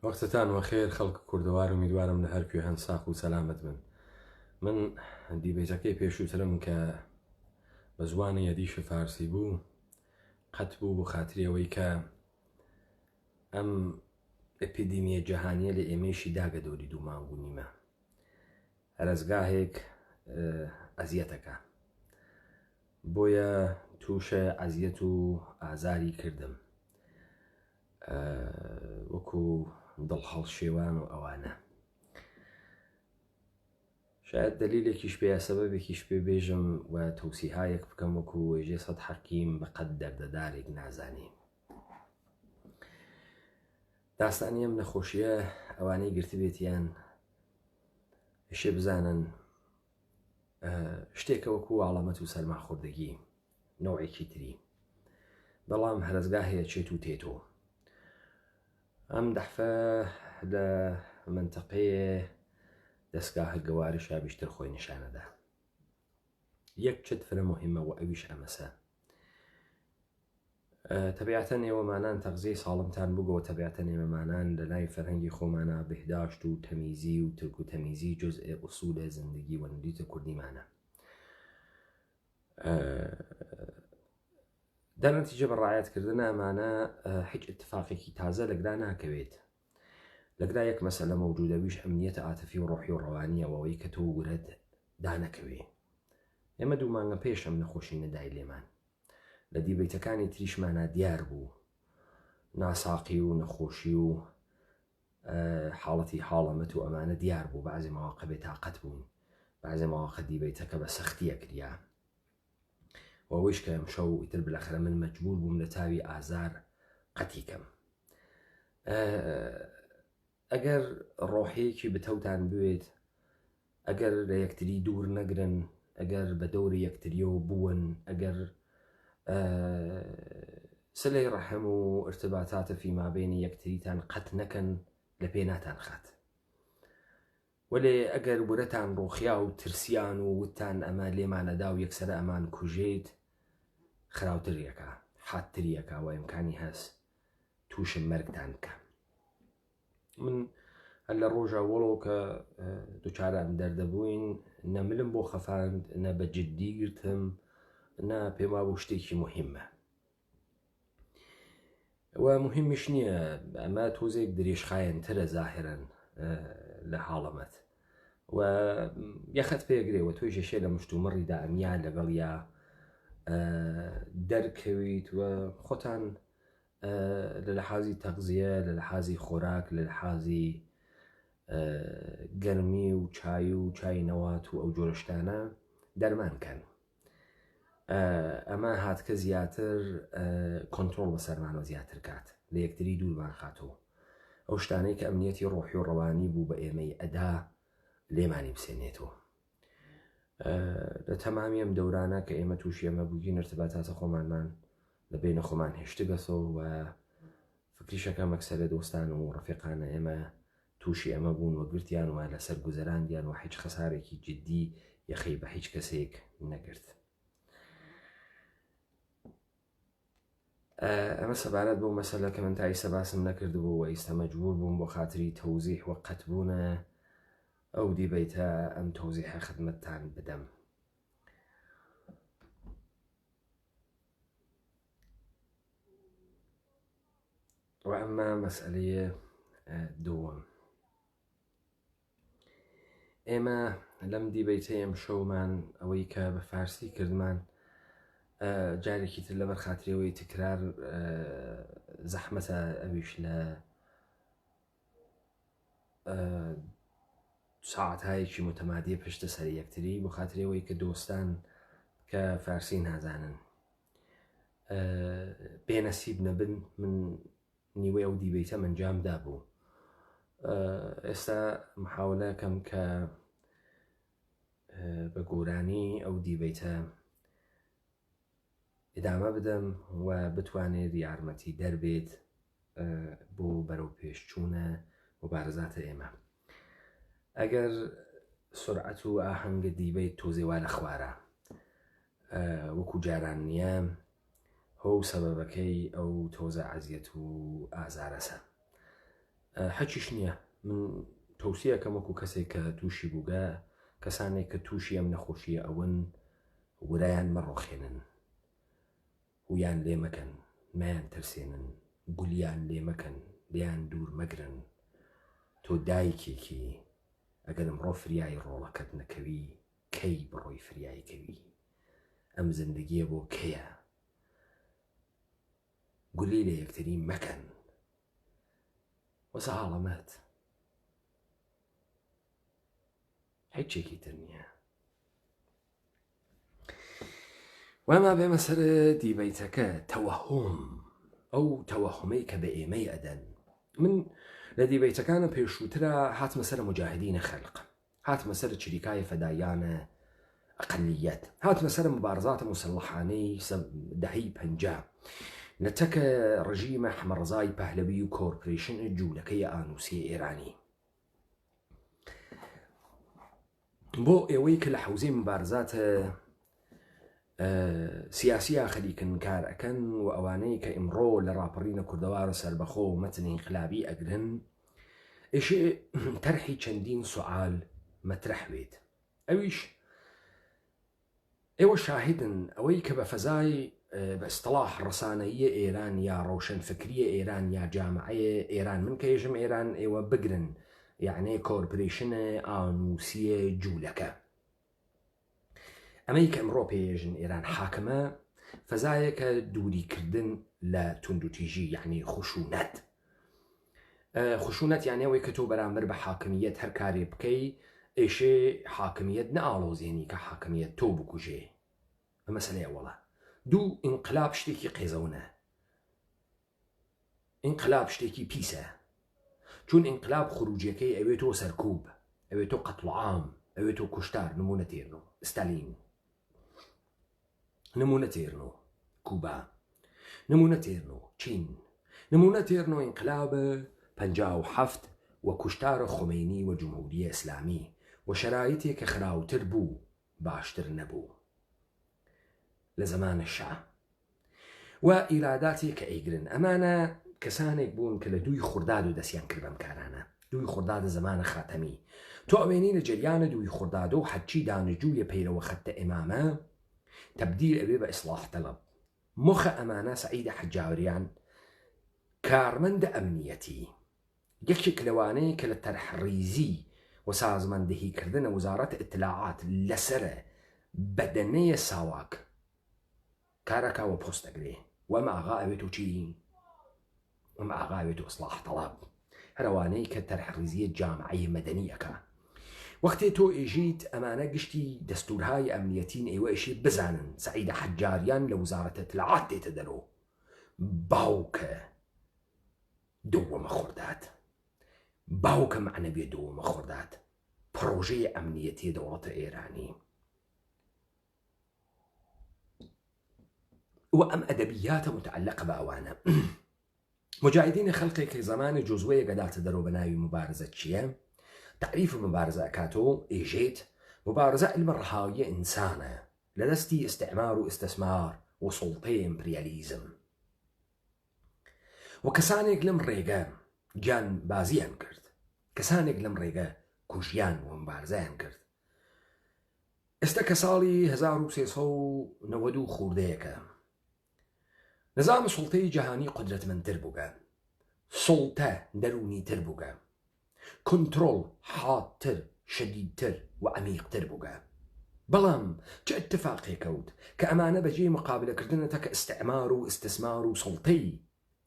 وەختتان وەخێر خەڵک کوردەوار و میدوارم لە هەر کوێ هەن ساق و سەلامت بن. من دیبێتەکەی پێشووترم کە بە زوانی یەدیشە فارسی بوو قەت بوو بۆ خاتریەوەی کە ئەم ئەپیدیمیە جەهانیە لە ئێمەیشی داگە دۆری دوو مانگ و نیمە هەرزگاهێک ئەزیەتەکە بۆیە تووشە ئەزیەت و ئازاری کردم وەکو دڵهەڵشێوان و ئەوانە. شاید دلیلێکیش پێ سەبەبێکیش پێ بێژم و تەوسیهایەک بکەم وەکو وێژێ سەد حەقیم بەقەد دەردەدارێک نازانی. داستانی ئەم نەخۆشیە ئەوانەی گرتبێتیان شێ بزانن شتێکە وەکو ئاڵەمەت و سەرماخوردگی نەوعێکی تری، بەڵام هەرزگاهەیە چێت و تێتۆ. ئەم دەحفە لە منتەقەیە دەستگاهە گەوارشا بیشتر خۆی نیشانەدا. یەک چت فرە مهمە و ئەویش ئەمەسە. تەبیعەتەن ئێوەمانان تەغزیەی ساڵمتان بووگەوە تەبیعەتەن ئێمەمانان لە لای فەرهەنگی خۆمانە بەهداشت و تەمیزی و ترک و تەمیزی جزئێ ئوسولە زندگی و نوریتە کوردیمانە. دەرنەتیجە بە ڕایەتکردن ئەمانە هیچ اتفاقێکی تازە لەگرا ناکەوێت. لەگرا یەک مەسەلە مەوجودەویش ئەمنیەتە ئاتفی و ڕۆحی و ڕەوانیەوەی کە تۆ ورەت دانەکەوێ. ئێمە دوو مانگە پێش ئەم نەخۆشی نەدای لێمان لە دیبەیتەکانی تریشمانە دیار بوو ناساقی و نەخۆشی و حاڵەتی حاڵەمەت و ئەمانە دیار بوو. بەعزێ مەواقع بێتاقەت بوون، بەعزێ مەواقع دیبەیتەکە بە سەختیە کریا وەوەیش کە ئەم شەو ئیتر بلەخرە من مەجبور بووم لە تاوی ئازار قەتی کەم. ئەگەر ڕۆحەیەکی بتەوتان بوێت، ئەگەر لە یەکتری دوور نەگرن، ئەگەر بە دەوری یەکتریەوە بوون، ئەگەر سلەی ڕەحم و ارتباطاتە فیمابینی یەکتریتان قەت نەکەن لە پێ ناتان خات. وەلێ ئەگەر ورەتان ڕۆخیا و ترسیان و وتان ئەمە لێمانەدا و یەکسەرە ئەمان کوژێت، خراوتریەکە حاتریەکە و ئیمکانی هەست تووشم مەرگتان بکە. من هەر لە ڕۆژە وەڵۆ کە دووچارە ئەم دەردەبووین نەملم بۆ خەفاند، نە بە جددی گرتم، نە پێما بوو شتێکی مهمە و مهمیش نییە. ئەمە تۆزێک درێژخایەنترە زاهرەن لە حاڵەمەت و یەخەت پێگرێەوە تۆی ژێشێ لە مشتومڕیدا ئەمیان لەگەڵ یا دەرکەویت و خۆتان لە لەحازی تەغزیە، لە لەحازی خۆراک، لە لەحازی گەرمی و چای و چای نەوات و ئەو جۆرەشتانە دەرمانکەن. ئەمە هاتکە زیاتر کۆنتڕۆڵ بەسەرمانەوە زیاتر کات، لە یەکتری دوورمان خاتەوە. ئەو شتانەی کە ئەمنیەتی ڕۆحی و ڕەوانی بوو بە ئێمەی ئەدا لێمانی بسێنێتەوە. لە تەمامی ئەم دەورانە کە ئێمە تووشی ئەمە بووگین ارتباطاتە خۆمانمان لە بینە خۆمان هێشتگەسەوە و فکریشەکە مەکسەرە دۆستان و ڕەفیقانە ئێمە تووشی ئەمە بوون و گرتیان و لەسەر گوزەراندیان و هیچ خەسارێکی جددی یەخەی بە هیچ کەسێک نەگرت. ئەمە سەبارەت بۆ مەسەلە کە من تایسە باسم نەکردبوو و ئیستا مەجبور بووم بۆ خاتری تەوزیح و قەتبوونە ئەو دیبەیتە ئەم تەوزیحە خدمەتتان بدەم. و ئەمە مەسئلەیە دووەم. ئێمە لەم دیبەیتە ئەم شەومان ئەوەی کە بە فارسی کردمان جارێکی تر لەبەر خاترەوەی تکرار زەحمەتە ئەویش لە ساعەتهایەکی متەمادیە پشتە سەر یەکتری بۆ خاترەوەی کە دۆستان کە فارسی نازانن بێنەسیب نەبن. من نیوەی ئەو دیبەیتە منجامدا بوو. ئێستا محاولەکەم کە بە گۆرانی ئەو دیبەیتە ئیدامە بدەم و بتوانێت یارمەتی دەربێت بۆ بەرەو پێشچوونە مبارزاتە ئێمە. ئەگەر سرعەت و ئاهەنگە دیبەیت تۆزێوا لە خوارە وەکو جاران نییە، هەو سەبەبەکەی ئەو تۆزە عەزیەت و ئازارەسە. حەچیش نییە من تەوسیەکەم وەکو کەسێک کە تووشی بووگە کەسانێک کە تووشی ئەم نەخۆشیە ئەوەن ورایان مەڕۆخێنن ویان لێ مەکەن مایان ترسێنن گولیان لێ مەکەن لیان دوور مەگرن تۆ دایکێکی ئەگەر ئەمڕۆ فریای ڕۆڵەکەت نەکەوی کەی بڕۆی فریایکەوی ئەم زندگیە بۆ کەیە گولی لە یەکتری مەکەن وەسە هاڵەمەت هیچێکی تر نییە وەما بێمە سەر دیبەیتەکە تەوەهوم ئەو تەوەهومەی کە بە ئێمەی ئەدەن من لە دیبەیتەکانە پێشووترە هاتمە سەر مجاهدینە خەلق هاتمە سەر چریکای فەدایانە ئەقلیەت هاتمە سەر مبارزاتە مسلحانەی دەهەی پەنجا نەتەکە ڕژیمە حمەڕزای پەهلەوی و کۆرپۆریشنە جوولەکەی ئانووسی ئێرانی بۆ ئێوەی کە لە حوزەی مبارزاتە سیاسیە خەریکن کار ئەەکەن و ئەوانەی کە ئیمڕۆ لە ڕاپەڕینە کوردەوارە سەربەخۆ و مەتنی انقلابی ئەگرن ئێشێ تەرحی چەندین سوال مەترەح بێت ئەویش ئێوە شاهدن ئەوەی کە بە فەزای بە ئیستلاح ڕسانەیە ئێران یا ڕۆشنفکریە ئێران یا جامعەیە ئێران من کە هێژم ئێران ئێوە بگرن یعنی کۆرپۆریشنە ئانووسیە جوولەکە ئەمەی کە ئەمڕۆ پێژن ئێران حاکمە فەزایەکە دووریکردن لە توندوتیژی یعنی خشونەت یعنی ئەوەی کە تۆ بەرامبەر بە حاکمیەت هەر کارێ بکەی ئێشێ حاکمیەت نەئاڵۆزێنی کە حاکمیەت تۆ بکوژێ بە مەسەلەی ئەوەڵە دوو ئینقلاب شتێکی قێزەونە ئینقلاب شتێکی پیسە چون ئینقلاب خروجیەکەی ئەوێتۆ سەرکوب ئەوێتۆ قەتڵ عام ئەوێتۆ کوشتار نمونە تێرنۆ ستالین نمونە تێرنۆ کوبا نمونە تێرنۆ چین نمونە تێرنۆ ئینقلابە 57 و کوشتارە خۆمەینی و جمهوریە ئیسلامی و شەرایطێک کە خراوتر بوو باشتر نەبوو لە زمانە شا و ئیراداتی کە ئەیگرن ئەمانە کەسانێک بوون کە لە دووی خورداد و دەستیان کرد بەم کارانە دووی خوردادە زمانە خاتەمی تۆ ئەوێنی لە جریانە دووی خوردادە و حەچی دانەجوویە پەیرەوە خەتە ئێمامە تەبدیل ئەوێ بە ئیسلاح تەڵەب مخە ئەمانە سەعیدە حەجاوریان کارمەندە ئەمنیەتی یەکێک لەوانەیە کە لە تەرحڕیزی و سازماندەهیکردنە وزارەت ئیتلاعات لەسرە بەدەنەیە ساواک کارەکەوە پۆستەگرێ و ئەمە ئاغا ئەوێت و چی؟ ئەمە ئاغا ئەوێت و ئیسلاح تەڵەب هەروانەی کە تەرحڕیزیە جامعەی مەدەنیەکە وەختێ تۆ ئێژیت ئەمانە گشتی دەستورهای ئەمنیەتین ئێوە ئێشێ بزانن سەعیدە حەجاریان لە وزارەتە ئیتلاعات دێتە دەرۆ باوکە دووەمە خوردات باوکە معنەبێ دووەمە خوردات پرۆژەیە ئەمنیەتی دەوڵەتە ئێرانی و ئەم ئەدەبیاتە متعلقە بە ئەوانە مجاهدینە خەڵقێکی زمانە جۆزوەیە گەداتە دەرۆ بە ناوی مبارزە چییە؟ تعریف مبارزە ئەکاتۆ ئێژێت مبارزە علمە ڕەهاویە ئینسانە لە دەستی ئستعمار و ئستەسمار و سوڵتەی ئیمپریالیزم و کەسانێک لەم ڕێگە گیان بازیان کرد کەسانێک لەم ڕێگە کوژیان و مبارزەیان کرد ئێستا کە ساڵی 1390 خوردەیەکە نظام سوڵتەی جەهانی قودرەتمەندتر بووگە سوڵتە دەرونیتر بووگە کنترۆل حادتر شەدیدتر و عەمیقتر بووگە بەڵام چه اتفاقی کەوت کە ئەمانە بەجێ مقابلەکردنەتە کە ئستعمار و ئستسمار و سوڵتەی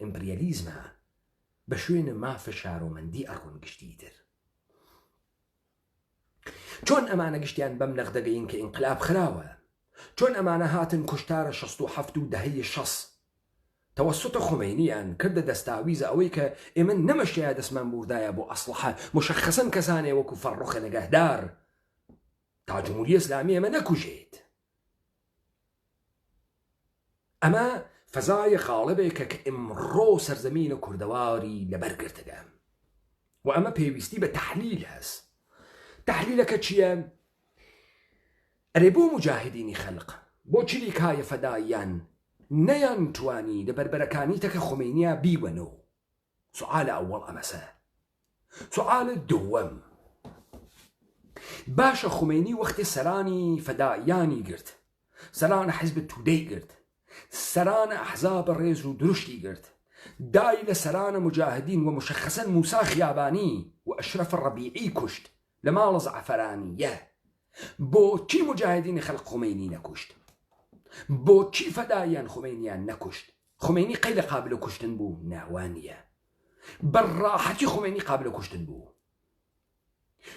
ئیمپریالیزمە بە شوێنە مافە شارۆمەندی ئەڕۆن گشتیتر چۆن ئەمانە گشتیان بەم نەخدەگەین کە ئینقلاب خراوە چۆن ئەمانە هاتن کوشتارە 67 و دەهەی 60 تەوەسوتە خۆمەینیان کردە دەستاویزە ئەوەی کە ئێمە نەمەشتەیە دەستمان بوردایە بۆ ئەسلحە مشەخەسەن کەسانێ وەکو فەڕۆخە نەگەهدار تا جمهوریە ئیسلامی ئێمە نەکوژێت ئەمە فەزای غاڵبێکە کە ئمڕۆ سەرزەمینە کوردەواری لەبەرگرتەگە و ئەمە پێویستی بە تەحلیل هەست تەحلیلەکە چییە؟ ئەرێ بۆ مجاهدینی خەلق بۆ چریکایە فەداییان نەیان توانی لە بەربەرەکانی تەکە خۆمەینیە بیوەنەوە سوالە ئەوەڵ ئەمەسە سوال دووەم باشە خومێنی وەختی سەرانی فەداییانی گرت، سەرانە حیزب تودەی گرت، سەرانە ئەحزاب ڕێز و دروشتی گرت، دای لە سەرانە مجاهدین و مشخصەن موسا خیابانی و ئەشرەف ڕەبیعی کوشت لە ماڵە زعفەرانیە. بۆچی مجاهدینی خەڵق خومێنی نەکوشت؟ بۆچی فەداییان خومێنیان نەکوشت؟ خومێنی قەیلە قابلە کوشتن بوو؟ ناوانیە. بەڕاحەتی خومێنی قابلە کوشتن بوو،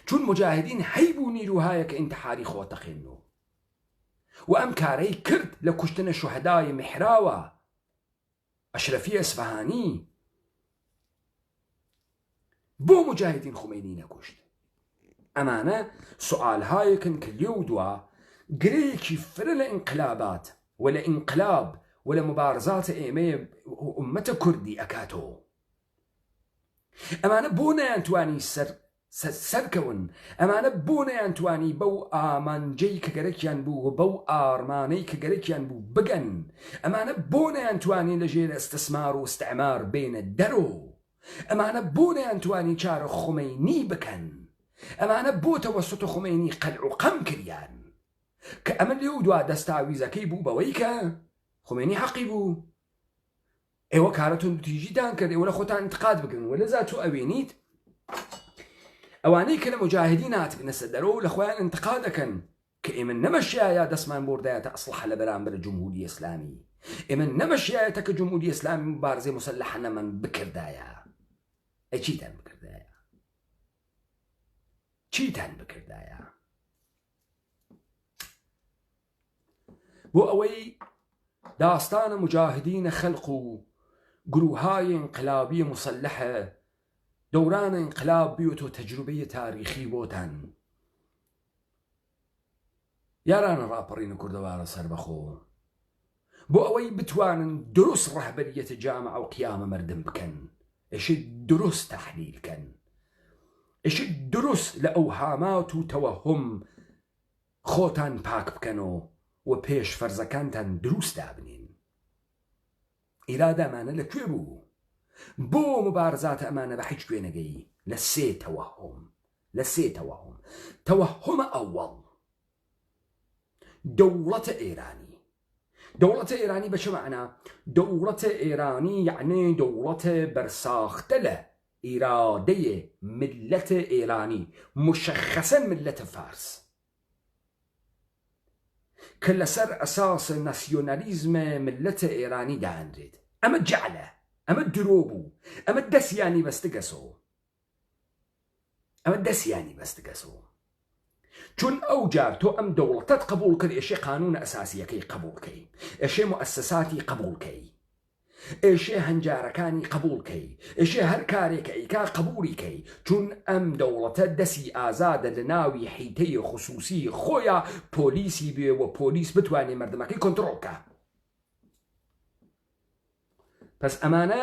چون مجاهدین هەیبوو نیروهایە کە ئینتحاری خۆتەقێنەوە و ئەم کارەی کرد لە کوشتنە شوهەدای میحراوە ئەشرەفی ئەسفەهانی. بۆ مجاهدین خومێنی نەکوشت؟ ئەمانە سوالهایەکن کە لێو دووە گرەیەکی فرە لە ئینقلابات و لە ئینقلاب و لە مبارزاتە ئێمە ئومەتە کوردی ئەکاتەوە. ئەمانە بۆ نەیانتوانی سەرکەون، ئەمانە بۆ نەیانتوانی بەو ئامانجەی کە گەرەکیان بوو و بەو ئارمانەی کە گەرەکیان بوو بگەن، ئەمانە بۆ نەیانتوانی لەژێر ئەستەسمار و ئستعمار بێنە دەرۆ، ئەمانە بۆ نەیانتوانی چارە خومێنی بکەن، ئەمانە بۆ تەوەسوتە خومێنی قەلع و قەم کردیان کە ئەمە لێو دوا دەستاویزەکەی بوو بەوەی کە خومێنی حەقی بوو. ئێوە کارەتون تیژیتان کرد، ئێوە لە خۆتان انتقاد بکەن و لەزا تو ئەوێنیت ئەوانەی کە لە مجاهدین هاتبنە سەردەرەوە لە خۆیان انتقاد دەکەن کە ئێمە نەمەشیایە دەستمان بۆردایەتە ئەسلحە لە بەرامبەر جمهوری ئیسلامی، ئێمە نەمەشیایەتە کە جمهوری ئیسلامی مبارزەی مسلحە نەمان بکردایە. چیتان بکردایە؟ چیتان بکردایە؟ بۆ ئەوەی داستانە مجاهدینە خەلق و گروههای انقلابی مسلحە دوران انقلاب بیوتۆ تەجروبەی تاریخی بۆتان. یارانە ڕاپەڕینە کوردەوارە سەربەخۆ بۆ ئەوەی بتوانن دروست ڕەهبەریەتە جامع و قیامە مردم بکەن، ئێشی دروست تەحلیلکەن، ئێشی دروست لە ئەوهامات و تەوەهم خۆتان پاک بکەنەوە و پێش فەرزەکانتان دروست دابنین. ئیرادەمانە لەکوێ بوو؟ بۆ مبارزات ئەمانە بە هیچ کوێ نەگەی؟ لە سێ تەوەهم. تەوەهمە ئەوەڵ دەوڵەتە ئێرانی. دەوڵەتە ئێرانی بە چه معنە؟ دەوڵەتە ئێرانی یعنی دەوڵەتە بەرساختە لە ئیرادەیە ملەتە ئێرانی، مشخصەن ملەتە فارس، کە لەسەر ئەساس ناسیۆنالیزمە ملەتە ئێرانی داهەندرێت. ئەمە جعلە، ئەمە درۆ بوو، ئەمە دەستیانی بەستگەسەوە، ئەمە دەستیانی بەستگەسەوە. چون ئەو جار تۆ ئەم دەوڵەتت قبول کرد، ئێشێ قانونە ئەساسیەکەی قبولکەی، ئێشێ مؤسساتی قبولکەی، ئێشێ هەنجارەکانی قبولکەی، ئێشێ هەر کارێکە ئەیکا قبولیکەی، چون ئەم دەوڵەتە دەسی ئازادە لە ناوی حیتەی خصوصی خۆیە پۆلیسی بێ و پۆلیس بتوانێ مردمەکەی کۆنتڕۆڵکە. پس ئەمانە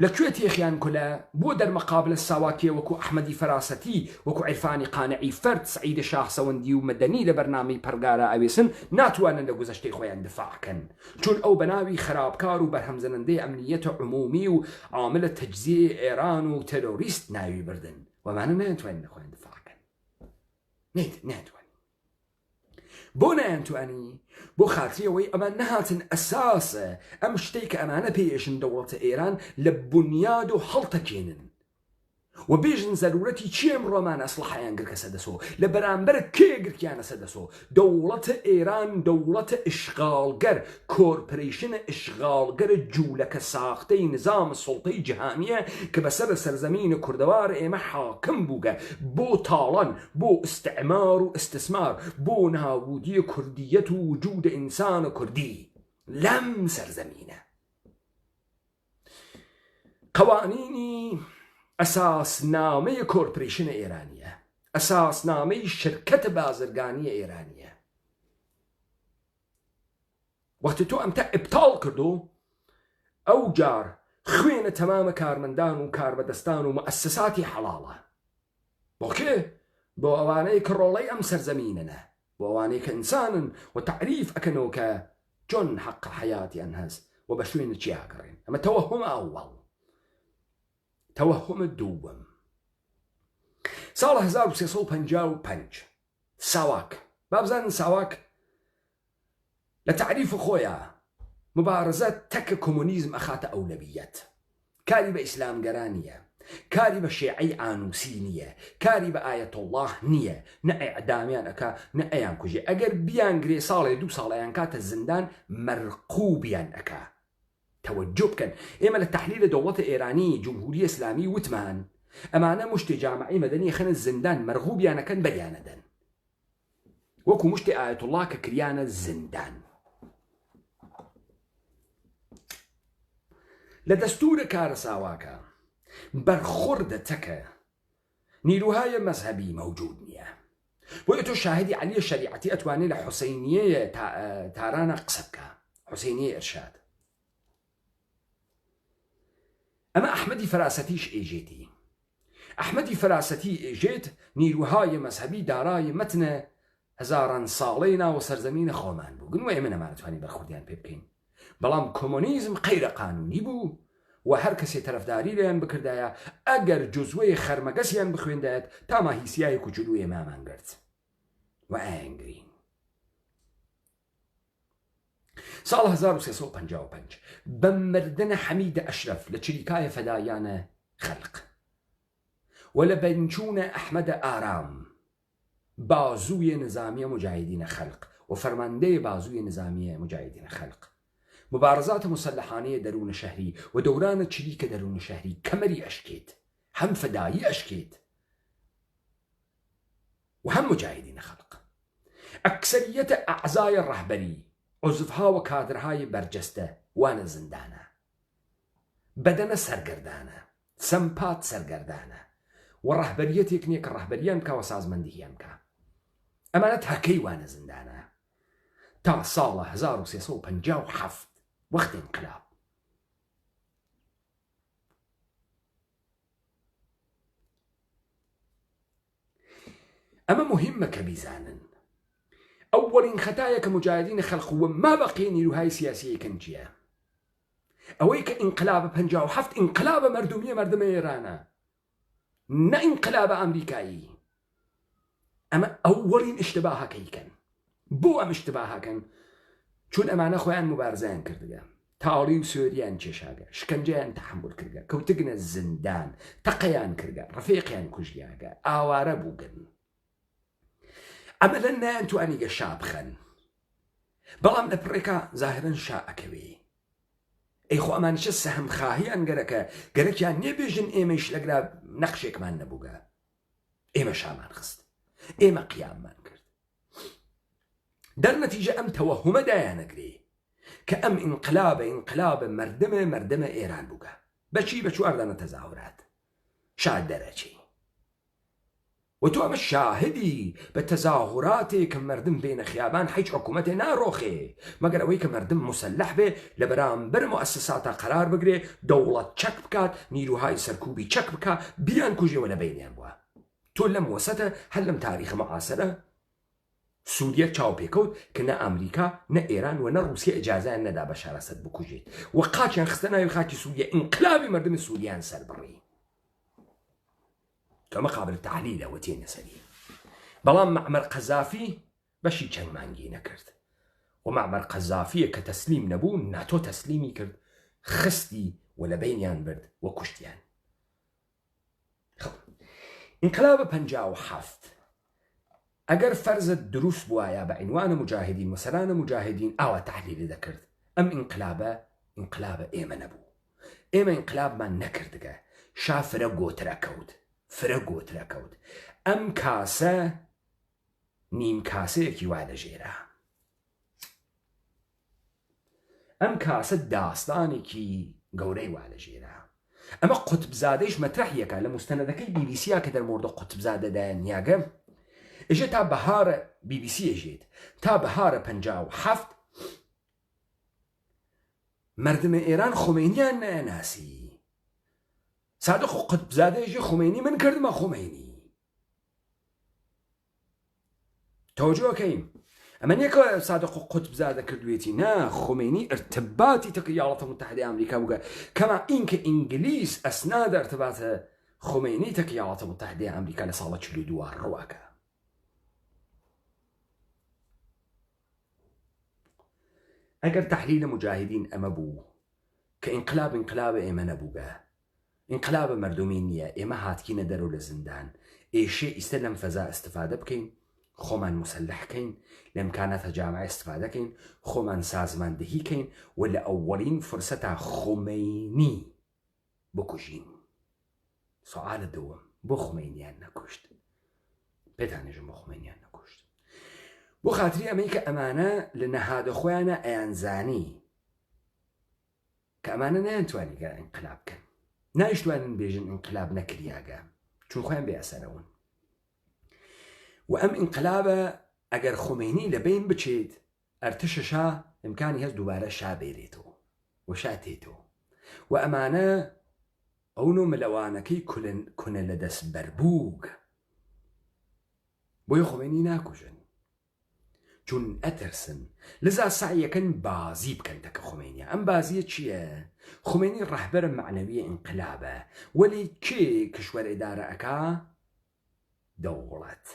لەکوێ تێخیان کولە بۆ دەرمەقابلە ساواتیە وەکو ئەحمەدی فەراسەتی، وەکو عیرفانی قانعی فەرد، سعیدە شاخسەوەندی و مەدەنی لە بەرنامەی پەرگارە ئەوێسن ناتوانن لە گوزەشتەی خۆیان دفاعکەن، چون ئەو بەناوی خراپکار و بەرهەمزەنەندەی ئەمنیەتە عمومی و عاملە تەجزیە ئێران و تەرۆریست ناوی بردن، وەمانە نەیانتوانین لە خۆیان دفاعکەن. نەیانتوانین. بۆ نەیانتوانی؟ بۆ خاتریەوەی ئەمان نەهاتن ئەساسە ئەم شتەی کە ئەمانە پێیشن دەوڵەتە ئێران لە بنیاد و هەڵتەکێنن و بێژن زەرورەتی چی ئەمڕۆمان ئەسلحەیان گرکە سەدەسۆ لە بەرامبەر کێ گرکیانە سەدەسۆ؟ دەوڵەتە ئێران دەوڵەتە ئشغالگەر، کۆرپۆرەیشنە ئشغالگەرە جوولەکە ساختەی نظام سوڵتەی جیهانیە کە بەسەر سەرزەمینە کوردەوار ئێمە حاکم بووگە بۆ تاڵان، بۆ ئستعمار و ئستسمار، بۆ نابودی کوردیەت و وجودە ئینسانە کوردی لەم سەرزەمینە. قوانینی ئەساسنامەی کۆرپۆرەیشنە ئێرانیە، ئەساسنامەی شرکەتە بازرگانیە ئێرانیە. وەختی تۆ ئەمتە ئیبتاڵ کردو، ئەو جار خوێنە تەمامە کارمەندان و کاربەدەستان و مؤسساتی حەڵاڵە. بۆ کێ؟ بۆ ئەوانەی کە ڕۆڵەی ئەم سەرزەمینەنە، بۆ ئەوانەی کە ئینسانن و تعریف ئەکەنەوە کە چۆن حەق حەیاتیان هەست و بە شوێنە چی ئاگەڕێن. ئەمە تەوەهمە ئەوڵ. تەوەهومە دووەم ساڵ 1355 ساواک بابزانن ساواک لە تعریف خۆیە مبارزە تەکە کۆمۆنیزم ئەخاتە ئەولەویەت کاری بە ئیسلامگەرانیە کاری بە شیعی ئانوسی نییە کاری بە ئایەتوڵڵاه نییە نە ئەعدامیان ئەکا نە ئەیان کوژێ ئەگەر بیانگرێ ساڵێ 2 ساڵیان کاتە زیندان مەرقوبیان ئەکا تەوەجۆ بکەن ئێمە لە تەحلیلە دەوڵەتە ئێرانی جمهوری ئیسلامی وتمان ئەمانە مشتی جامعی مەدەنی خەنە زیندان مەرغوبیانەکەن بەریانەدەن وەکو مشتی ئایەتوڵڵاه کە کریانە زیندان لە دەستورە کارە ساواکە بەرخوردە تەکە نیروهای مەذهبی موجود نییە بۆیە تۆ شاهدی عەلیە شەریعەتی ئەتوانێت لە حوسەینیە تارانە قسە بکە حوسەینیە ئێرشاد ئەمە ئەحمەدی فەراسەتیش ئێژێتی ئەحمەدی فەراسەتی ئێژێت نیروهای مەذهبی دارای مەتنە هەزاران ساڵەی ناوە سەرزەمینە خۆمان بوو گنوە ئێمە نەمانەتوانی بەرخوردیان پێ بکەین بەڵام کۆمۆنیزم قەیرە قانونی بوو و هەر کەسێ تەرەفداری لێیان بکردایە ئەگەر جوزوەی خەرمەگەسیان بخوێندایەت تا ماهیسیای کوچولو ئێمامان گرت و ئاینگرین ساڵ 1355 بە مردنە حەمیدە ئەشرەف لە چریکایە فەدایانە خەلق و لە بەنچوونە ئەحمەدە ئارام بازوویە نظامیە مجاهدینە خەلق و فەرماندەی بازوویە نظامیە مجاهدینە خەلق مبارزات مسلحانەیە دەروونە شەهری و دەورانە چریکە دەروونە شەهری کەمەری ئەشکێت هەم فەدایی ئەشکێت و هەم مجاهدینە خەلق ئەکسەریەتە ئەعزای ڕەهبەری عوزفها و کادرهای بەرجەستە وانە زیندانە بەدەنە سەرگەردانە سەمپات سەرگەردانە و ڕەهبەریەتێک نییە کە ڕەهبەریان بکە و سازمەندییان بکە ئەمانە تاکەی وانە زیندانە تا ساڵە 1357 وەختی انقلاب ئەمە مهمە کە بیزانن ئەوەڵین خەتایە کە مجاهدینە خەلق و مابەقی نیروهای سیاسیەکەن چییە ئەوەی کە انقلابە 57 انقلابە مەردومیە مەردمە ئێرانە نە انقلابە ئەمریکایی ئەمە ئەوەڵین ئشتباهەکەیکەن بۆ ئەم ئشتباهەکەن چون ئەمانە خۆیان مبارزەیان کردگە تاڵی و سوێریان کێشاگە شکنجەیان تەحمل کردگە کەوتگنە زیندان تەقەیان کردگە ڕفیقیان کوژیاگە ئاوارە بووگن ئەمە لە نەیانتوانیگە شا بخەن بەڵام لە پڕێکا زاهرەن شا ئەکەوێ ئەی خۆ ئەمانیشە سەهەمخاهیان گەرەکە گەرەکیان نێبێژن ئێمەش لەگرا نەخشێکمان نەبووگە ئێمە شامان خست ئێمە قیاممان کرد دەرنەتیجە ئەم تەوەهومە دایانەگرێ کە ئەم ئینقلابە مەردمە ئێران بووگە بەچی بە چواردانە تەزاورات شاد دەرەچی و تۆ ئەمە شاهدی بە تەزاهوراتێک کە مردم بێنە خیابان هیچ حکوومەتێ ناڕۆخێ مەگەر ئەوەی کە مردم مسلح بێ لە بەرامبەر مؤسساتە قەرار بگرێ دەوڵەت چەک بکات نیروهای سەرکوبی چەک بکە بیان کوژێەوە لە بینیان بووە تۆ لەم وەسەتە هەر لەم تاریخ مەعاسەرە سوودیە چاوپێکەوت کە نە ئەمریکا نە ئێران و نە رووسیا ئیجازەیان نەدا بە شارەسەت بکوژێت و قاچیان خستە ناوی خاکی سوودیە ئینقلابی مردمی سوودیان سەربڕی کەمە قابل تحلیلەوە تێنە سەری بەڵام مەعمەر قەزافی بەشی چەند مانگی نەکرد و مەعمەر قەزافیە کە تەسلیم نەبوو ناتۆ تەسلیمی کرد خستی و لە بینیان برد و کوشتیان ئینقلابە 57 ئەگەر فەرزت دروست بووایە بە عنوانە مجاهدین وسەرانە مجاهدین ئاوا تحلیلی دەکرد ئەم ئینقلابە ئێمە نەبوو ئێمە ئینقلابمان نەکردگە شا فرە گۆترە کەوت ئەم کاسە نیم کاسەیەکی وا لەژێرە ئەم کاسە داستانێکی گەورەی وا لەژێرە ئەمە قوتبزادەیش مەترەحیەکە لە مستەنەدەکەی BBC کە دەرمۆردە قوتبزادەدایان نیاگە ئێژێ تا بەهارە BBC ئێژێت تا بەهارە 57 مردمە ئێران خۆمینیان نەناسی سادق و قوتبزادەیەژی خۆمینی من کردمە خۆمینی تۆجۆکەین ئەمە نیەکە سادق و قوتب زادە کردوێتی نا خمینی ارتباطی تەقی وڵاتە متحدەی ئەمریکا بووگە کەما ئینکە ئینگلیس ئەسنادە ارتباطە خمینی تەقی وڵاتە متحدەی ئەمریکا لە ساڵە 42 ڕواکە. ئەگەر تحلیل مجاهدین ئەمە بوو کە ئینقلاب ئێمە نەبووگە، ئینقلاب مردمی نییە، ئێمە هاتکینە دەرەوە لە زیندان، ئێشێ ئیستا لەم فەزا ئستفادە بکەین، خۆمان مسلحکەین، لە ئیمکاناتە جامعە ئستفادەکەین، خۆمان سازماندەهیکەین و لە ئەوەڵین فرسەتا خۆمەینی بکوژین. سوالە دووەم، بۆ خۆمەینیان نەکوشت؟ پێتانێژم بۆ خۆمەینیان نەکوشت بۆ خاتری ئەمەی کە ئەمانە لە نەهادە خۆیانە ئەیانزانی کە ئەمانە نەیانتوانی گەر ئینقلاب بکەن، نایشتوانن بێژن ئینقلاب نەکریاگە چون خۆیان بێئەسەرەون. و ئەم ئینقلابە ئەگەر خۆمەینی لە بین بچێت ئەرتشەشا ئیمکانی هەست دووبارە شا بێرێتەوە و شا تێتەوە و ئەمانە ئەو نۆ ملەوانەکەی کونە لە دەست بەربووگ بۆی خۆمەینی ناکوژن چون ئەترسن، لذا سعیەکەن بازی بکەن تەکە خۆمەینی. ئەم بازیە چییە؟ خۆمەینی ڕەهبەرە معنەویە ئینقلابە، وەلی کێ کشوەر ئیدارە ئەکا؟ دەوڵەت.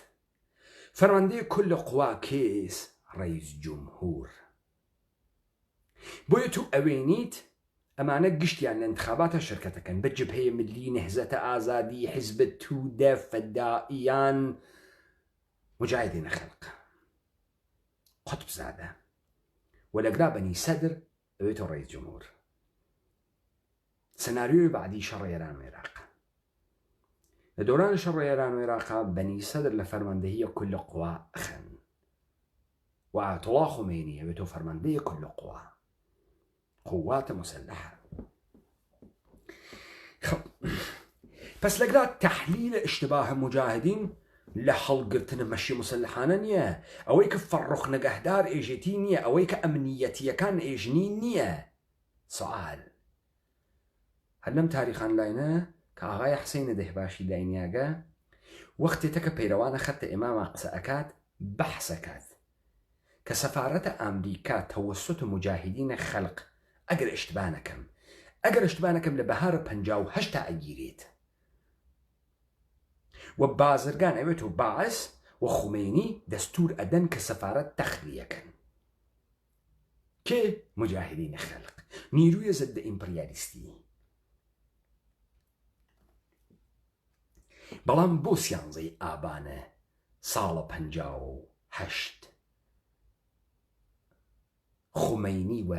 فەرماندەی کل قوا کێس؟ ڕئیس جمهور. بۆیە تو ئەوێنیت ئەمانە گشتیان لە انتخاباتە شرکەتەکەن بە جبهەیە ملی، نەهزەتە ئازادی، حیزبە تودە، فەدائیان، مجاهدینە خەلق، قوتب زادە و لەگرا بەنی سەدر ئەوێتەوە ڕئیس جمهور. سەناریۆی بعدی شەڕی ئێران و عێراق. لە دوران شەڕی ئێران و عێراقا بەنی سەدر لە فەرماندەهیە کل قوا ئەخەن و ئایەتوڵا خۆمەینی ئەوێتەوە فەرماندەیە کل قوا، قواتە مسلحە. پس لەگرا تحلیل اشتباه مجاهدین لە هەڵگرتنە مەشی مسلحانە نییە، ئەوەی کە فەڕۆخ نەگەهدار ئێژێتی نییە، ئەوەی کە ئەمنیەتیەکان ئێژنی نییە. سوال هەر لەم تاریخان لاینە کە ئاغای حسینە دەهباشی داینیاگە وەختێتە کە پەیرەوانە خەتە ئێماما قسە ئەکات بەحسەکات کە سەفارەتە ئەمریکا تەوەسوت مجاهدینە خەلق ئەگەر ئشتبانەکەم لە بەهارە 58 ئەگیرێت و بازرگان ئەوێت و باعث و خومینی دەستور ئەدەن کە سەفارەت تەخلیەکەن. کێ؟ مجاهدینە خەلق، نیرویە زەدە ئیمپریالیستی. بەڵام بۆ 11 ئابانە ساڵە 58 خومینی و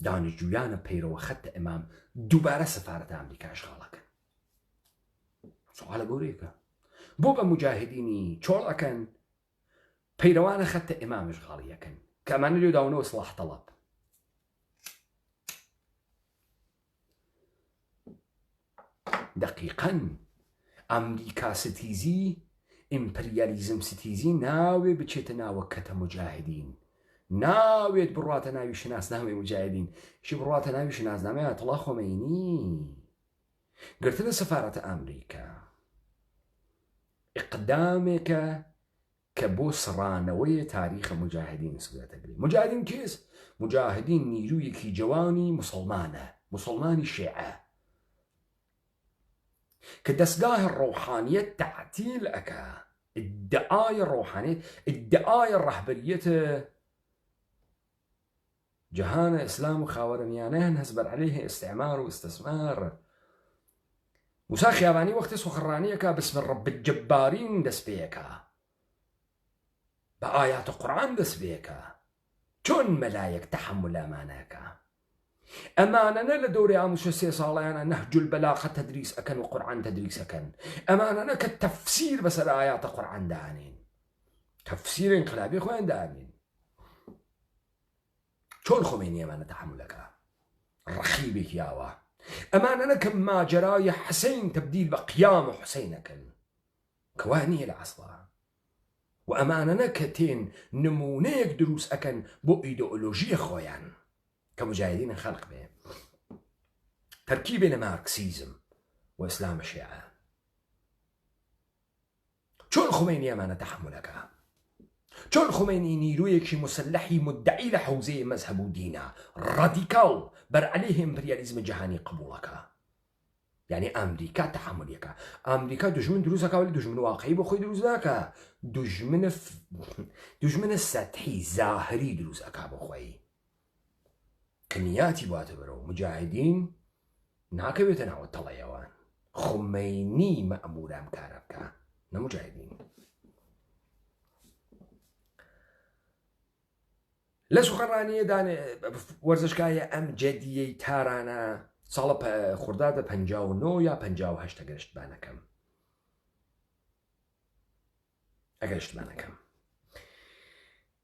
دانیشتجویانە پەیرەوە خەتە ئەمام دووبارە سەفارەتە ئەمریکا ئەشغاڵەکەن. سوالە گەورەیەکە، بۆ بە مجاهدینی چۆڵ ئەکەن پەیرەوانە خەتە ئێمام ئەشغاڵیەکەن کە ئەمانە لێ داونەوە سڵاح تەڵەب. دقیقاً ئەمریکا ستیزی، ئیمپریالیزم ستیزی ناوێ بچێتە ناوە کەتە مجاهدین، ناوێت بڕواتە ناوی شناسنامەی مجاهدین، شی بڕواتە ناوی شناسنامەی ئایەتوڵا خۆمەینی. گرتنە سەفارەتە ئەمریکا ئیقدامێکە کە بۆ سڕانەوەی تاریخە مجاهدین سوورەتەگری. مجاهدین کێس؟ مجاهدین نیرویەکی جوانی مسلمانە، مسلمانی شیعە کە دەستگاه ڕۆحانیەت تعتیل ئەکا، ادعای ڕۆحانیەت، ادعای ڕەهبەریەتە جهان ئیسلام و خاوەرمیانەیان هەست بەر عەلەیه ئیستیعمار و ئیستثمار. موسا خیابانی وەختە سوخڕانیەکە بسم ڕەب الجەبارین دەست پێیەکە، بە ئایات قورعان دەست پێیەکە، چۆن مەلایەک تەحەمل ئەمانەکە. ئەمانەنە لە دەورەی ئاموزشە 3 ساڵەیانە نەهج البەلاغە تەدریس ئەکەن و قورعان تەدریس ئەکەن. ئەمانەنە کە تەفسیر بەسەر ئایاتە قورعان دانین، تەفسیر ئینقلابی خۆیان دانین. چۆن خۆمەینی ئەمانە تەحەملەکە؟ ڕەخیبێکی یاوە. ئەمانەنە کە ماجەرای حسین تبدیل بە قیام حسینەکەن کەوا نییە لە عەسڵا، و ئەمانەنە کە تێن نمونەیەک دروست ئەکەن بۆ ئیدئۆلۆژیە خۆیان کە مجاهدینە خەلق بێ، تەرکیبێ لە مارکسیزم و ئیسلامە شیعە. چۆن خۆمەینی ئەمانە تەحەملەکە؟ چۆن خۆمێنی نیرویەکی مسلحی مدعی لە حوزەی مەذهب و دینە ڕادیکاڵ بەرعەلەی ئیمپریالیزمە جیهانی قبوڵەکە. یعنی ئەمریکا تەحملەکە. ئەمریکا دوژمن دروستەکە ولی دوژمن واقعی بۆ خۆی دروست ناکە. دوژمنە سەتحی زاهری دروست ئەکا بۆ خۆی کە نیاتی بواتە بەرەو مجاهدین ناکەوێتە ناوە تەڵەیەوان. خمینی مەئمورە ئەم کارە بکە نەمجاهدین. لە سوخەڕانیەدا وەرزشکایە ئەم جەدیەی تارانە ساڵە خوردادە 59 یا 58 گەشتبانەکەم ئەگەشتبانەکەم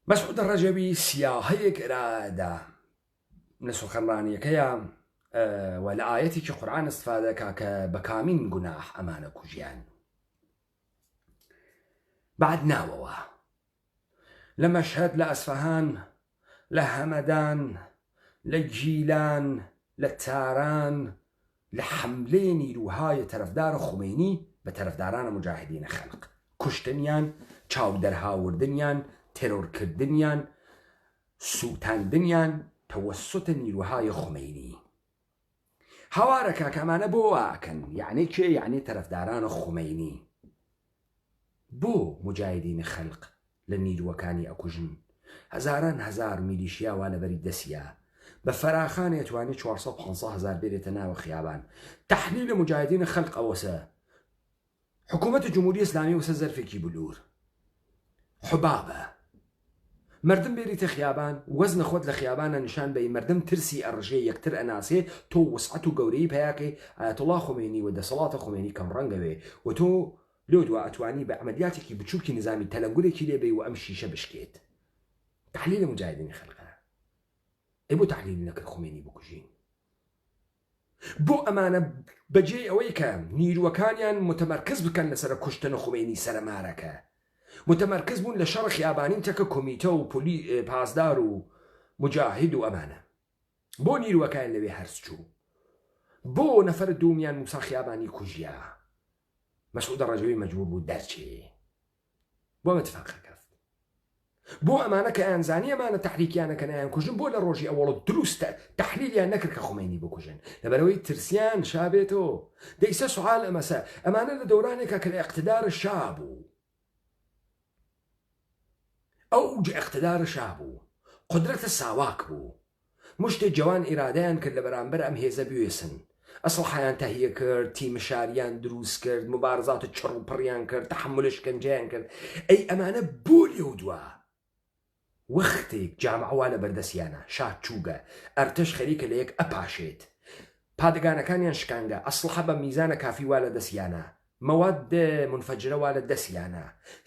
مەسعود ڕەجەبی سیاهەیەک ئرادا لە سوخەڕانیەکەیە و لە ئاەتێکی قورئان استفادەکە کە بە کامین گوناح ئەمانە کوژیان. بعد ناوەوە لە مەشهەد لە ئەسفەهان لە هەمەدان لە جیلان لە تاران لە حملەی نیروهای تەرەفدار خومینی بە تەرەفدارانە مجاهدینە خەلق کوشتنیان، چاودەرهاوردنیان، تێرۆرکردنیان، سووتاندنیان تەوەسوتە نیروهای خومینی. هەوارەکە کەمانە بۆ واکەن یعنی چێ؟ یعنی تەرەفدارانە خومینی. بۆ مجاهدینە خەلق لە نیروەکانی ئەکوژن هەزاران هەزار میلیشیاوا لەبەری دەسیە بە فەراخانێ توانێت 450,000 بێتە ناوە خیابان. تەحلیل مجاهدینە خەلق ئەوەسە حکوومەتی جمهوری ئیسلامی وسە زەرفێکی بلور حبابە مردم بێریتە خیابان وەزنە خۆت لە خیابانە نیشان بەی مردم ترسی ئەڕژێ یەکتر ئەناسێ تۆ وسعەت و گەورەی پێیاکەی ئایەتوڵا خومینی و دەسەڵاتە خومینی کەم ڕەنگەوێ و تۆ لێ دووە ئەتوانی بە عەمەلیاتێکی بچووکی نظامی تەلەنگورێکی لێبێ و ئەم شیشە بشکێت. تحلیل مجاهدینی خەلقە ئەی بۆ تحلیل نەکرد خومینی بکوژین؟ بۆ ئەمانە بەجێ ئەوەی کە نیروەکانیان متمەرکز بکەن لەسەر کوشتن خومینی سەرمارەکە متمەرکز بوون لە شەڕ خیابانی تەکە کۆمیتە و پۆلی پاسدار و مجاهد و ئەمانە. بۆ نیروەکان لەوێ هەرس چوو؟ بۆ نەفەر دوومیان موسا خیابانی کوژیا مەسعود ڕەجەبی مەجبوور بوو دەرچێ بۆ متفاقەکە بۆ ئەمانە کە ئەیانزانی ئەمانە تەحریکیانەکە نایان کوژن بۆ لە ڕۆژی ئەوڵە دروستە تەحلیلیان نەکرد کە خومینی بکوژن لەبەرەوەی ترسیان شابێتەوە. دەیسە سوحال ئەمەسە ئەمانە لە دەورانێکە کە لە ئیقتیدار شا بوو ئەوج ئیقتیدار شا بوو قدرەتە ساواک بوو مشتێ جوان ئیرادەیان کرد لە بەرامبەر ئەم هێزە بوێسن ئەسلحەیان تەهیە کرد تیمشاریان دروست کرد مبارزات چڕ و پڕیان کرد تەحمل شکنجەیان کرد. ئەی ئەمانە بۆ لێو دووە وەختێک جامعوا لە بەردەسیانە شات چووگە ئەرتش خەریکە لە یەک ئەپاشێت پادگانەکانیان شکانگە ئەسلحە بە میزانە کافی وا لە دەستیانە مەواد منفەجرە وا لە دەستیانە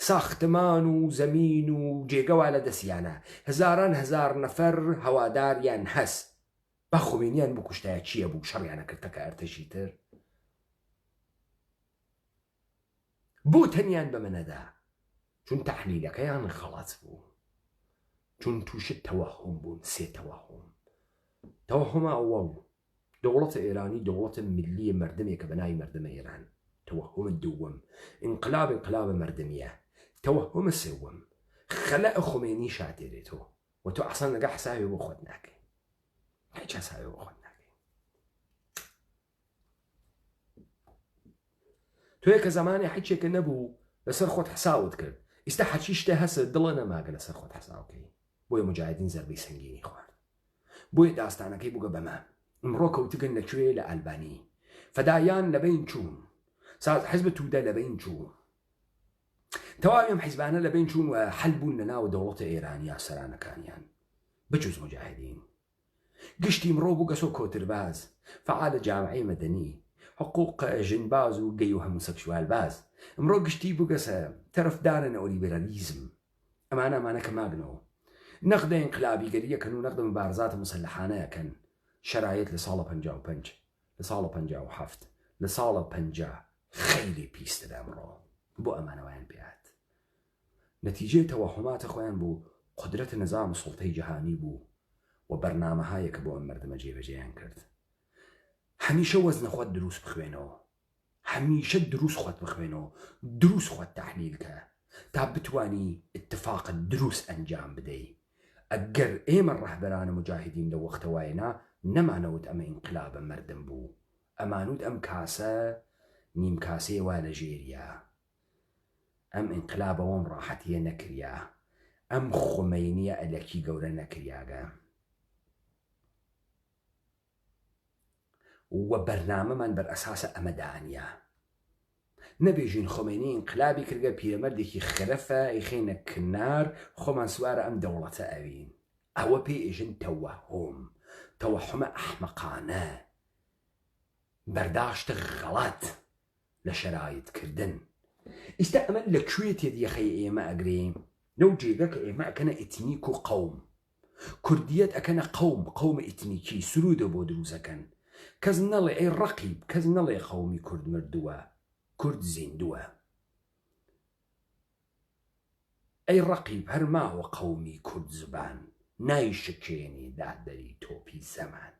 ساختمان و زەمین و جێگە وا لە دەستیانە هەزاران هەزار نەفەر هەواداریان هەست بە خومینیان بکوشتایە چییە بوو شەڕیانە کردەکە ئەرتەشی تر بۆ تەنیان بەمەنەدا چون تەحلیلەکەیان خەڵات بوو چون تووشت تەوەهم بوون سێ تەوەهمە ئەوەڵ دەوڵەتە ئێرانی دەوڵەتە ملی مردمێکە بە ناوی مردمە ئێران تەوەهمە دووەم انقلابە مردمیە تەوەهمە سێوەم خەلە خومینی شاتێرێتەوە و تۆ ئەسان لەگە حسابی بۆ خۆت ناکەی هیچ حسابی بۆ خۆت ناکەی. تۆ یەکە زمانی حیچێکە نەبوو لەسەر خۆت حساوت کرد ئیستا حەچی شتێ هەسە دڵە نەماگە لەسەر خۆت حساوکەی بۆیە مجاهدین زەربەی سەنگینی خوارد بۆیە داستانەکەی بووگە بەمە ئەمڕۆ کەوتگن لەکوێ لە ئەلبانی فەدایان لەبین چوون حیزب توودە لەبین چوون تەواوی ئەم حیزبانە لەبین چوون و حەل بوون لە ناو دەوڵەتە ئێرانیا سەرانەکانیان بجوز مجاهدین. گشتی ئمڕۆ بوو گەسۆ کۆترباز فعالە جامعەی مەدەنی حقوق ژنباز و گەی و هەموو سەکشوال باز ئمڕۆ گشتی بووگەسە تەرەفدارە نەوەلیبێرالیزم ئەمانە ماگنەوە نەقدە ئینقلابیگەریەکەن و نەقدە مبارزاتە مسلحانەیەکەن شەرایەت لە ساڵە 55 لە ساڵە 57 لە ساڵە 50 خەیلی پیستە ئەمڕۆ بۆ ئەمانەوەیان پێات نەتیجەی تەوەهماتە خۆیان بوو قدرەت نظام سوڵتەی جەهانی بوو و بەرنامەهایە کە بۆ ئەم مردمە جێبەجێیان کرد. هەمیشە وەزنە خۆت دروست بخوێنەوە هەمیشە دروست خۆت بخوێنەوە دروست خۆت تەحلیل کە تا بتوانی اتفاق دروست ئەنجام بدەی. ئەگەر ئێمە ڕەهبەرانە مجاهدین لە وەختەوایەنا نەمانەوت ئەمە ئینقلابە مەردم بوو، ئەمانوت ئەم کاسە نیم کاسەیە وا لە ژێریە، ئەم ئینقلابەوەم ڕاحەتیە نەکریا، ئەم خومەینیە ئەلەکی گەورە نەکریاگە. وە بەرنامەمان بەر ئەساسە ئەمەدانە نەبێژین خۆمێنی ئینقلابی کردگە پیرەمەردێکی خرەفە ئەیخێنە کنار خۆمان سوارە ئەم دەوڵەتە ئەوین. ئەوە پێی ئێژن تەوەحومە ئەحمەقانە، بەرداشتە غەڵەت لە شەرایطکردن. ئیستا ئەمە لەکوێ تێدیەخەی ئێمە ئەگرێ؟ لەو جێگە کە ئێمە ئەکەنە ئیتنیک و قەوم، کوردیەت ئەکەنە قەومە ئیتنیکی سرودە بۆ دروستەکەن. کەس نەڵێ ئەی ڕەقیب، کەس نەڵێ قەومی کورد مردووە، کورد زیندووە. ئەی ڕەقیب هەر ماوە قەومی کورد زبان، نایشکێنی دادەری تۆپی زەمان.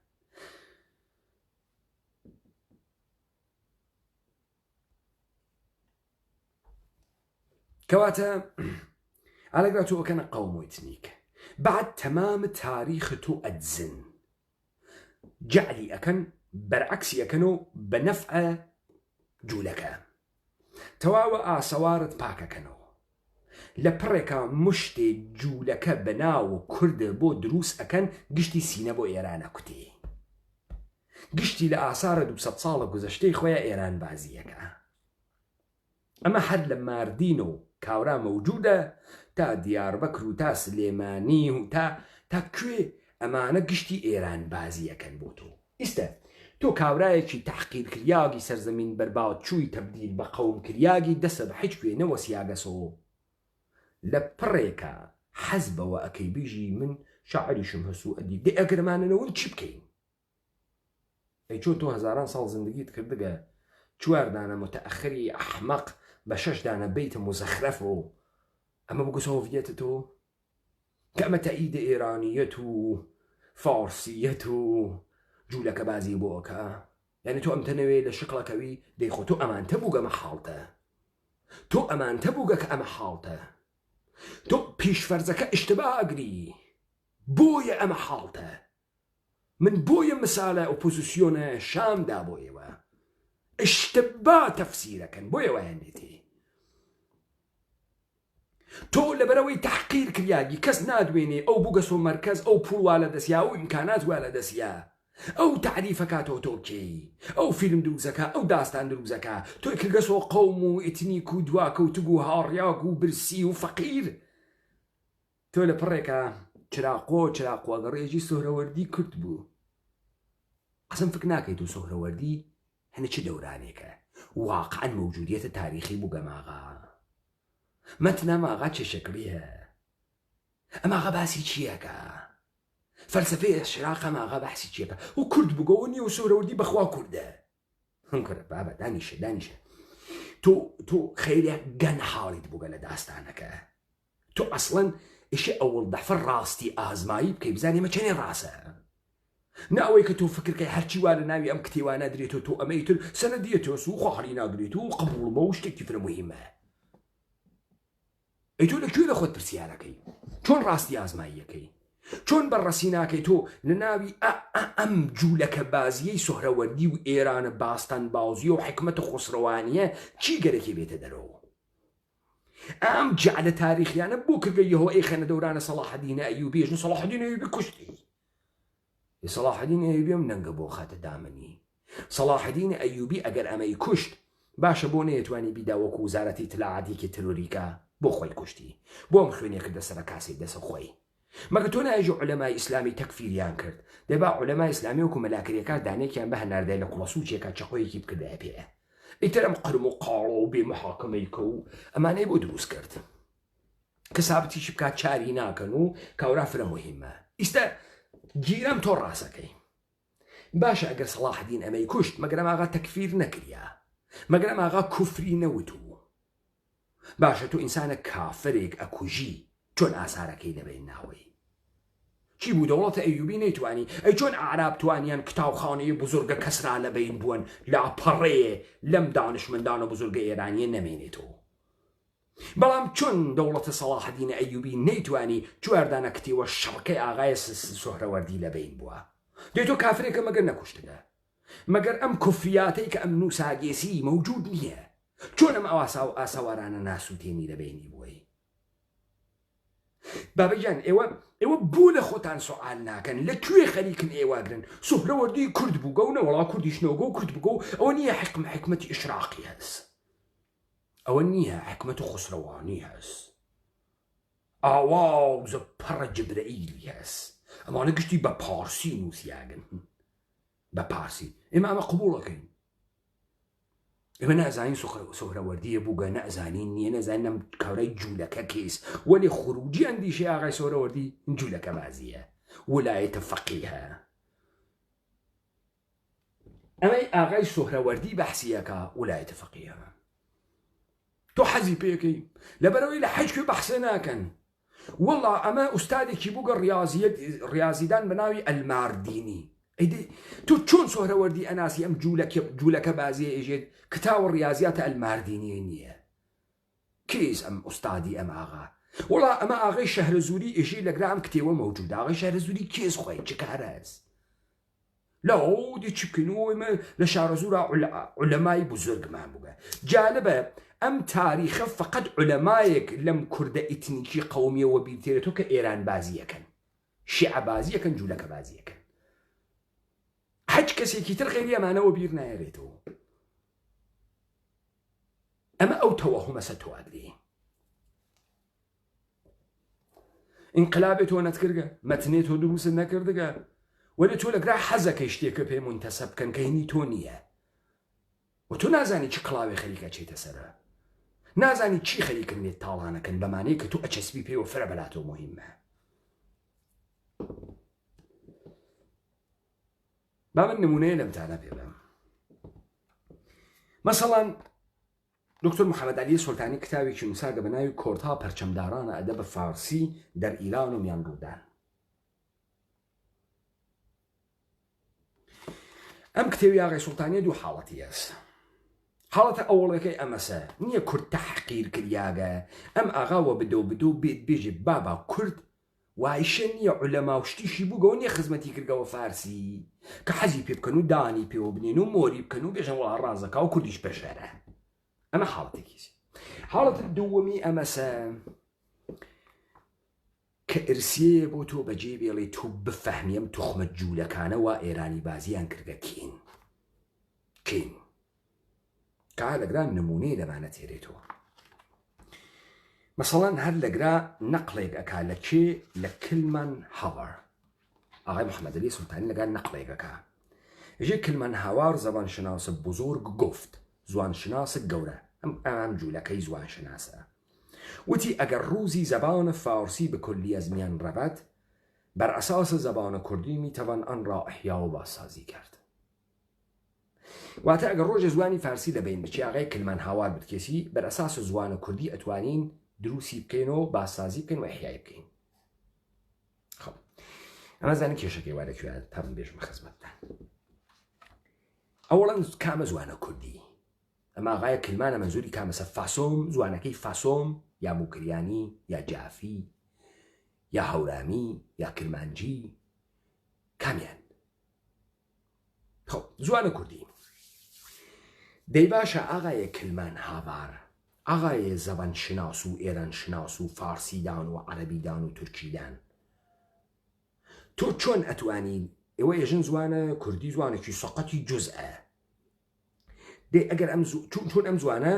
کەواتە ئالەگرا تۆ ئەکەنە قەوم و ئیتنیک، بعد تەمام تاریخ تۆ ئەدزن، جعلی ئەکەن بەرعەکسی ئەکەن و بە نەفعە جوولەکە، تەواوە ئاسەوارت پاکەکەنەوە. لە پڕێکە مشتێ جوولەکە بەناو کوردە بۆ دروست ئەکەن، گشتی سینە بۆ ئێرانە کوتێ، گشتی لە ئاسارە 200 ساڵە گوزەشتەی خۆیان ئێران بازیەکە. ئەمە هەر لە ماردین و کاورا مەوجودە تا دیاربەکر و تا سلێمانی و تا کوێ ئەمانە گشتی ئێران بازیەکەن بۆ تۆ. ئیستا تۆ کاورایەکی تەحقیر کریاگی سەرزەمین بەرباوت چووی تەبدیل بە قەوم کریاگی دەسە بە هیچ کوێ نەوەسیاگەسەوە، لە پڕێکە حەزبەوە ئەکەی بیژی من شاعریشم هەسوو ئەدی دێ ئەگەرمانەوەن چی بکەین؟ ئەی چۆن تۆ هەزاران ساڵ زندگیت کردگە 4 دانە متەئەخری ئەحمەق بە 6 دانە بیتە مزەخرەف و ئەمە بگو سۆڤیەتە تۆ کە ئەمە تەئیدە ئێرانیەت و فارسیەت و جوولەکە بازی بۆکە. یعنی تۆ ئەمتەنەوێ لە شقڵەکەوی دەیخۆ تۆ ئەمانتە بووگەمە حاڵتە، تۆ ئەمانتە بووگە کە ئەمە حاڵتە، تۆ پیشفەرزەکە ئشتبا ئەگری، بۆیە ئەمە حاڵتە. من بۆیە مسالە ئۆپۆزیسیۆنە شامدا بۆ ئێوە ئشتبا تەفسیرەکەن، بۆیە وایەنێتی تۆ لەبەرەوەی تەحقیر کریاگی کەس نادوێنێ ئەو بووگەسۆ مەرکەز، ئەو پوڵ وا لە دەستیا، ئەو ئیمکانات وا لە دەستیا، ئەو تعریفەکاتەوە تۆکەی، ئەو فیلم دروزەکە، ئەو داستان دروزەکە، تۆی کردگەسۆ قەوم و ئیتنیک و دواکەوتگ و هاڕیاک و برسی و فەقیر. تۆ لە پڕێکە چراقۆگەڕێژی سۆهرەوەردی کورد بوو، قەسم فکر ناکەیت و سۆهرەوەردی هەنە چ دەورانێکە واقعاً موجودیەتە تاریخی بوو گەماغا. مەتنە ماغا چه شکلیە؟ ئەماغا باسی چیەکە؟ فەلسەفەی شراقە ماغا باسی چیەکە؟ و کورد بووگەوە و سۆهرەوەردی بەخوا کووردە. هەنکەرە بابە دانیشە تۆ خەیرە گەن حاڵیت بووگە لە داستانەکە. تۆ ئەسڵەن ئیشە ئەوڵ دەفەر ڕاستی ئازمایی بکەی بزانێ مە چەنێ ڕاستە، ناوەی کە تۆ فکرکەی هەرچی وا لە ناوی ئەم کتێوانە درێتەوە تۆ ئەمەیتر سەنەدیەتەوە و خواهری ناگرێت و قبوڵمە و شتێکی فرە مهمە. ئەی تۆ لەکوێ لە خۆت پرسیارەکەی؟ چۆن ڕاستی ئازماییەکەی؟ چۆن بەڕەسی ناکەی تۆ لە ناوی ئەم جوولەکە بازیەی سۆهرەوەردی و ئێرانە باستان بازی و حکمەتە خسرەوانیە چی گەرەکی بێتە دەرەوە؟ ئەم جعلە تاریخیانە بۆ کردگە یەهۆ ئەی خەنە دەورانە سەلاحەدینە ئەیوبی ژن سەلاحەدین ئەیوبی کوشتی. سەلاحەدین ئەیوبی ئەم نەنگە بۆ خاتە دامنی. سەلاحەدین ئەیوبی ئەگەر ئەمەی کوشت باشە بۆ نەیەتوانی بیدا وەکو وزارەتی اطلاعاتی تروریکە بۆ خۆی کوشتی، بۆ ئەم خوێنێ کردە سەر کاسی دەسە خۆی. مەگە تۆ نایژە عولەمای ئیسلامی تەکفیریان کرد، دەبا عولەمای ئیسلامی وەکو مەلاکریەکان دانێکیان بە هەناردای لە قوڵەسووچێکە چەقۆیەکی بکردایە پێ. ئیتر ئەم قرم و قاڵۆ و بێ محاکەمەیکە و ئەمانەی بۆ دروست کرد کە سابتیشی بکات چاری ناکەن و کاورا فرە مهمە. ئیستا گیرەم تۆ ڕاستەکەی باشە ئەگەر سەلاحەدین ئەمەی کوشت مەگەرەم ئاغا تەکفیر نەکریا، مەگەرەم ئاغا کوفری نەوتوو، باشە تۆ ئینسانە کافرێک ئەکوژی چۆن ئاسارەکەی دەبێن ناوەی چی بوو؟ دەوڵەتە ئەیوبی نەیتوانی؟ ئەی چۆن عراب توانیان کتاوخانەی بزرگە کەسرا لەبین بوون لاپەڕێ لەم دانشمندانە بزرگە ئێرانیە نەمێنێتەوە؟ بەڵام چۆن دەوڵەتە سەڵاحەدینە ئەیوبی نەیتوانی جواردانە کتیوە شەڕکەی ئاغای سۆهرەوەردی لەبین بووە دێ تۆ کافرێکە مەگەر نەکوشتگە مەگەر ئەم کوفریاتەی کە ئەم نووساگێسی مەوجود نییە چۆن ئەم ئاساوارانە ناسووتێنی لەبینی بووی بابەجان ئێوە بوو لە خۆتان سوال ناکەن لەکوێ خەریکن ئێواگرن سۆهرەوەردی کورد بووگە و نەوەڵا کوردیشنەوەگە و کورد بگە و ئەوە نییە حکمەتی ئیشراقی هەست ئەوە نییە حکمەت خسرەوانی هەست ئاوازە پەڕە جبرەئیلی هەست ئەمانە گشتی بە پارسی نووسیاگن بە پارسی ئێمە ئەمە قبوڵەکەین ئێمە نازانین سۆهرەوەردیە بووگە نەزانین نییە نەزانین ئەم کاورای جوولەکە کێس وەلی خروجی ئەندیشەی ئاغای سۆهرەوەردی جوولەکە بازیە وەلایەتە فەقیهە ئەمەی ئاغای سۆهرەوەردی بەحسیەکە وەلایەتە فەقیهە تۆ حەزی پێکەی لەبەرەوەی لە حەج کوێ بەحسە ناکەن وەڵا ئەمە ئوستادێکی بووگە ریاضیدان بە ناوی ئەلماردینی تۆ چۆن سۆهرەوەردی ئەناسی ئەم جوولەکە بازیە ئێژێت کتاوە ریاضیاتە ئەلماردینی نییە کێس ئەم ئوستادی ئەم ئاغا وەڵا ئەمە ئاغای شەهرەزووری ئێژەی لەگرا ئەم کتێوە مەوجود ئاغای شەهرەزووری کێس خۆی چ کارە هەست لەوەدی چ بکەنەوە ئێمە لە شارەزوورا عولەمای بزرگمان بووگە جالبە ئەم تاریخە فقط عولەمایەک لەم کوردە ئیتنیکی قەومیەوە بیرتێرێتەوە کە ئێران بازیەکەن شیعە بازیەکەن جوولەکە بازیەکەن حەج کەسێکی تر غێری ئەمانەوە بیر نایەرێتەوە ئەمە ئەو تەوەهومە سەتوادرێ ئینقلابێت تۆ نەتکردگە مەتنێت تۆ دروست نەکردگە وەرە تۆ لەگرا حەزەکەی شتێکە پێ منتەسە بکەن کە هینی تۆ نییە و تۆ نازانی چ کڵاوێ خەریکە چێتە سەرە نازانی چی خەریکن لێت تاڵانەکەن بەمانەیە کە تۆ ئەچەسبی پێوە فرە بەلاتۆ مهمە با من نمونەیە لەمتانە پێ بەم مەسەڵەن دکتۆر محەممەد عەلی سولتانی کتابێکی نووساگە بە ناوی کۆرتا پەرچەمدارانە ئەدەبە فارسی دەرئیران و میان ڕوودان ئەم کتێوی ئاغای سوڵتانیە دوو حاڵەتی هەست حاڵەتە ئەوڵەکەی ئەمەسە نییە کورد تەحقیر کردیاگە ئەم ئاغاوە بدۆ بێت بێژێ بابا کورد وایشە نییە عولەما و شتیشی بووگەوە نییە خزمەتی کردگەوە فارسی کە حەزی پێ بکەن و دانی پێوە بنێن و مۆری بکەن و بێژن وڵا ڕازەکە و کوردیش بەشەرە ئەمە حاڵەتێکیسی حاڵەتە دووەمی ئەمەسە کە ئرسیەیە بۆ تۆ بەجێ بێڵێ تۆ بفەهمیم توخمە جوولەکانە وا ئێرانی بازیان کردگە کین کە لەگران نمونەی لەمانە تێرێتەوە مەسەڵەن هەر لەگرا نەقڵێک ئەکا لە کێ لە کلمان هاوار ئاغای محەممەد عەلی سولتانی لەگان نەقڵێکەکە ژێ کلمان هاوار زەبانشناسە بزرگ گفت زوانشناسە گەورە ئەم جوولەکەی زوانشناسە وتی ئەگەر ڕووزی زەبانە فارسی بکلی از میان رود بر اساس زبان کوردی میتوان آن را احیا و بازسازی کرد واتە ئەگەر ڕۆژە زوانی فارسی دەبین بچی ئاغای کلمان هاوار بتکەسی بەر ئەساس زوانە کوردی ئەتوانین دروسی بکەینەوە بازسازی بکەین و ئەحیای بکەین خۆ ئەمە زانین کێشەکەی وا لەکوێ تا من بێژمە خزمەتتان ئەوڵەن کامە زوانە کوردی ئەمە ئاغایە کلمانە مەنزوری کامەسە فاسۆم زوانەکەی فاسۆم یا موکریانی یا جافی یا هەورامی یا کلمانجی کامیان خۆ زوانە کوردی دەی باشە ئاغایە کلمان هاوار ئاغایە زەبان شناس و ئێران شناس و فارسیدان و عەرەبیدان و تورکیدان تۆ چۆن ئەتوانی ئێوە ێژن زوانە کوردی زوانێکی سەقەتی جوزئە دێ ئەگەر چۆن ئەم زوانە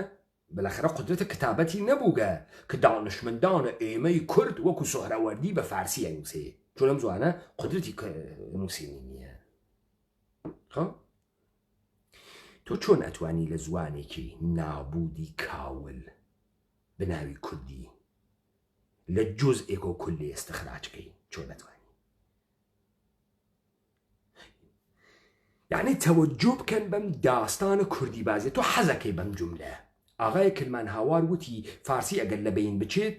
بالاخره قدرت کتابەتی نەبووگە کە دانشمندانە ئێمەی کورد وەکو سۆهرەوەردی بە فارسی ئەنووسێ چۆن ئەم زوانە قدرتی نووسینی نییە خۆ تۆ چۆن ئەتوانی لە زوانێکی نابودی کاول بە ناوی کوردی لە جوزئێک و کولی ئستخراجکەی چۆن ئەتوانی یعنی تەوەجۆ بکەن بەم داستانە کوردی بازی تۆ حەزەکەی بەم جوملە ئاغای کلمان هاوار وتی فارسی ئەگەر لە بەین بچێت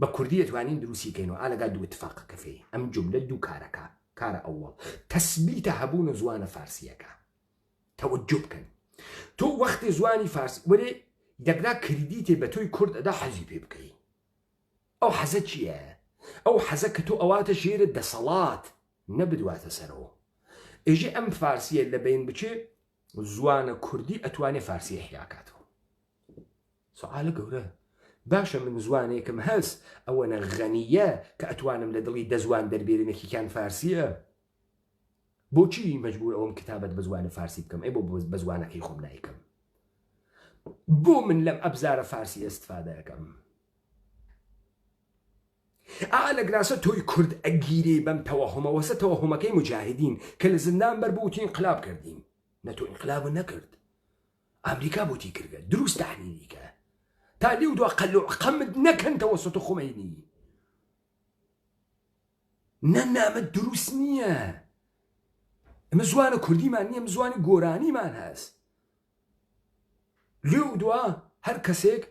بە کوردی ئەتوانین دروستی بکەینەوە ئالەگا دوو اتفاقەکە فێ ئەم جوملە دوو کارەکە کارە ئەوڵ تەسبیتە هەبوونە زوانە فارسیەکە تەوەجۆ بکەن تۆ وەختی زوانی فارسی وەرێ دەگرا کردیتێ بە تۆی کورد ئەدا حەزی پێ بکەی ئەو حەزە چییە؟ ئەو حەزە کە تۆ ئەواتە ژێرە دەسەڵات نەبدواتە سەرەوە ئێژێ ئەم فارسیە لە بین بچێ زوانە کوردی ئەتوانێ فارسی حیاکاتەوە سوالە گەورە باشە من زوانێکم هەست ئەوەنە غەنیە کە ئەتوانم لە دڵی دەزوان دەربێرنێکیان فارسیە بۆچی مەجبور ئەوم کتابەت بە زوانە فارسی بکەم ئەی بۆ بە زوانەکەی خۆم نایکەم بۆ من لەم ئەبزارە فارسی ئەستفادە دەکەم لە گراسە تۆی کورد ئەگیرێ بەم تەوەهومەوەسە تەوەهومەکەی مجاهدین کە لە زندان بەربووتی انقلاب کردین نە تۆ انقلاب نەکرد ئەمریکا بۆتی کردە دروست تحلیلیکە تا لێو دوا قەمت نەکەنتەوە سۆتە خۆمەینی نەنامە دروست نییە ئەمە زوانە کوردیمان نییە ئەمە زوانی گۆرانیمان هەست لێو دوا هەر کەسێک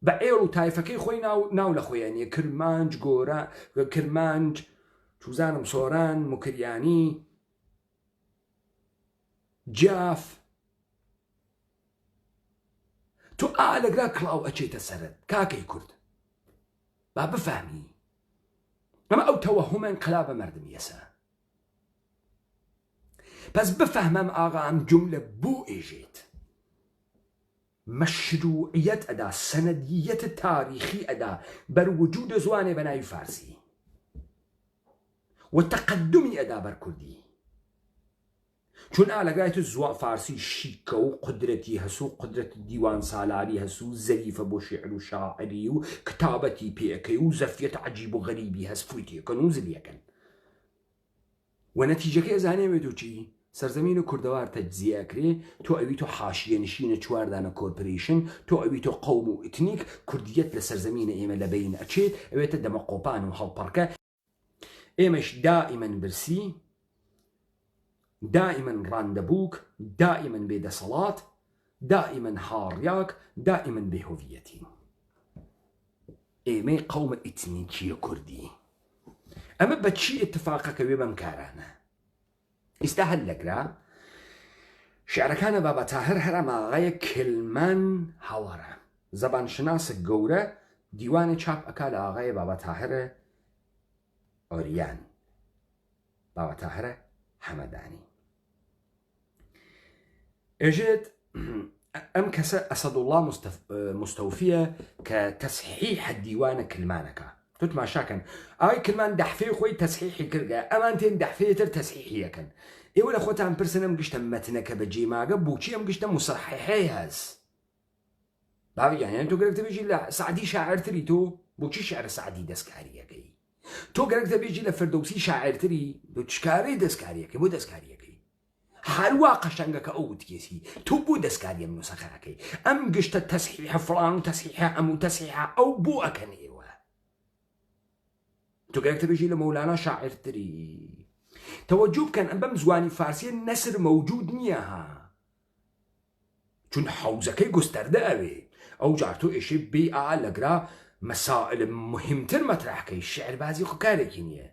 بە ئێڵ و تایفەکەی خۆی ناو لە خۆیانیە کرمانج گۆرە کرمانج توزانم سۆران مکریانی جاف تۆ لەگرا کڵاو ئەچێتە سەرت کاکەی کورد با بفهمی ئەمە ئەو تەوەهومە انقلابە مەردمی ئێسا پس بفهمم ئاغا ئەم جملە بۆ ئێژێت مەشروعیەت ئەدا سەنەدیەت تاریخی ئەدا بەروجود زوانێ بە ناوی فارسی و تەقەدمی ئەدا بەر کوردی چون لەگایت زوان فارسی شیکە و قدرەتی هەسوو قدرەت دیوان سالاری هەسوو زەریفە بۆ شعر و شاعری و کتابەتی پێەکەی و زەفیەت عەجیب و غەریبی هەست فوتیەکەن و زلیەکەن و نەتیجەکەی ئەزانێ بێت چی سەرزەمین و کوردەوار تەجزیەکرێ تۆ ئەوی تۆ حاشیە نشینە چواردانە کۆرپۆریشن تۆ ئەوی تۆ قەوم و ئتنیک کوردیەت لە سەرزەمینە ئێمە لە بین ئەچێت ئەوێتە دەمەقۆپان و هەڵپەڕکە ئێمەش دائیمەن برسی دائما ڕاندەبووک دائما بێدەسەڵات دائما هاڕیاک دائما بێهۆڤیەتی ئێمەی قەومە ئیتنیکیە کوردی ئەمە بە چی ئتفاقەکەوێ بەم کارانە ئێستا هەر لەگرا شعرەکانە بابە تاهر هەرەماغایە کلمان هاوەرە زەبانشناسە گەورە دیوانی چاپ ئەکا لە ئاغایە بابە تاهرە ئۆریان بابە تاهرە حەمەدانی ئێژێت ئەم کەسە ئەسەدوڵڵا مستەوفیە کە تەسحیح دیوانە کلمانەکە تۆ تماشاکەن ئاوای کلمان دەحفەی خۆی تەسحیحی کردگە ئەمان تێن دەحفەیەتر تەسحیحیەکەن ئێوە لە خۆتان پرسن ئەم گشتە مەتنەکە بە جێماگە بۆچی ئەم گشتە موسەححەی هەست باویان تۆ گەرەکتە بێژی لە سعدی شاعرتری تۆ بۆچی شعر سعدی دەستکاریەکەی تۆ گەرەکتە بێژی لە فردەوسی شاعرتری بۆ چکارەی دەستکاریەکەی بۆ دەستکاریەکەی هەروە قەشەنگەکە ئەو وتکێسی تۆ بۆ دەستکاری ئەم نووسەخەکەی ئەم گشتە تەسحیحە فڵان و تەسحیحە ئەم و تەسحیحە ئەو بۆ ئەکەن ئێوە تۆ گەرەکتە بێژی لە مەولانا شاعرتری تەوەجوو بکەن ئەم بەم زوانی فارسیە نەسر مەوجود نییە ها چون حەوزەکەی گستەردە ئەوێ ئەو جار تۆ ئێشێ بێ لەگرا مەسائل مهمتر مەترحکەی شعر بازی خۆ کارێکی نییە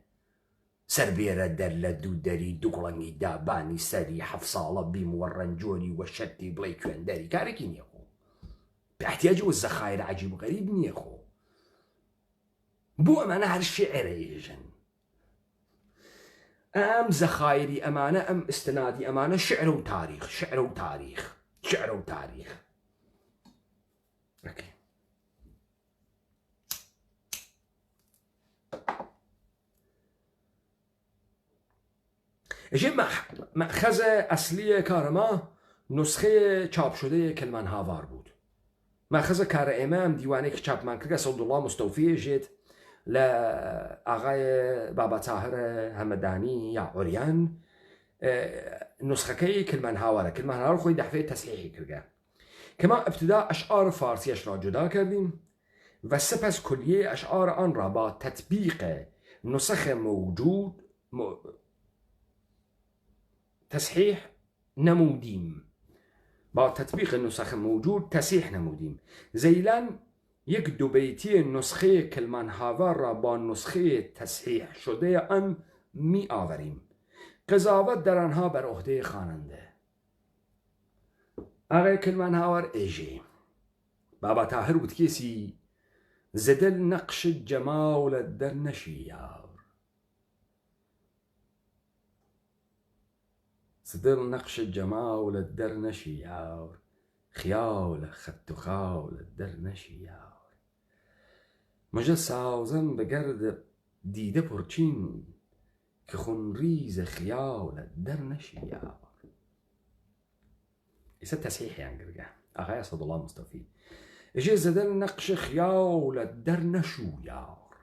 سربێرە دەر لە دوو دەری دووگڵەنگی دابانی سەری 7 ساڵە بیم وە ڕەنجۆری وە شەتی بڵێ کوێندەری کارێکی نییە خۆ بەحتیاجی وە زەخایر عەجیب و غەریب نییە خۆ بۆ ئەمانە هەر شعرە ئێژن ئەم زەخایری ئەمانە ئەم ئستنادی ئەمانە شعر و تاریخ شعر و تاریخ شعر و تاریخ اجي مأخذ اصلی کارما نسخه چاپ شده کلمان هاوار بود مأخذ کار امام دیوانه که چاپ من کرد اسدالله مستوفی جد لآقای بابا طاهر همدانی یا عریان نسخه که کلمان هاوار خوی دحفه تصحیحی کرده کما ابتدا اشعار فارسیش را جدا کردیم و سپس کلیه اشعار آن را با تطبیق نسخ موجود تصحیح نمودیم با تطبیق نسخ موجود تصحیح نمودیم زیلان یک دو بیتی نسخه کلمان هاوار را با نسخه تصحیح شده آن می آوریم قضاوت در آنها بر عهده خواننده آقای کلمان هاوار ایجی بابا تاهر وتكيسي زدل نقش الجمال الدرنشي يار، زدل نقش الجمال الدرنشي يار، خيال خدت خال الدرنشي يار. مجا سازم بگرد دیده پرچین که خون ریز خیال الدرنشي يار. يصير تسحيح يعني قرقه أخي أسد الله مصطفي إجي زدل نقش خيال الدرنشو يار،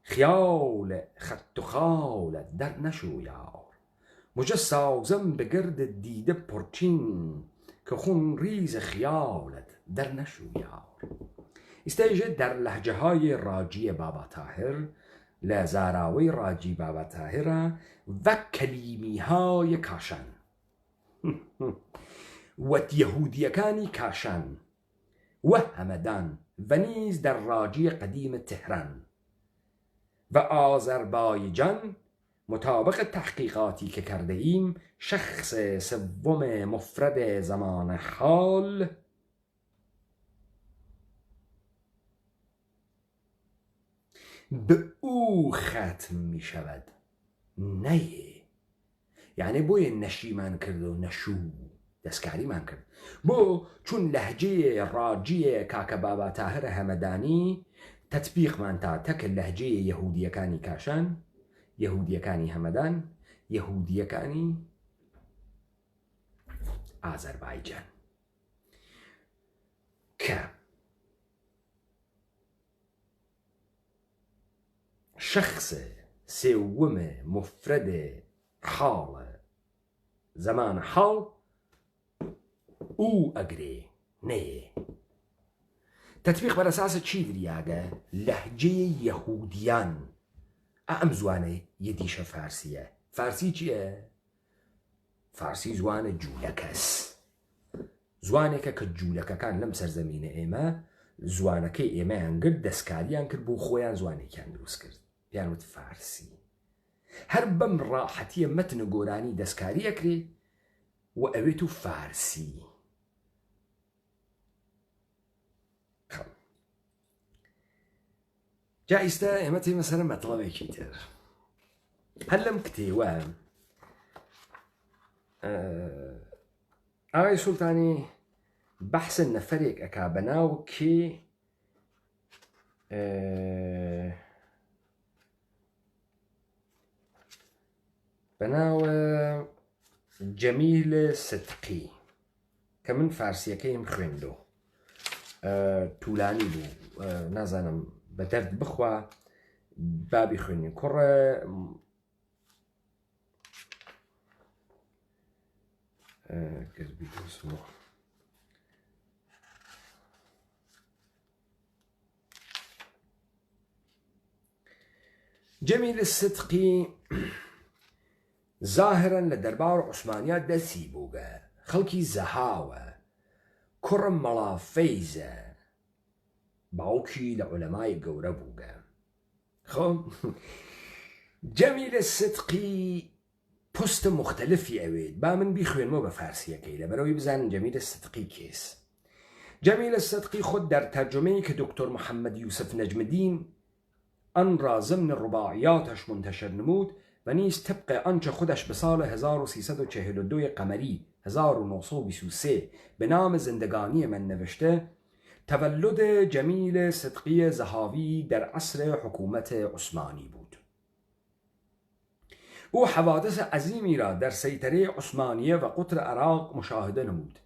خيال خدت خال الدرنشو يار. مجا سازم بگرد دیده پرچین که خون ریز خیالت درنشو یار. استيجي در لهجه های راجی بابا تاهر لزاراوی راجی بابا تاهر و کلیمی های کاشان و یهودیکانی کاشان و همدان و نیز در راجی قدیم تهران و آذربایجان مطابق تحقیقاتی که کرده ایم شخص سوم مفرد زمان حال به او ختم می شود. نه یعنی بوی نشی من کرد و نشو دستکاری من کرد بو چون لهجه راجی کاک بابا تاهر همدانی تطبیق من تا تک لهجه یهودیکانی کاشان، یهودیکانی همدان، یهودیکانی آذربایجان که شخص سوم مفرد حال زمان حال او اگری نه تطبیق بر اساس چی دریاگه؟ لهجه یهودیان ام زوانه یدیش فارسیه. فارسی چیه؟ فارسی زوانه جولکس، زوانه که جولکه کان لم سرزمین ایمه زوانه که ایمه انگرد دستکاریان کرد بو خویان زوانه کان دروس کرد بیانوت فارسی. هر بم راحتی متن گورانی دستکاری اکری و اویتو فارسی. جائسته ایمتی مثلا مطلبه کیتر هلم کتیوان آقای سلطانی بحث نفرێک ئەکا بەناو کێ بەناو جەمیل سدقی کە من فارسیەکەیم خوێندۆ توولانی بوو نازانم بە دەرد بخوا بابی خوێنی کوڕە قلبي اسمه جميل الصدقي ظاهرا لدربار عثمانية دسي بوغا خلقي زهاوة كرم ملا فيزة باوكي لعلماء قورة بوغا خب جميل الصدقي پست مختلفی اوید با من بیخوین مو بفارسیه کیله بروی بزن جمیل الصدقی کیس. جمیل الصدقی خود در ترجمه‌ای که دکتر محمد یوسف نجم الدین آن را ضمن رباعیاتش منتشر نمود و نیز طبق آنچه خودش به سال 1342 قمری 1923 به نام زندگانی من نوشته، تولد جمیل صدقی زهاوی در عصر حکومت عثمانی بود. او حوادث عظیمی را در سیطره عثمانیه و قطر عراق مشاهده نمود.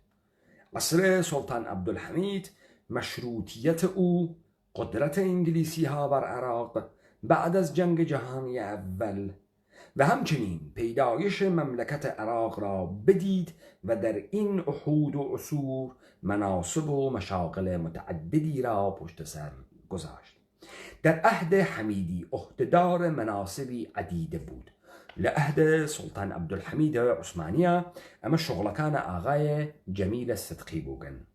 عصر سلطان عبدالحمید، مشروطیت او، قدرت انگلیسی ها بر عراق بعد از جنگ جهانی اول و همچنین پیدایش مملکت عراق را بدید و در این عهود و عصور مناصب و مشاغل متعددی را پشت سر گذاشت. در عهد حمیدی عهدهدار مناصبی عدیده بود. لعهد سلطان عبدالحمید عثمانیه اما شغلکان آقای جمیل الصدقی بوگن.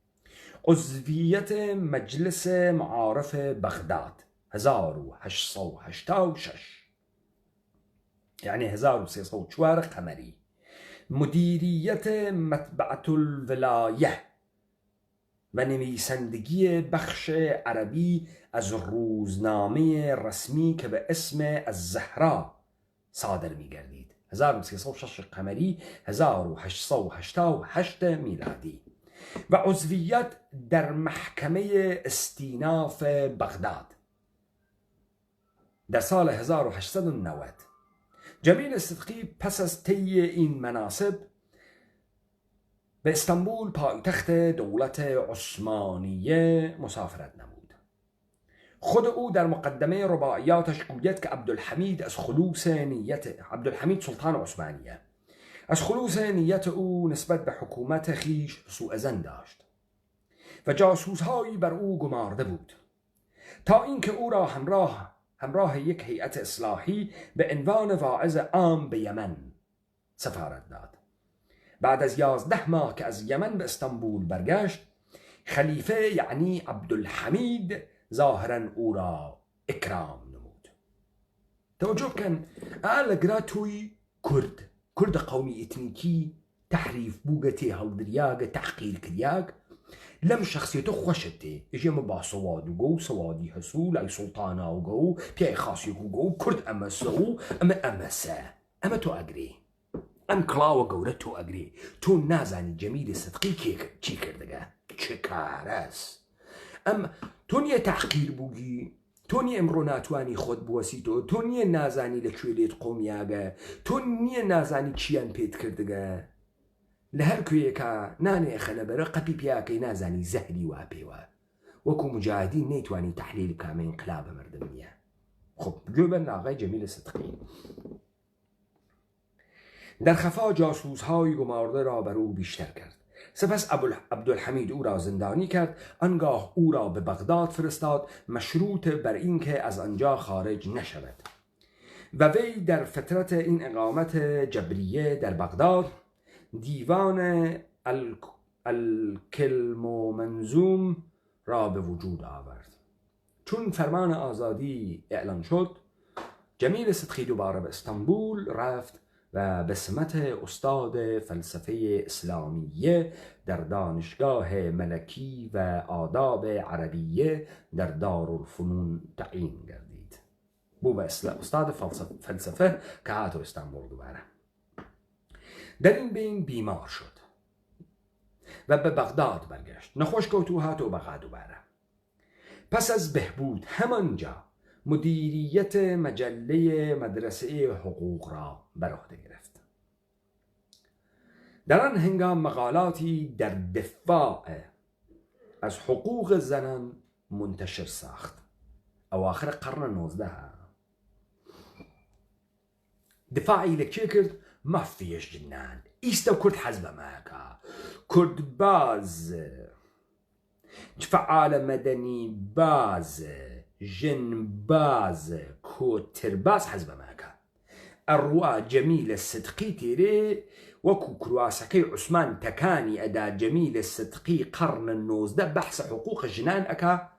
عضویت مجلس معارف بغداد 1886 یعنی 1304 قمری، مدیریت مطبعة الولایه و نویسندگی بخش عربی از روزنامه رسمی که به اسم الزهرا صادر می گردید. 1306 قمری 1888 میلادی و عضویت در محکمه استیناف بغداد. در سال 1890 جمیل صدقی پس از طی این مناصب به استانبول پایتخت دولت عثمانیه مسافرت نمود. خود او در مقدمه رباعیاتش گوید که عبدالحمید سلطان عثمانیه از خلوص نیت او نسبت به حکومت خیش سوء ظن داشت و جاسوسهایی بر او گمارده بود تا اینکه او را همراه یک هیئت اصلاحی به عنوان واعظ عام به یمن سفارت داد. بعد از 11 ماه که از یمن به استانبول برگشت، خلیفه یعنی عبدالحمید ظاهرا او را اکرام نمود. توجه کن ئالەگرا توی کرد قومی اتنیکی تحریف بوگتی هەڵدریاگە تحقیر کریاگ لەم شخصیتە خۆشت تێ ئێژێمە با سەواد و سەوادی هەسوو لای سوڵتاناوگە و پیای خاصیەک و کرد ئەمەسە و ئەمەسە ئەمە تۆ ئەگرێ ئەم کڵاوە گەورە تۆ ئەگرێ تۆ نازانی جەمیل صدقی چی کردەگە چه کارەس ئەم تۆ نییە تحقیر بووگی تۆ نییە ئەمڕۆ ناتوانی خۆت بوەسیتەوە تۆ نییە نازانی لەکوێ لێت قۆمیاگە تۆ نییە نازانی چیان پێت کردەگە لە هەر کوێیەکە نانێ خەنەبەرە قەپی پیاکەی نازانی زەهری وا پێوە وەکو مجاهدین نەیتوانی تحلیل کامە ئینقلابە مردم نییە. خب گوێبەن ئاغای جەمیل صدقی در خفا جاسوس‌های گمارده را بر او بیشتر کرد. سپس عبدالحمید او را زندانی کرد، آنگاه او را به بغداد فرستاد مشروط بر اینکه از آنجا خارج نشود و وی در فترت این اقامت جبریه در بغداد دیوان الکلم و منظوم را به وجود آورد. چون فرمان آزادی اعلان شد، جمیل صدقی دوباره به استانبول رفت و به سمت استاد فلسفه اسلامیه در دانشگاه ملکی و آداب عربیه در دارالفنون تعیین گردید. بو به استاد فلسفه که هاتو استانبول دوباره. در این بین بیمار شد و به بغداد برگشت. نخوش کەوتو هاتو بغداد دوباره. پس از بهبود همانجا مدیریت مجله مدرسه حقوق را بر عهده گرفت. در آن هنگام مقالاتی در دفاع از حقوق زنان منتشر ساخت. اواخر قرن 19 دفاعی لکی کرد ما فيش جنان ایستا کرد حزب ماکا کرد باز فعال مدنی باز جن باز كوتر باز حزب ماكا الروا جميل الصدقي تيري وكو كرواسكي عثمان تكاني أدا جميل الصدقي قرن النوزده بحث حقوق الجنان أكا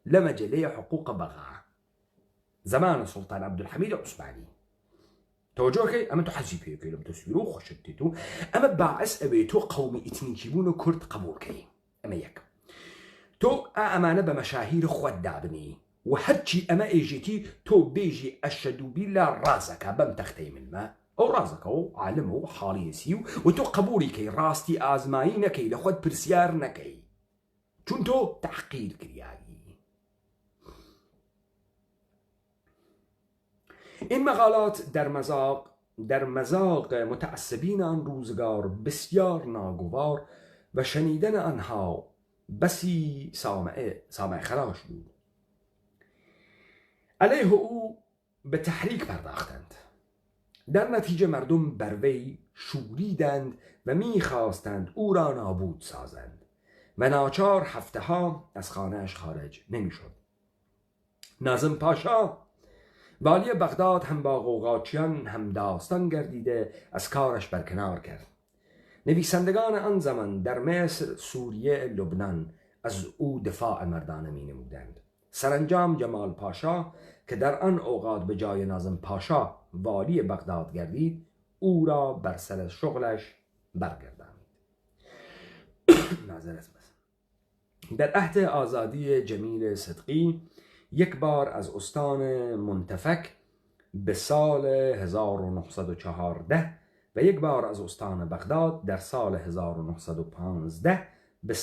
لما جلي حقوق بغاء زمان السلطان عبدالحميد العثماني توجهك أما تحزي بيكي لم تسيرو خشتتو أما باعث أبيتو قومي اتنيكي بونو كرد قبولكي أما يك تو أمانة بمشاهير خود دابني وهرچی أما إيجيتي تو بيجي أشدو بلا رازك بم تختي من ما أو رازك أو عالمه حاليسيو وتو قبولي كي راستي آزماينة كي لخود برسيار نكي چون تو تحقير كرياغي. این مقالات در مذاق متعصبین آن روزگار بسیار ناگوار و شنیدن آنها بسی سامع خراش بود. علیه او به تحریک پرداختند. در نتیجه مردم بر وی شوریدند و میخواستند او را نابود سازند و ناچار هفته ها از خانه‌اش خارج نمیشد. ناظم پاشا والی بغداد هم با غوغاچیان هم داستان گردیده از کارش برکنار کرد. نویسندگان آن زمان در مصر، سوریه، لبنان از او دفاع مردانه می نمودند. سرانجام جمال پاشا که در آن اوقات به جای ناظم پاشا والی بغداد گردید، او را بر سر شغلش برگردانید. معذرت در عهد آزادی جمیل صدقی یک بار از استان منتفک به سال 1914 و یک بار از استان بغداد در سال 1915 به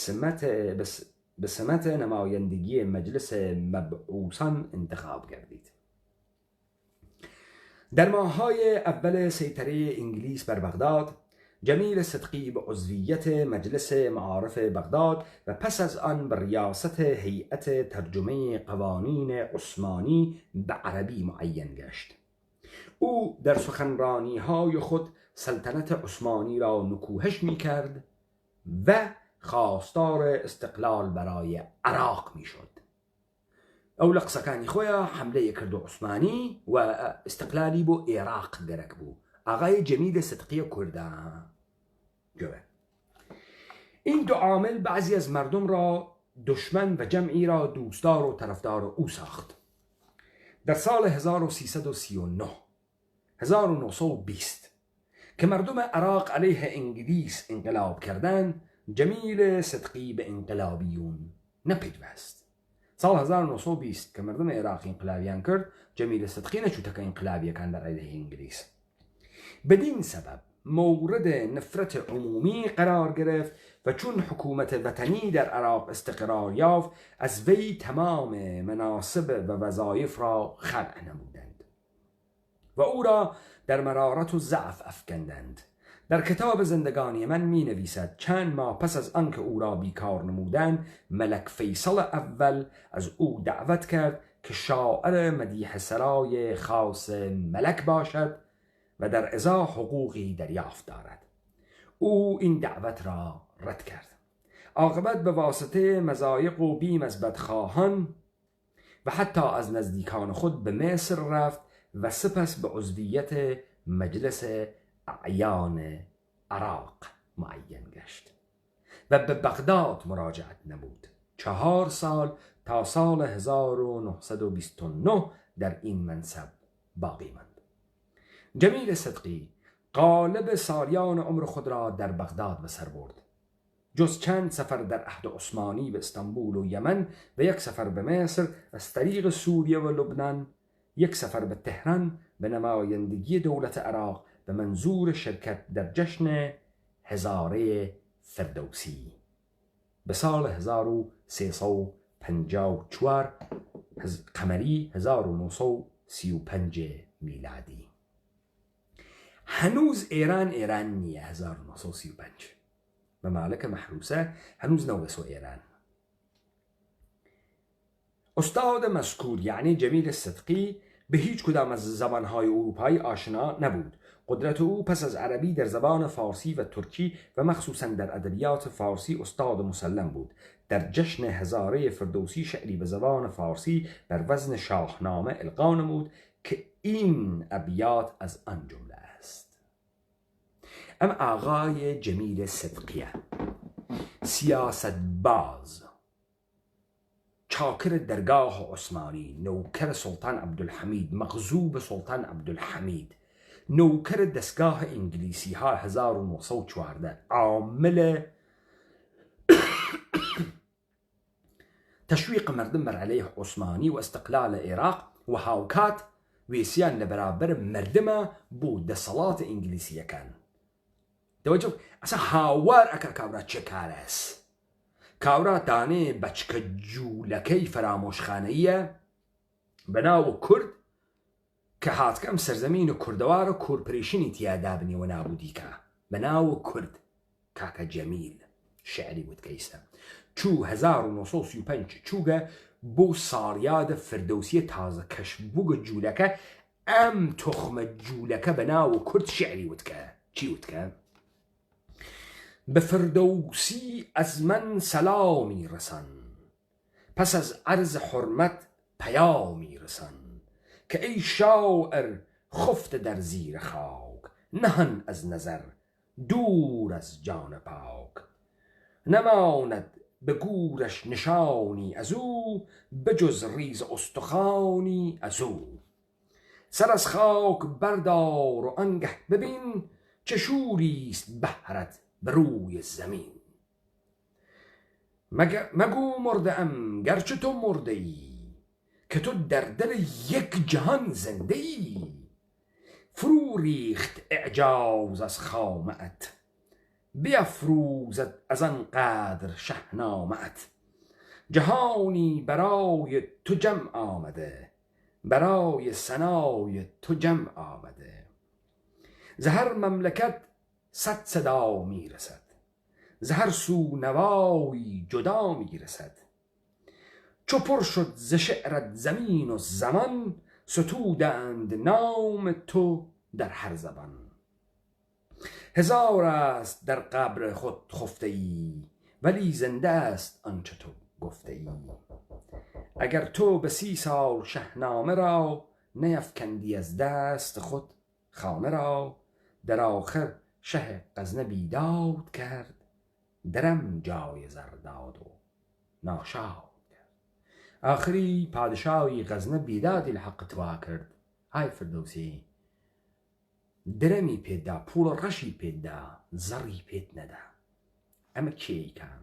سمت نمایندگی مجلس مبعوثان انتخاب گردید. در ماه‌های اول سیطره انگلیس بر بغداد، جمیل صدقی به عضویت مجلس معارف بغداد و پس از آن به ریاست هیئت ترجمه قوانین عثمانی به عربی معین گشت. او در سخنرانی‌های خود سلطنت عثمانی را نکوهش می‌کرد و خواستار استقلال برای عراق می‌شد. او لقسەکانی خۆیان حملەیە کرد عثمانی و استقلالی بۆ عێراق دەرەک بوو. ئاغای جمیل صدقی کوردان. این دو عامل بعضی از مردم را دشمن و جمعی را دوستدار و طرفدار او ساخت. در سال 1920 که مردم عراق علیه انگلیس انقلاب کردند، جمیل صدقی به انقلابیون نپیوست. سال 1920 که مردم عراق انقلابیان کرد، جمیل صدقی نچووتە کە انقلابیەکان در علیه انگلیس. بدین سبب مورد نفرت عمومی قرار گرفت و چون حکومت وطنی در عراق استقرار یافت، از وی تمام مناصب و وظایف را خلع نمودند و او را در مرارت و ضعف افکندند. در کتاب زندگانی من می نویسد چند ماه پس از آنکه او را بیکار نمودند، ملک فیصل اول از او دعوت کرد که شاعر مدیح سرای خاص ملک باشد و در ازا حقوقی دریافت دارد. او این دعوت را رد کرد. عاقبت به واسطه مضایق و بیم از بدخواهان و حتی از نزدیکان خود به مصر رفت و سپس به عضویت مجلس اعیان عراق معین گشت و به بغداد مراجعت نمود. 4 سال تا سال 1929 در این منصب باقی ماند. جمیل صدقی غالب سالیان عمر خود را در بغداد به سر برد. جز چند سفر در عهد عثمانی به استانبول و یمن و یک سفر به مصر از طریق سوریه و لبنان، یک سفر به تهران به نمایندگی دولت عراق به منظور شرکت در جشن هزاره فردوسی به سال 1354 قمری 1935 میلادی. هنوز ایران نیه. 1935 ممالک محروسه هنوز نوبسو ایران. استاد مذکور یعنی جمیل صدقی به هیچ کدام از زبانهای اروپایی آشنا نبود. قدرت او پس از عربی در زبان فارسی و ترکی و مخصوصا در ادبیات فارسی استاد مسلم بود. در جشن هزاره فردوسی شعری به زبان فارسی بر وزن شاهنامه القا نمود که این ابیات از آن جمله است. ام آقای جمیل صدقی سیاست باز، چاکر درگاه عثمانی، نوکر سلطان عبدالحمید، مغضوب سلطان عبدالحمید، نوکر دستگاه انگلیسی ها 1914، عامل تشویق مردم بر علیه عثمانی و استقلال عراق و هاوکات ویسیان لبرابر مردم بود دەسەڵات ئینگلیسیەکان. توجه اصلا هاوار اکا کاورا چه کار است؟ کاورا دانه بچکە جوولەکەی فرامۆشخانەیە بەناو کورد کە هاتکەم سەرزەمین و کوردەوار و کۆرپۆریشنی تیادا بنی و نابودیکە بەناو کورد. کاکە جەمیل شعری وتکەیسە چوو 1935 چووگە بۆ ساڵیادە فردەوسیە تازە کەشبووگە جوولەکە ئەم تۆخمە جوولەکە بەناو کورد شعری وتکە. چی وتکە؟ به فردوسی از من سلامی رسان، پس از عرض حرمت پیامی رسان، که ای شاعر خفته در زیر خاک، نهان از نظر دور از جان پاک. نماند به گورش نشانی از او، بجز ریز استخوانی از او. سر از خاک بردار و آنگه ببین، چه شوریست بهرت به روی زمین. مگو مرده ام گرچه تو مرده ای، که تو در دل یک جهان زنده ای. فرو ریخت اعجاز از خامه‌ات، بیفروزد از آن قدر شهنامه‌ات. جهانی برای تو جمع آمده، برای ثنای تو جمع آمده. ز هر مملکت صد صدا میرسد، ز هر سو نوایی جدا میرسد. چو پر شد ز شعرت زمین و زمان، ستودند نام تو در هر زبان. هزار است در قبر خود خفته ای، ولی زنده است آنچه تو گفته ای. اگر تو به 30 سال شهنامه را، نیفکندی از دست خود خامه را. در آخر شه غزنه بیداد کرد، درم جای زر داد و ناشاد کرد. آخری پادشاهی غزنه بیدادی لحق توا کرد. های فردوسی، درمی پیدا، پول رشی پیدا، زری پید ندا. اما کی کم؟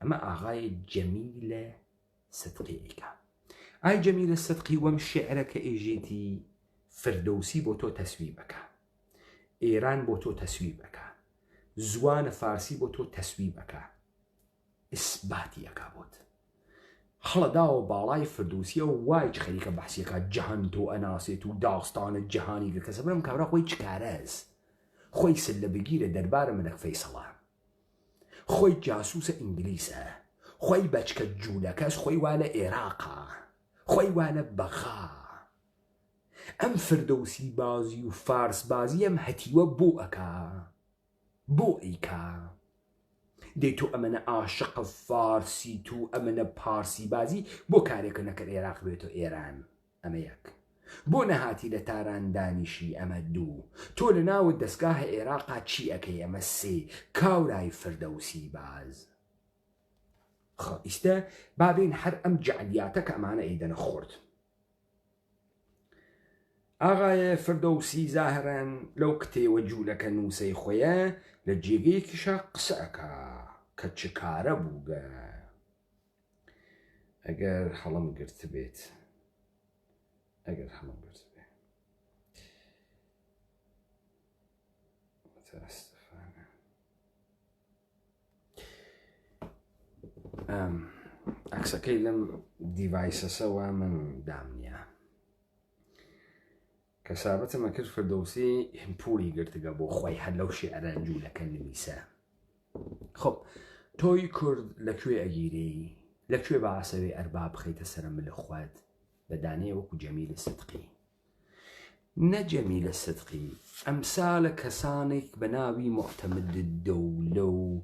اما آقای جمیل صدقی کم. ای جمیل صدقی وم شعره که ایجیتی فردوسی بو تو تصویب اکا، ایران بو تو تصویب اکا، زوان فارسی بو تو تصویب اکا، اثباتی اکا بود. حالا داو بالای فردوسی و وای چه خیلی که بحثی که جهان تو اناسی تو داستان جهانی که کسبرم کبرا خوی چکاره است. خوی سله بگیره دربار ملک فیصله، خوی جاسوس انگلیسه، خوی بچکه جولکس، خوی والا عراقا، خوی والا بغا. ام فردوسی بازی و فارس بازی ام هتیوه بو اکا، بو ایکا. دی تو امن عاشق فارسی، تو امن پارسی بازی بو کاری که نکر عراق بیتو ایران. اما یک بو نهاتی لتاران دانشی. اما دو تو لناو دستگاه عراقا چی اکی. اما سی کاورای فردوسی باز. خو استه بابین هر ام جعلیاتك امانه ایدن خورد. آقای فردوسی ظاهرا لو کتی و جولک نوسی خویه لجیگی کشا قسعکا که چکاره بوگه. اگر حلم گرت بیت، اگر حلم گرت بیت متاسفانه. اکساکی لم دیوایس سوا من دامنیا كسابة ما كرت فردوسي هم پولی گرتگا بو خوی هلو شعران جولکن نویسه. خب توی کرد لکوی اگیری، لکوی بعصوی ارباب خیت سرم لخواد بدانه وكو جميل الصدقي. نه جميل الصدقي امثال كسانك بناوي معتمد الدولة،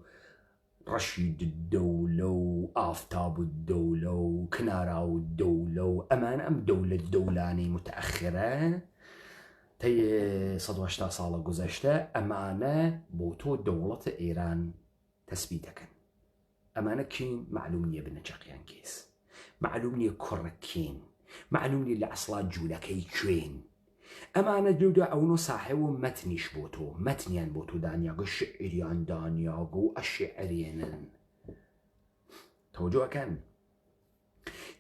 رشيد الدولة، آفتاب الدولة، كناراو الدولة. امان ام دولة دولاني متأخرة تی 180 سال گذشته. امانه بو تو دولت ایران تثبیت کن. امانه کین معلوم نیه بنچقیان کیس، معلوم نیه کرکین، معلوم نیه لأصلا جولکی کوین. امانه دو اونو صاحب متنیش بو تو، متنیان بو تو دانیاگو شعریان دانیاگو الشعرينن توجه کن.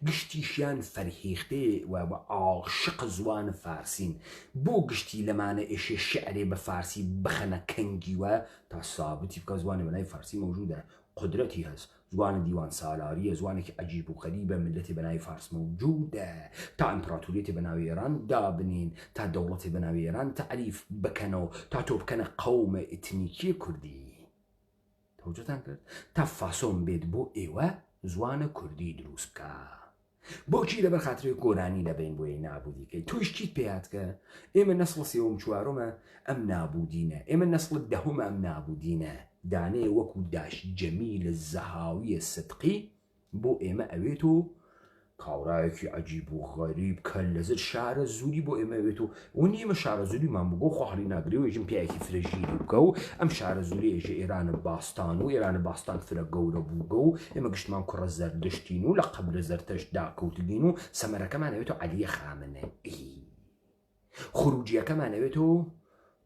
گشتیشیان فرهیخته و عاشق زوان فارسین بو گشتی لمانه ایش شعری بفارسی بخنه کنگی و تا ثابتی بکا زوان منای فارسی موجوده، قدرتی هست. زوان دیوان سالاریه، زوانی که عجیب و غریبه، ملت بنای فارس موجوده. تا امپراتوریت بنای ایران دابنین، تا دولت بنای ایران تعریف بکنو، تا تو بکنه قوم اتنیکی کردی. توجه کرد؟ تا فاسون بید بو ایوه زوان کردی دروست که بۆچی لەبەر خاطرێ گۆرانی لەبین بۆی نابودی کەی. توش چیت پێات کە ئێمە نەسڵ سێوەم چوارۆمە ئەم نابودینە، ئێمە نەسڵ دەهۆمە ئەم نابودینە. دانەیە وەکو داش جەمیل زەهاویە صدقی بۆ ئێمە ئەوێت و کاورایەکی عجیب و غەریب کە لەزر شارە زوری بۆ ئێمە ئەوێت و ئێمە شارە زوریمان بگۆ خواهری ناگری و ئێژم پیاکی فرەژیری بکە و ئەم شارە زوری ئێژە ئێرانە باستان و ئێرانە باستان فرە گەورە بووگە و ئێمە گشتمان کوڕە زەردشتین و لە قەبرە زەرتەش داکەوتگین و سەمەرەکەمان ئەوێت و عەلیە خامنە خروجیەکەمان ئەوێت و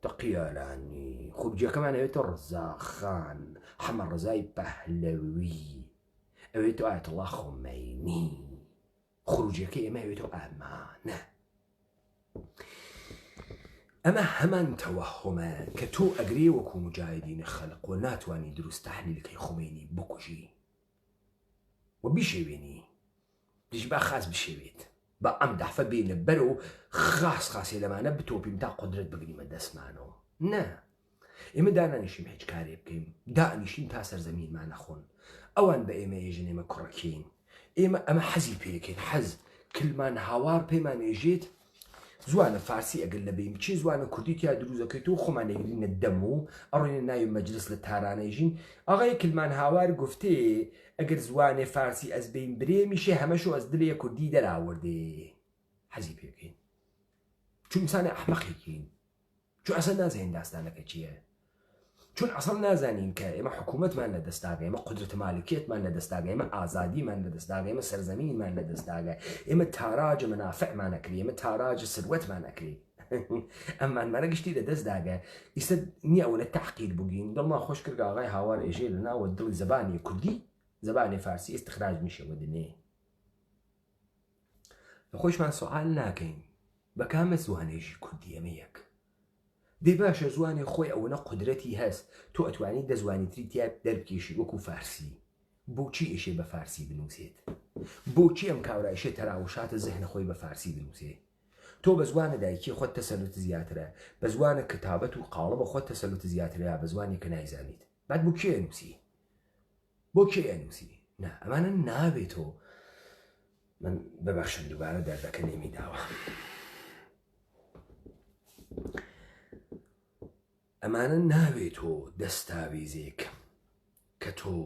تەقیەلانی، خروجیەکەمان ئەوێت و ڕزاخان، حەمە ڕزای پەهلەوی. ئەوێتەوە ئایەتوڵڵا خۆمەینی خروجەکەی ئێمە ئەوێتەوە ئامانە. ئەمە هەمان تەوەهومە کە تۆ ئەگرێ وەکو مجاهدینە خەلق و ناتوانانی دروست تەحلیلەکەی خۆمەینی بکوژی و بیشێوێنی دیش با خاص بشێوێت بە ئەم دەحفە بێنە بەر و خاصێ لەمانە بتۆپیم تا قدرت بگریمە دەستمانەوە. نە، ئێمە دانانیشیم هیچ کارێ بکەین، دانیشین تا سەرزەمینمان نەخۆن. ئەوان بە ئێمە ێژن، ئێمە کوڕەکەین، ئەمە حەزی پێکەین، حەز کلمان هاوار پێمان ێژێت. زوانە فارسی ئەگەر لە بێیم چی زوانە کوردی تیا دروزەکەیت و خۆمانێگرینە دەم و ئەڕێنە ناوی مەجلس لە تارانەیژین. ئاغای کلمان هاوار گفتێ ئەگەر زوانێ فارسی ئەس بین برێمیشێ هەمەشو ئەس دلێ کوردی دەراوردێ. حەزی پێکەین چون ئینسانە ئەحمەقێکین، چون ئەسەر نازانین داستانەکە چییە، چون ئەسڵ نازانین کە ئێمە حکوومەتمان لە دەستاگە، ئێمە قدرت مالکێتمان لە دەستاگە، ئێمە ئازادیمان لە دەستاگە، ئێمە سەرزەمینمان لە دەستاگە، ئێمە تاراجە منافعمان ئەکرێ، ئێمە تاراجە سروەتمان ئەکرێ. ئەمانمانە گشتی لە دەستداگە. ئیسە نییە ئەوە لە تەحقیر بگین. دڵمان خۆش کرد ئاغای هاوار ئێژێ لە ناوە دڵی زەبانی کوردی، زەبانی فارسی ئستخراج میشەوە دنێ. لە خۆشمان سوال ناکەین بە کامە زوانێژی کوردی ئەمە یەک دەی باشە زوانێ خۆی ئەوەنە قدرەتی هەست تۆ ئەتوانی دەزوانیتری تیا دەربکێشی وەکو فارسی. بۆچی ئێشێ بە فارسی بنووسێت؟ بۆچی ئەم کاورایشێ تەراوشاتە زەهنە خۆی بە فارسی بنووسێ؟ تۆ بە زوانە دایکی خۆت تەسەلوت زیاترە، بە زوانە کتابەت و قاڵە بە خۆت تەسەلوت زیاترە، بە زوانی کە نایزانیت. بعد بۆ کێ ئەنووسی؟ بۆ کێ ئەنووسی؟ نا، ئەمانە نابێتەوە. من ببەخشن دووبارە دەردەکە نێمی داوە. ئەمانە ناوێتەوە دەستاویزێک کە تۆ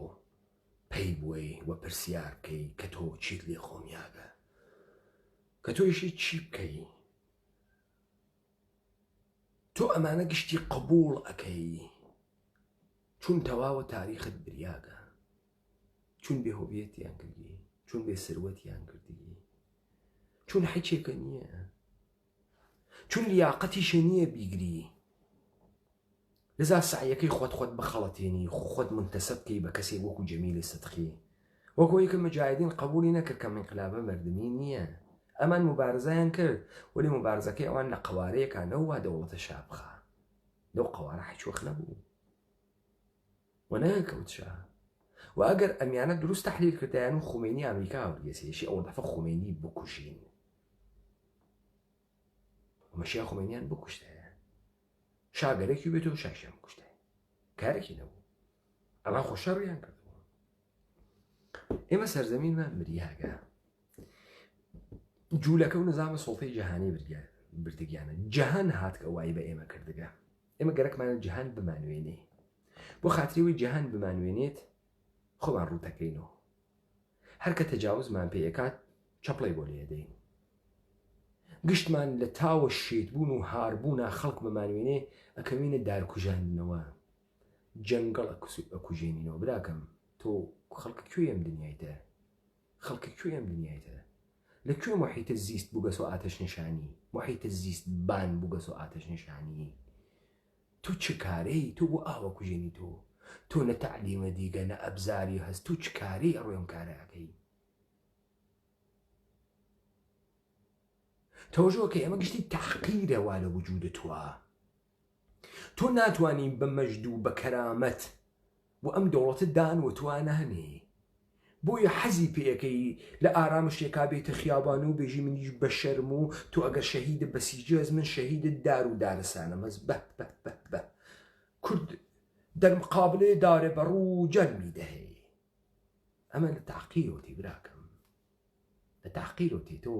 پێی بووی وە پرسیار بکەی کە تۆ چیت لێ خۆمیاگە، کە تۆ ئیشی چی بکەی. تۆ ئەمانە گشتی قبوڵ ئەکەی چون تەواوە تاریخت بریاگە، چون بێهۆبیەتیان کردی، چون بێ سروەتیان کردی، چون حیچێکە نییە، چون لیاقەتیشە نییە بیگری. لذا سعیەکەی خۆت بخەڵەتێنی، خۆت منتەسەب بکەی بە کەسێک وەکو جەمیلی سەدخی، وەکو یەکە مجاهدین قبولی نەکرد کە انقلابە مردمی نییە. ئەمان مبارزەیان کرد، وەلی مبارزەکەی ئەوان لە قوارەیەکانەوە وا دەوڵەتە شابخە، لەو قوارە هیچوەخ نەبوو و نەکەوت شا. و ئەگەر ئەمیانە دروست تەحلیل کردیان و خومینی ئەمریکا وەرگێسێشی ئەوە دەفە خومینی بکوژین و مەشیە خومینیان بکوشتە شاگەرێکی بێت و شاشیان کوشتە، کارێکی نەبوو. ئەمە خۆشەڕیان کردەوە. ئێمە سەرزەمینمان مریاگە، جوولەکە و نظامە سۆڵتەی جەهانی بردگیانە. جەهان هات کە وای بە ئێمە کردگە. ئێمە گەرەکمانە جەهان بمانوێنێ، بۆ خاتریەوەی جەهان بمانوێنێت خۆمان ڕوتەکەینەوە. هەر کە تەجاوزمان پێ ئەکات چەپڵی بۆ لێدەین. گشتمان لە تاوە شێتبوون و هاربوونە خەڵک بمانوێنێ ئەکەوینە دارکوژاندنەوە، جەنگەڵ ئەکوژێنینەوە. براکەم تۆ خەڵکە کوێ ئەم دنیایتە؟ خەڵکە کوێ ئەم دنیایتە؟ لەکوێ محیتە زیست بووگەس و ئاتەش نیشانی، محیتە زیست بان بووگەس و ئاتەش نیشانی؟ تۆ چ کارەی؟ تۆ بۆ ئاوە کوژێنی؟ تۆ نە تەعلیمە دیگە نە ئەبزاری هەست، تۆ چ کارەی ئەڕۆیم کارەکەی؟ تەوەژۆ کە ئێمە گشتی تەحقیرە وا لە وجودە تووە. تۆ ناتوانین بە مەجد و بە کەرامەت بۆ ئەم دەوڵەتە دانوەتوانە هەنێ، بۆیە حەزی پێەکەی لە ئارامشتێکا بێتە خیابان و بێژی منیش بە شەرم و تۆ ئەگەر شەهیدە بەسیجەز من شەهیدت دار و دارستانە مەز بە کورد دەرمقابلێ دارێ بەڕوو جەرمی دەهێ. ئەمە لە تەحقیرۆتی براکەم، لە تەحقیرۆتی. تۆ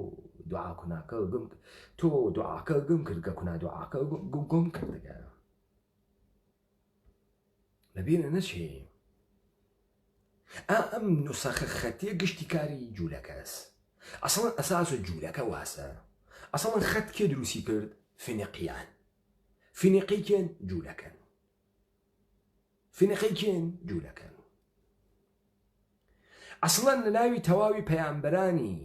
دوعاکە گم، تۆ دوعاکە گم کردگە کونا دوعاکە گم کردگە لەبیرە نەچێ. ئەم نوسەخە خەتێ گشتی کاری جوولەکەس. ئەسڵەن ئەساس جوولەکە واسە. ئەسڵەن خەت کێ دروستی کرد؟ فینیقیان. فینیقی کێن؟ جوولەکەن. فینیقی کێن؟ جوولەکەن. ئەسڵەن لە ناوی تەواوی پەیامبەرانی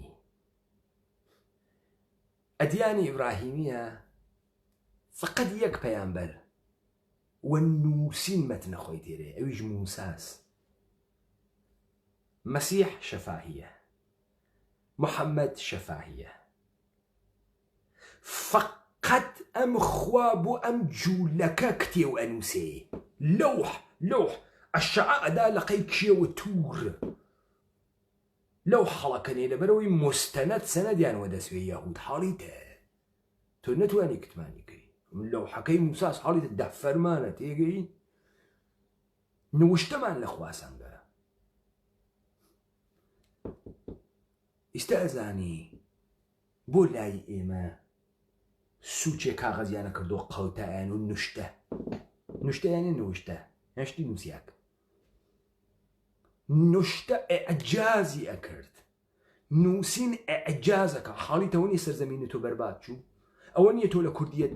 ئەدیانی ئیبراهیمیە فقط یەک پەیامبەر وە نووسین مەتنە خۆی تێرێ، ئەویش موساس. مەسیح شەفاهیە، محەممەد شەفاهیە. فقط ئەم خوا بۆ ئەم جوولەکە کتێو ئەنووسێ، لەوح ئەشعە ئەدا لەقەی کێوە توور لەو حەڵەکەنێ لەبەرەوەی مستەنەد سەنەدیانوە دەسوێ یەهود حاڵیتە تۆ نەتوانی کتمانی کەی لەو حەکەی موساس حاڵیتە دە فەرمانە تێگەی نوشتەمان لە خواسەنگە. ئیستا ئەزانی بۆ لای ئێمە سوچێ کاغەزیانە کردو قەوتایان و نوشتە یانی نوشتە هەشتی نووسیاک نوشتە ئەعجازی ئەکرد، نووسین ئەعجازەکە. حاڵیتەوە نیە سەرزەمینی تۆ بەرباد چوو، ئەوە نییە تۆ لە کوردیەت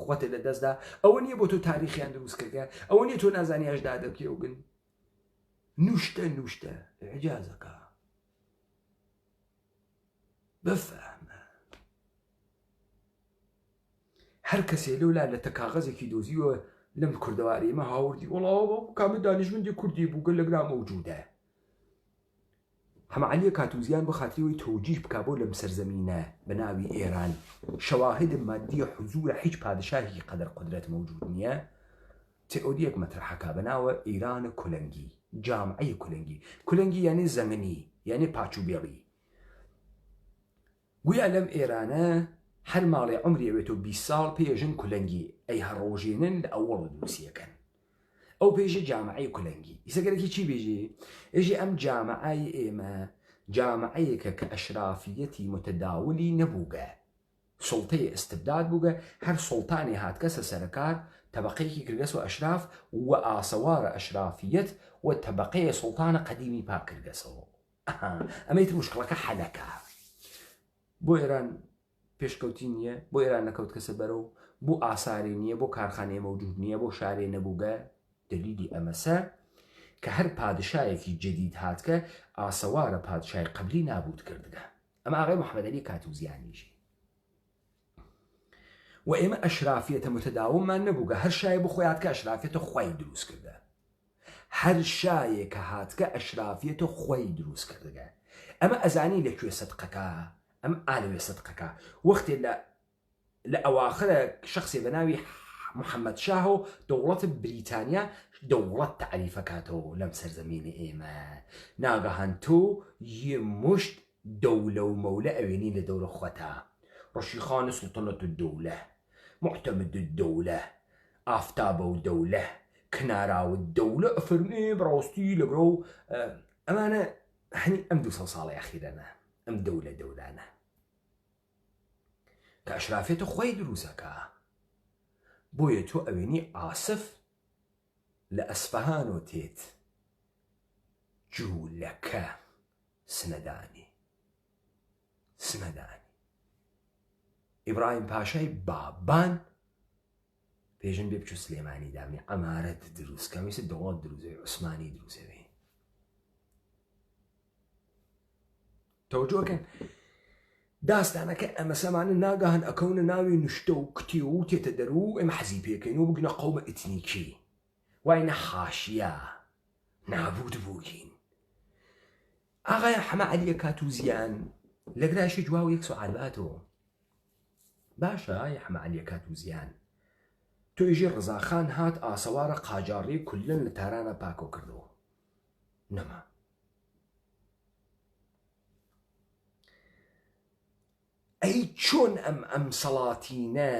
خواتە لە دەستدا، ئەوە نییە بۆ تۆ تاریخیان دروست کردە، ئەوە نییە تۆ نازانی هەشدا دەکێوگن. نوشتە ئەعجازەکە بفەهمە. هەر کەسێ لەولا لە تە کاغەزێکی دۆزیوە لەم کوردەواری ئێمە هاوردی وەڵاوە کامە دانیشتمەندی کوردی بووگە لەگرا مەوجودە. هەمعەلیە کاتوزیان بە خاتریەوەی تۆجیه بکا بۆ لەم سەرزەمینە بە ناوی ئێران شەواهد مادیە حزورە هیچ پادشاهی قەدەر قودرەت مەوجود نییە. تێئۆدیەک مەترحەکە بە ناوە ئێرانە کولەنگی، جامعەی کولەنگی یعنی زەمنی یعنی پاچوبێڵی. گویا لەم ئێرانە هەر ماڵێ عمری ئەوێتەوە 20 ساڵ پێژن کولەنگی ئەی هەڕۆژێنن لە ئەوەڵ دروسیەکەن. ئەو پێژە جامعەی کولەنگی. ئیسەگەرێکی چی بێژێ؟ ئێژێ ئەم جامعەی ئێمە جامعەیەکە کە ئەشرافیەتی متداولی نەبووگە، سڵتەی ئستبداد بووگە، هەر سڵتانی هاتکەسە سەرکار تەبەقەیەکی کردگەس و ئەشراف و ئاسەوارە ئەشرافیەت و تەبەقەیە سڵتانە قەدیمی پاک کردگەسەوە. ئەمەیت مشکڵەکە حەلەکە. بۆ ئێران پێشکەوتی نییە، بۆ ئێران نەکەوت کەسە بەرەو، بۆ ئاساری نییە، بۆ کارخانەیە مەوجود نییە، بۆ شارێ نەبووگە. دلیلی ئەمەسە کە هەر پادشایەکی جدید هاتکە ئاسەوارە پادشای قبلی نابود کردگە. ئەمە ئاغای محەممەد عەلی کاتوزیانیژی. و ئێمە ئەشرافیەتە متداوممان نەبووگە، هەر شایە بۆ خۆی هاتکە ئەشرافیەتە خۆی دروست کردە، هەر شایە کە هاتکە ئەشرافیەتە خۆی دروست کردگە. ئەمە ئەزانی لەکوێ سەدقەکە، ئەم ئالەوێ سەدقەکە وەختێ لە ئەواخرە شخصێ بە ناوی محەممەد شاه و دەوڵەت بریتانیا دەوڵەت تعریفەکاتەوە لەم سەرزەمینی ئێمە. ناگەهان تۆ یە مشت دەولە و مەولە ئەوێنی لە دەورە خۆتە، ڕەشیخان سوڵتەنەت الدەولە، معتەمەد الدەولە، ئافتابە و دەولە، کناراوە دەولە ئەفەرمێ بەڕاستی لەگەڵ ئەمانە هەنی ئەم 200 ساڵی ئەخیرەنە ئەم دەولانە کە ئەشرافێتە خۆی دروستەکە. بۆیە تۆ ئەوێنی ئاسف لە ئەسفەهانۆ تێت جوولەکە سنەدانی ئیبراهیم پاشای بابان پێژن بێ بچوو سلێمانی دامێ ئەمارەت دروستکە ویسە دەوڵەت دروزێ عوسمانی دروزەوێ. تەوەجۆکەن داستانەکە ئەمە سەمانە ناگەهان ئەکەونە ناوی نوشتە و کتی و تێتە دەرو ئێمە حەزی پێکەین و بگنە قەومە ئیتنیکی واینە حاشیە نابود بووین. ئاغای حەمە عەلیە کاتوزیان لەگراشی جواو یەک سوعال باتەوە. باشە ئای حەمە عەلیە کاتوزیان تۆیژی ڕزاخان هات ئاسەوارە قاجاڕی کولن لە تارانە پاکۆ کردەوە. نەما ئەی چۆن ئەم سەڵاتینە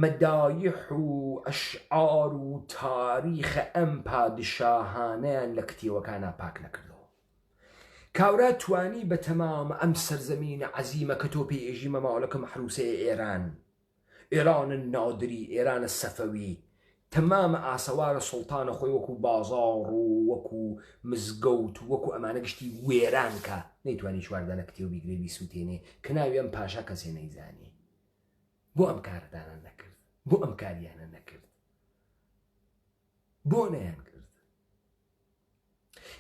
مەدایح و ئەشعار و تاریخە ئەم پادشاهانەیان لە کتێوەکانە پاک نەکردەوە. کاورا توانی بە تەمام ئەم سەرزەمینە عەزیمە کە تۆ پێئێژی مەماڵەکە مەحروسەیە ئێرانە نادری، ئێرانە سەفەوی، تەمامە ئاسەوارە سوڵتانە خۆی وەکو بازاڕ و وەکو مزگەوت و وەکو ئەمانە گشتی وێرانکە نەیتوانی چواردانە کتێو بیگرێ بیسووتێنێ کە ناوی ئەم پاشا کەسێ نەیزانی. بۆ ئەم کارەدانە نەکرد، بۆ ئەم کاریانە نەکرد، بۆ نەیان کرد.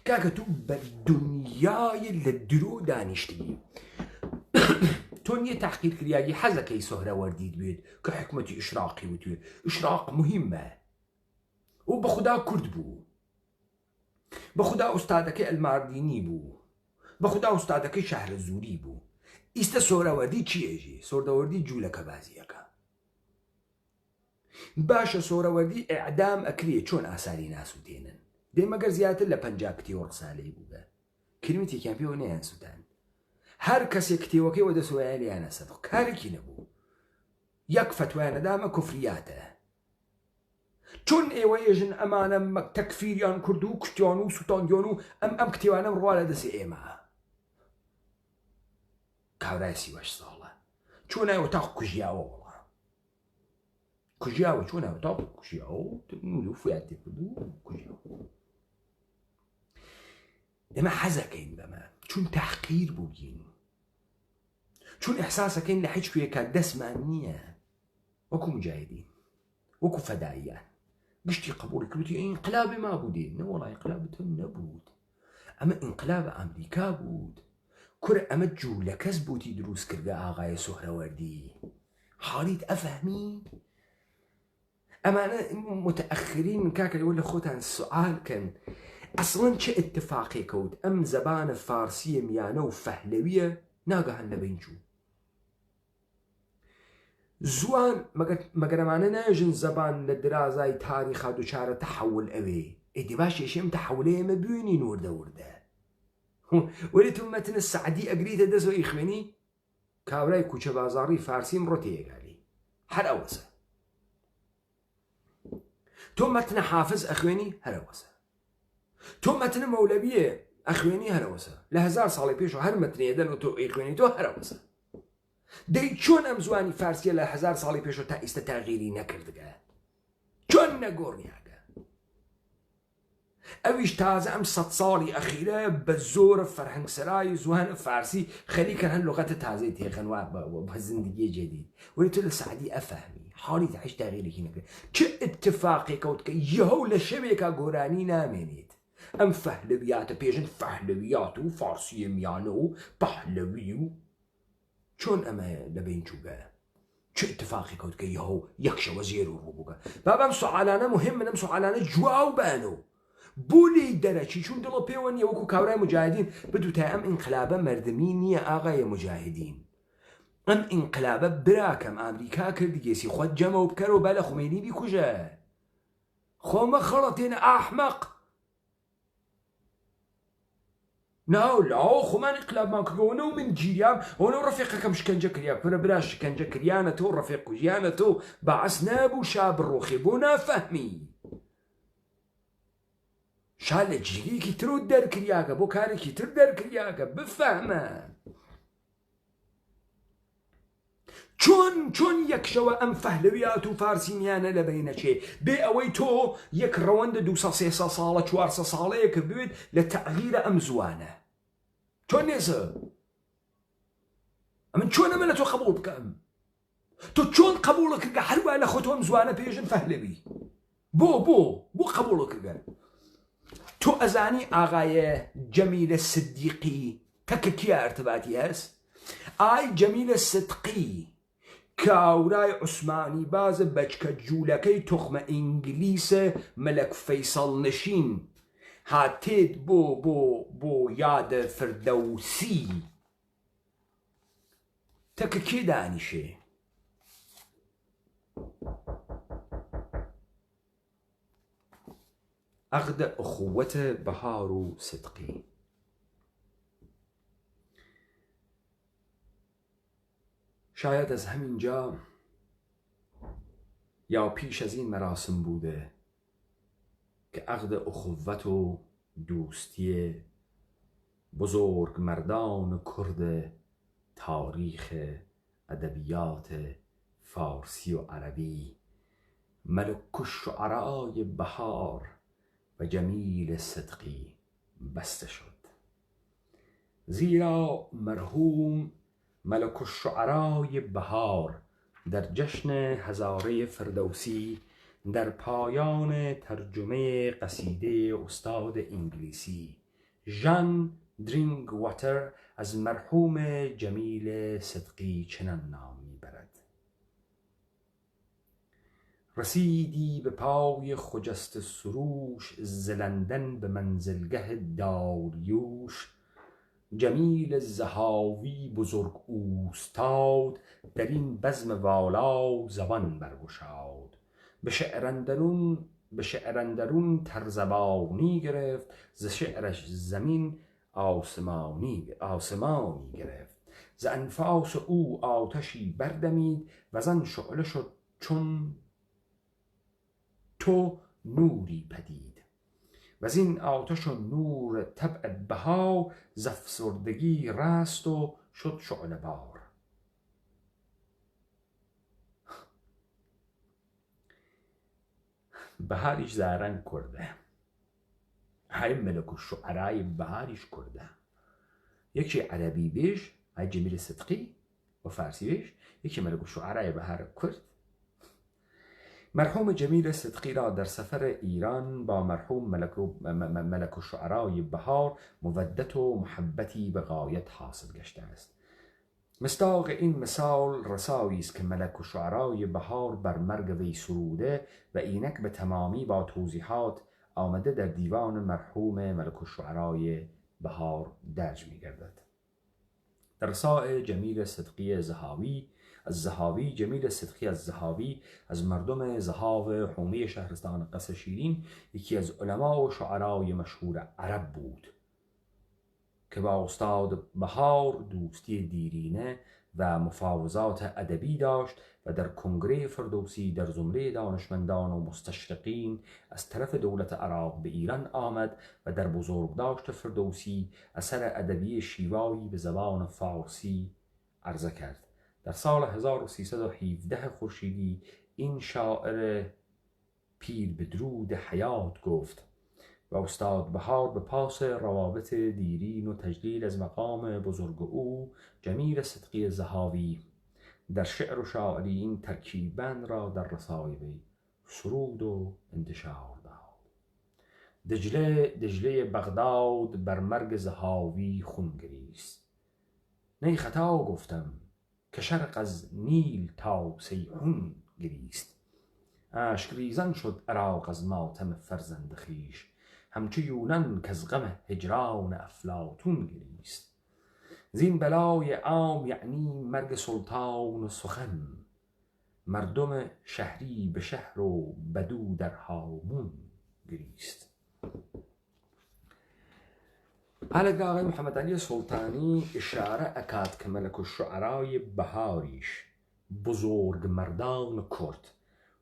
کاکە تو بە دنیای لە درۆ دانیشتی تۆ نییە تاقیرکریایی حەزەکەی سۆهرەوەردیت بێت کە حکومەتی ئیشراقی وتوێت ئیشراق مهمە و بە خودا کورد بوو. بەخدا ئوستادەکەی ئەلماردینی بوو، بەخدا ئوستادەکەی شەهر زووری بوو. ئیستە سۆرەوەردی چیەژی؟ سۆردەوەردی جوولەکە بازیەکە. باشە سۆرەوەردی ئەعدام ئەکرێ چۆن ئاساری ناسووتێنن. دێمەگەر زیاتر لە 50 کتێوە ڕسالەی بووبە کلمیتێکیان پێوە نەیان سووتان. هەر کەسێک کتێوەکەی وەدەسۆیان لیانە سەدق کارێکی نەبوو. یەک فتوایانەدامە کوفریاتە. چۆن ئێوە ێژن ئەمانە تەکفیریان کرد و کوتیان و سووتاندیان و ئەم کتێوانە ڕوا لە دەستی ئێمە. کاورای 38 ساڵە چۆن نایوە تاق کوژیاوە وڵا کوژیاوە چۆن نایوە تاق کوژیاوە و فویان تێ کرد و کوژیاوە. ئێمە حەزەکەین بەمە چون تەحقیر بووگین، چون ئەحساسەکەین لە هیچ کوێکە دەستمان نییە. وەکو مجاهدین، وەکو فەداییان گشتی قبوڵی کردوتی ئینقلابی ما بوودێ. نەوەڵای ئینقلابی تۆ نەبوود، ئەمە ئینقلاب ئەمریکا بود. کورە ئەمە جوولە کەس بوتی دروست کردە ئاغای سۆهرەوەردی. حاڵیت ئەفەهمی؟ ئەمانە متأخرین کاکە لەوە لە خۆتان سوالکەن ئەسڵەن چه اتفاقی کەوت ئەم زەبانە فارسیە میانە و فەهلەویە ناگەهان لە بین چوو. زوان مەگەرەمانە ناژن زەبان لە درازای تاریخا دووچارە تەحول ئەوێ. ئیدی باش یەشێم تەحولێ ئێمە بوێنین وردە وردە. وەلی تو مەتنە سعدی ئەگریتە دەستەوە ئیخوێنی کاورای کوچە بازاڕی فارسیم ڕۆ تێگالی هەر ئەوەسە. تۆ مەتنە حافظ ئەخوێنی هەرەوەسە. تۆ مەتنە مەولەویە ئەخوێنی هەرەوەسە. لە 1000 ساڵی پێش و هەر مەتنێدەن و تۆ ئیخوێنی تۆ هەرەوەسە. دەی چۆن ئەم زوانی فارسیە لە 1000 ساڵی پێش و تا ئیستە تاغیری نەکردگە؟ چۆن نەگۆڕیاگە؟ ئەویش تازە ئەم 100 ساڵی ئەخیرە بە زۆرە فەرهەنگسەرای زوانە فارسی خەریکەن هەن لغەتە تازەی تێخەن بە زندگی جدید. ولی تۆ لە سعدی ئەفەهمی حاڵی هیچ تاغیرێکی نەکرد. چه اتفاقی کەوت کە یەهەو لە شەوێکا گۆرانی نامێنێت. ئەم فەهلەویاتە پێژن فەهلەویات و فارسیە میانە و پەهلەوی و چۆن ئەمە لە بین چووگە؟ چه اتفاقی کەوت کە یەهەو یەکشەوە زێر و ڕووبووگە؟ بابام سوالانە مهم منم سوالانە جواو بانەوە بولی دەرەچی چون دڵە پێوە نییە وەکو کاورای مجاهدین بدوتە ئەم ئینقلابە مردمی نییە ئاغای مجاهدین. ئەم ئینقلابە براکەم ئامریکا کردی گێسی خۆت جەمە و بکەرەوە با لە خومێنی بیکوژە. خۆمە خەڵەتێنە ئاحمەق. ناو لاو خۆمان ئینقلابمان کردەوەنە و من گیریام ئەوەنە ڕەفیقەکەم شکنجە کریا کورە برا شکنجە کریانە تۆ ڕەفیق کوژیانە تۆ بەعەس نابوو شا بڕۆخێ بۆ نافەهمی. شا لە جیرێکی تر و دەرکریاگە بۆ کارێکی تر دەرکریاگە بفەهمە. چۆن یەکشەوە ئەم فەهلەویات و فارسیمیانە لە بینەچێ بێ ئەوەی تۆ یەک ڕەوەندە 200 ساڵە 400 ساڵەیە کرد بێت لە تەغییرە ئەم زوانە. چۆن نێزە؟ ئەمن چۆن ئەمە لە تۆ قبوڵ بکەم؟ تۆ چۆن قبوڵە کردگە هەروە لە خۆ تۆ ئەم زوانە پێژن فەهلەوی؟ بۆ قبوڵە کردگە؟ تۆ ئەزانی ئاغایە جەمیلە سدیقی کەکە کیا ارتباتی هەست؟ ئای جەمیلە سدقی کاورای عوسمانی بازە بەچکە جوولەکەی تۆخمە ئینگلیسە مەلەک فەیسەڵ نشین هاتێت بۆ یادە فردەوسی تەکە کێ دانیشێ؟ عقد أخوة بهار صدقي. شاید از همینجا یا پیش از این مراسم بوده که عقد اخوت و دوستی بزرگ مردان کرد تاریخ ادبیات فارسی و عربی ملک الشعرای بهار و جمیل صدقی بسته شد. زیرا مرحوم ملک الشعرای بهار در جشن هزاره فردوسی در پایان ترجمه قصیده استاد انگلیسی ژان درینگواتر از مرحوم جمیل صدقی چنان نام میبرد: رسیدی به پای خجست سروش، ز لندن به منزلگه داریوش. جمیل زهاوی بزرگ اوستاد، در این بزم والا زبان برگشاد. به شعر اندرون ترزبانی گرفت، ز شعرش زمین آسمانی گرفت. ز انفاس او آتشی بردمید، وزان شعله شد چون تو نوری پدید. وزین آتش و نور طبع بها، ز افسردگی رست و شد شعله بار. بهاریش زارن کرده، های ملک الشعرای بهاریش کرده. یکی عربی بیش های جمیل صدقی و فارسی بیش یکی ملک الشعرای بهار کرد. مرحوم جمیل صدقی را در سفر ایران با مرحوم ملک الشعرای بهار مودت و محبتی به غایت حاصل گشته است. مصداق این مثال رسایی است که ملک الشعرای بهار بر مرگ وی سروده و اینک به تمامی با توضیحات آمده در دیوان مرحوم ملک الشعرای بهار درج می گردد. در رساء جمیل صدقی الزهاوی جمیل صدقی الزهاوی از مردم زهاو حومه شهرستان قصر شیرین یکی از علما و شعرای مشهور عرب بود که با استاد بهار دوستی دیرینه و مفاوضات ادبی داشت و در کنگره فردوسی در زمره دانشمندان و مستشرقین از طرف دولت عراق به ایران آمد و در بزرگداشت فردوسی اثر ادبی شیوایی به زبان فارسی عرضه کرد. در سال 1317 خورشیدی این شاعر پیر به درود حیات گفت و استاد بهار به پاس روابط دیرین و تجلیل از مقام بزرگ او جمیل صدقی زهاوی در شعر و شاعری این ترکیبند را در رسای وی سرود و انتشار داد. دجله بغداد بر مرگ زهاوی خون گریست. نی خطا گفتم که شرق از نیل تا سیحون گریست. اشک ریزان شد عراق از ماتم فرزند خویش، همچو یونان کز غم هجران افلاطون گریست. زین بلای عام یعنی مرگ سلطان سخن، مردم شهری به شهر و بدو در هامون گریست. حالا آقای محمد علی سلطانی اشاره اکاد که ملک الشعرای بهاریش بزرگ مردان کرد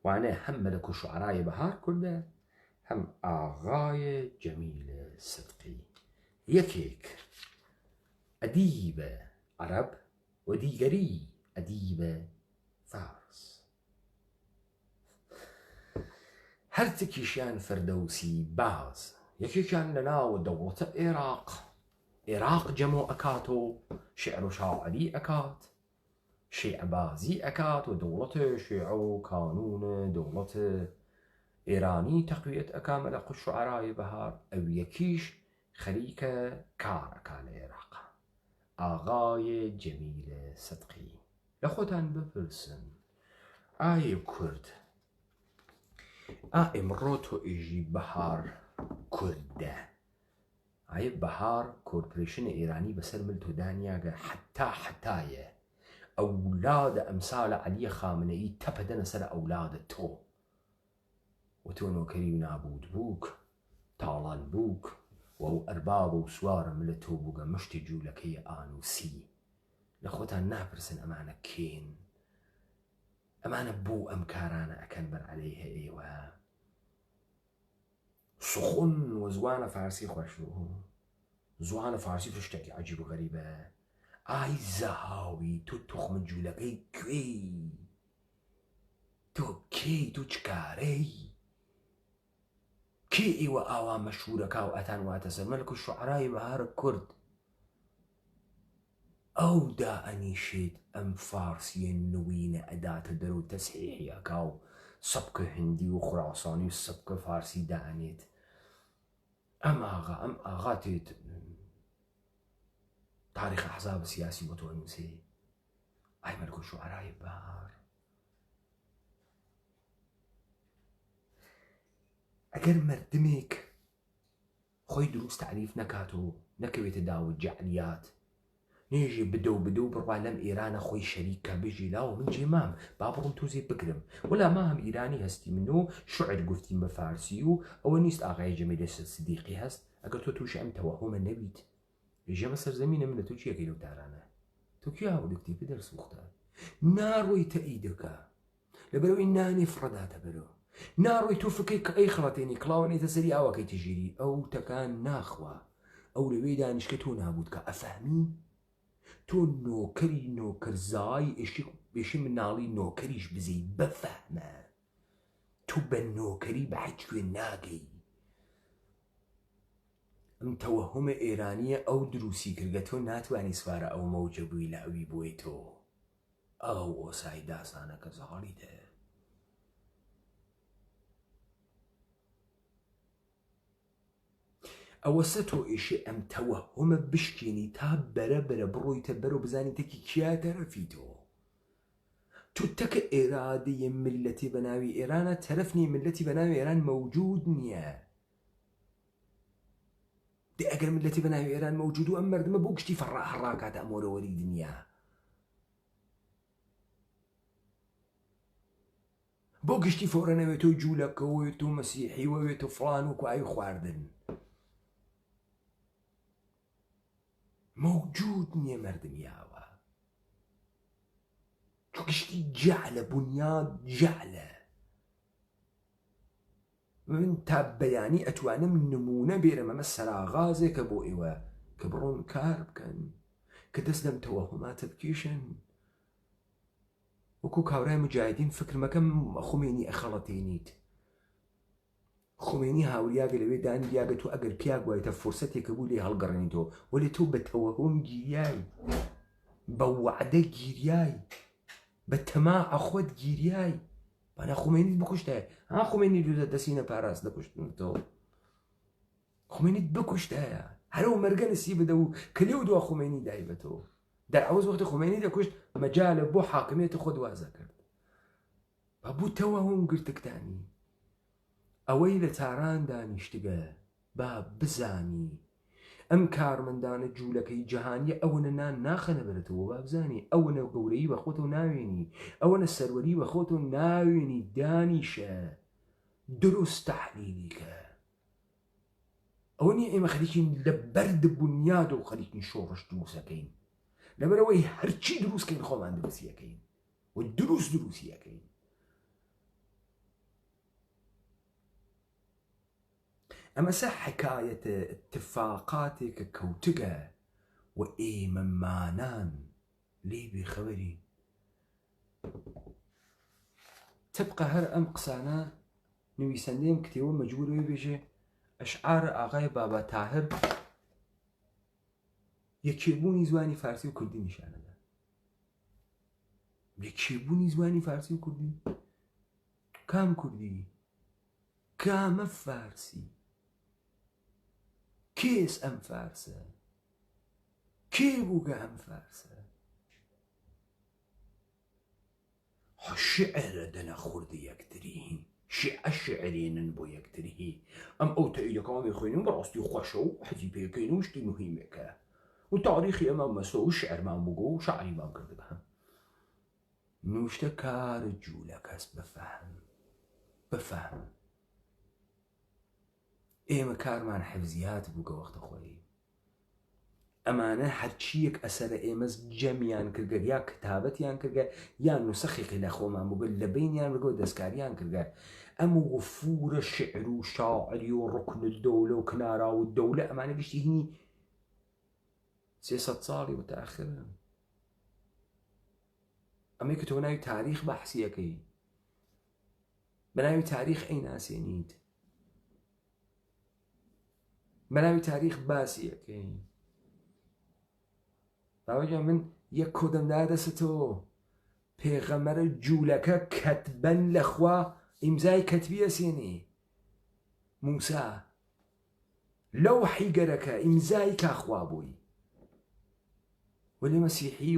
و انه هم ملک الشعرای بهار کرده هم آقای جمیل صدقی، یکیک ادیب عرب و دیگری ادیب فارس. هر تکیشان فردوسی باز یکیشان لنا دولت عراق جمع اکات و شعر و شاعری اکات، شیعه بازی اکات و دولت شیعه و کانون دولت ایرانی تقویت اکا ملک الشعرای بهار، او یکیش خریک کار اکا لعراق آقای جمیل صدقی. لخوتان بپرسن آی کرد امرو تو ایجی بهار کرده، آی بهار کورپریشن ایرانی بسر ملتو دانیا حتایه اولاد امثال علی خامنه ای تپدن سر اولاد تو و تو نوکری و نابود بوک تالان بوک و او ارباب و سوار ملتو بوگا مشتی جولکی آنوسی. لخوتان نپرسن امانه کین، امانه بو امکارانه اکن بر علیه ایوه سخون و زوان فارسی خوشو، زوان فارسی تشتکی عجیب و غریبه. آی زهاوی تو تخم جولکی کی تو چکاری کی ایوه آوا مشهورکا و اتن و اتسر ملک الشعرای بهار کرد او دا انیشید ام فارسی نوین ادات درو تصحیحی اکاو سبک هندی و خراسانی و سبک فارسی دانید ام آغا تید تاریخ احزاب سیاسی و تو انوسی. ای ملک الشعرای بهار ئەگەر مردمێک خۆی دروست تعریف نەکات و نەکەوێتە داوت جەعلیات نێژی بدە و بڕوا لەم ئێرانە خۆی شەریکە بژی لاو من جێمام با بڕم تۆزێ بگرم وەلا ما هەم ئیرانی هەستی من و شعر گفتیم بە فارسی و ئەوە نیست ئاغای جەمیل سیدیقی هەست ئەگەر تۆ تووشی ئەم تەوەهومە نەبیت ژەمە سەرزەمینە من لە تۆ چیەکەی لەو تارانە تۆ کی هاوڵێکتی بدەرسوختە ناڕۆی تەئیدەکە لەبەرەوەی نانی فڕەداتە بەرەوە ناڕۆی تۆ فکەی کە ئەی خڵەتێنی کڵاوەنێتە سەری ئاوەکەی تژیری ئەو تەکان ناخوا ئەو لەوەی دانیشکە تۆ نابوت کە ئەفەهمی تۆ نۆکەری نۆکەرزای بێشی مناڵی نۆکەریش بزەی بەفەهمە تۆ بە نۆکەری بە هیچ کوێ ناگەی ئەم تەوەهومە ئێرانیە ئەو دروستی کردگە تۆ ناتوانی سوارە ئەو مەوجە بووی لە ئەوی بۆی تۆ ئەو ئۆسای داسانە کە زاڵی دە ئەوەسە تۆ ئێشێ ئەم تەوەهومە بشکێنی تا بەرە بڕۆیتە بەرەو بزانی تەکی کیا تەرەفی تۆ تەکە ئێرادەیە ملەتی بە ناوی ئێرانە تەرەفنی ملەتی بە ناوی ئێران مەوجود نییە دێ ئەگەر ملەتی بە ناوی ئێران مەوجود و ئەم مردمە بۆ گشتی هەڕاکاتە ئەمۆرەوەری دنیا بۆ گشتی فۆرەنەوێت و جوولەکەوێت و مەسیحیوەوێت و فڵان و کوای خواردن موجود نییە مردمیاوە چۆ گشتی جەعلە بنیاد جەعلە من تا بەیانی ئەتوانم نمونە بێرم ئەمە سەراغازێکە بۆ ئێوە کە بڕۆن کار بکەن کە دەست لەم تەوەهوماتە بکێشن وەکو کاورای مجاهدین فکر مەکەم خومێنی ئەخەڵەتێنیت خۆمێنی هاوریاگە لەوێ دانی دیاگە تۆ ئەگەر پیاگ وایتە فرسەتێکە بوو لێ هەڵگەڕێنیتەوە وەلێ تۆ بە تەوەهوم گیریای بە وعدە گیریای بە تەماعە خۆت گیریای بەنا خومێنیت بکوشتە ها خومێنی دوودە دەسینە پاراست دەکوشتنەوە خومێنیت بکوشتایە هەرەوە مەرگە نسی بدە و کە لێو دوا خومێنی دایبەتەوە دەعوەز وەختی خومێنی دەکوشت مەجالە بۆ حاکمیێتە خۆ دوازە کرد بە بوو تەوەهوم گرتکتانی ئەوەی لە تاران دانیشتگە با بزانی ئەم کارمەندانە جوولەکەی جەهانیە ئەوەنە نان ناخەنە بەرەتەوە با بزانی ئەوەنە گەورەی بە خۆتە ناوێنی ئەوەنە سەروەری بە خۆتە ناوێنی دانیشە دروست تەحلیلیکە ئەوە نیە ئێمە خەریکین لە بەرد بنیاد و خەریکین شۆڕش دروستەکەین لەبەرەوەی هەرچی دروستکەین خۆمان دروستیەکەین و دروستیەکەین ئەمە سە حکایەتە اتفاقاتێکە کەوتگە و ئێمە مانان لێ بێخەبەرین تبقە هەر ئەم قسانە نویسەندەیەم کتێوە مەجبورەوەی بێژێ ئەشعار ئاغای بابا تاهر یەکێبوونی زوانی فارسی و کوردی نیشانەدا یەکێبوونی زوانی فارسی و کوردی کام کوردی کامە فارسی کێس ئەم فارسە کێ بووگە ئەم فارسە شعرە دەنە خوردی یەکتری شعرێنن بۆ یەکتری ئەم ئەو تەئیدەکەڵی خوێنین بەڕاستی خۆشە و حەزی پێکەین و شتی مهمێکە و تاریخی ئەمە مەسە و شعرمان بووگە و شعریمان کرد بە نوشتە کارە جوولە کەس بفەهم ئێمە کارمان حەفزیات بووگە وەختە خۆی ئەمانە هەرچیەک ئەسەرە ئێمەز جەمیان کردگە یا کتابەتیان کردگە یان نوسەخێکی لە خۆمان بووگە لە بینیان بگە و دەستکاریان کردگە ئەم وفورە شعر و شاعری و ڕوکن الدەولە و کنارا و دەولە ئەمانە گشتی هینی 300 ساڵی متأخرن ئەمەی کە تۆ ناوی تاریخ بەحسیەکەی بە ناوی تاریخ ئەی ناسێنیت بە ناوی تاریخ باسیەکەی باوەجان من یەک کۆدەمدا دەستەوە پێغەمبەرە جوولەکە کەتبەن لەخوا ئیمزای کەتبی ئەسێنێ موسا لەوحی گەرەکە ئیمزای کاخوا بووی وەلی مەسیحی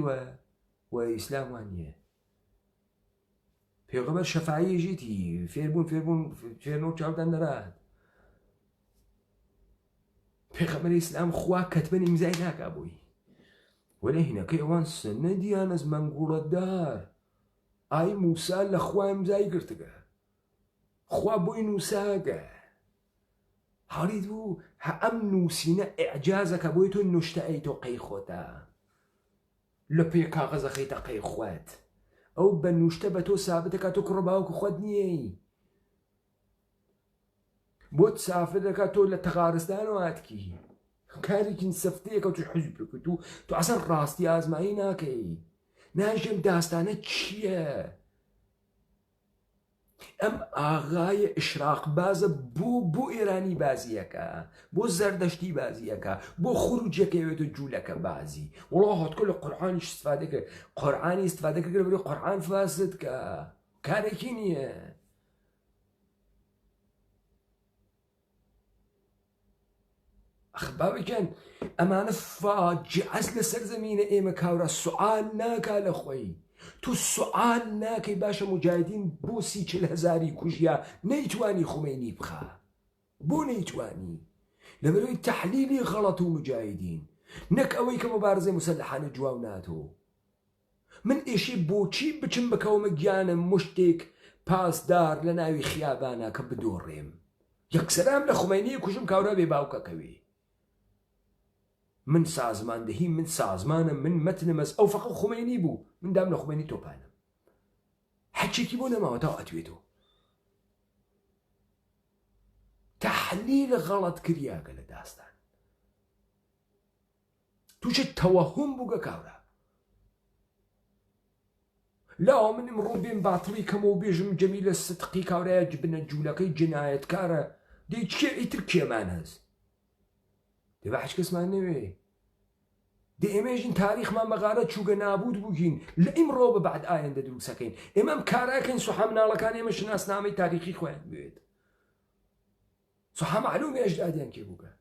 و ئیسلام وان نییە پێغەمبەر شەفاعی ژیتی فێربوون فێرنەوە چاودان دەرات پێغەمبەری ئیسلام خوا کەتبەن ئیمزای ناکا بۆی وەلە هینەکەی ئەوان سەنەدیان ئەز مەنگوڵەتدار ئای موسا لە خوا ئیمزای گرتگە خوا بۆی نووساگە حاڵیت بوو ئەم نووسینە ئیعجازەکە بۆی تۆ نوشتە ئەی تۆ قەی خۆتە لە پێ کاغەزە خەیتە قەی خوات ئەو بە نوشتە بە تۆ سابتەکە تۆ کوڕە باوکو خۆت نییەی بۆت سافر دەکات تۆ لە تەغارستانەوە هاتکی کارێکی سەفتەیەکە تو حزب بکەیت و تو ئەسەن ڕاستی ئازمایی ناکەی ناژێم داستانە چییە ئەم ئاغایە ئشراق بازە بۆ ئێرانی بازیەکە بۆ زەردەشتی بازیەکە بۆ خروجەکەوێت و جوولەکە بازی وڵا هاتکۆ لە قورعانیش استفادە کرد قورعانی استفادە کرد بەرەو قورعان فاسد کە کارێکی نییە ئەخبابەکەن ئەمانە فاجعەس لەسەر زەمینە ئێمە کاورە سوال ناکا لە خۆی تو سوال ناکەی باشە مجاهدین بۆ 40,000 کوژیا نەیتوانی خومینی بخە بۆ نەیتوانی لەبەرەوەی تەحلیلی غەڵەت و مجاهدین نەک ئەوەی کە مبارزەی مسلحانە جواو ناتۆ من ئێشێ بۆچی بچم بکەومە گیانم مشتێک پاسدار لە ناوی خیابانە کە بدۆڕێم یەکسەرام لە خومینی کوژم کاورە بێ باوکەکەوێ من سازماندەهی من سازمانم من مەتنمەس ئەو فەقە خومینی بوو من دام لە خومینی تۆپانم حەچێکی بۆ نەماوە تا ئەتوێتەوە تەحلیل غەڵەت کریاگە لە داستان تووشە تەوەهم بووگە کاورە لاوە منم ڕوو بێن باتڵی کەمەوە بێژم جەمیلە سدقی کاورایە بنە جوولەکەی جنایەتکارە دەی چێ ئیتر کێمان هەست دێ بە حەج کەسمان نەوێ دێ ئێمەژین تاریخمان مەغارە چووگە نابود بووگین لە ئیمڕۆ بە بعد ئایندە دروستەکەین ئێمە ئەم کاراکەین سوحا مناڵەکان ئێمە شناسنامەی تاریخی خۆیان بوێت سوحا معلومە ئەجدادیان کێ بووگە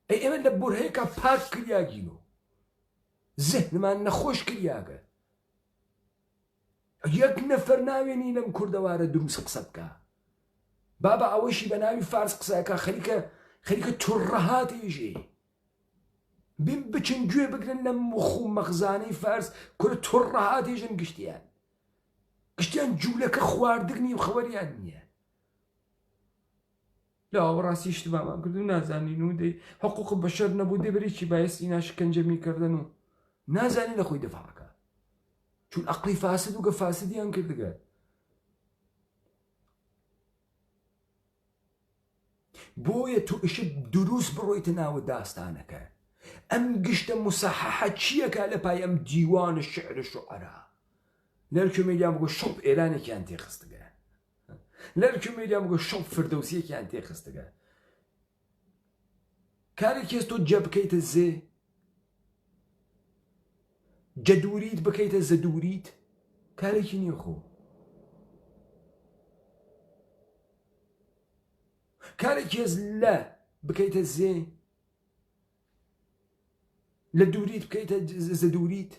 ئەی ئێمە لە بورهەیەکە پاک کریاگینەوە زهنمان نەخۆش کریاگە یەک نەفەر ناوێنی لەم کوردەوارە دروست قسە بکە بابا ئەوەشی بە ناوی فارس قسەکە خەریکە توڕەهاتێژێ بیم بچن گوێ بگرن لە مخ و مەخزانەی فارس کورە توڕەهاتێژن گشتیان جوولەکە خواردنی و خەوەریان نییە لاوە ڕاستی شتبامان کرد و نازانین و دەی حقوق بەشەر نەبوو دێ بەرێکی بایستی ناشکەنجەمیکردن و نازانی لە خۆی دەفاعەکە چون ئەقلی فاسد و گە فاسدیان کردگە بۆیە تو ئشت دروست بڕۆیتە ناوە داستانەکە ئەم گشتە مسەحەحە چیەکە لە پای ئەم دیوانە شعر شوعەرا لەرکێ مێدیان بگۆ شەڵ ئێرانێکیان تێخستگە لەرکێ مێدیان بگۆ شەڵ فردەوسیەکیان تێخستگە کارێکی هەست تۆ جە بکەیتە زێ جەدوریت بکەیتە زەدوریت کارێکی نییە خۆ کارێکی هەست لە بکەیتە زێ لە دووریت بکەیتە زەدوریت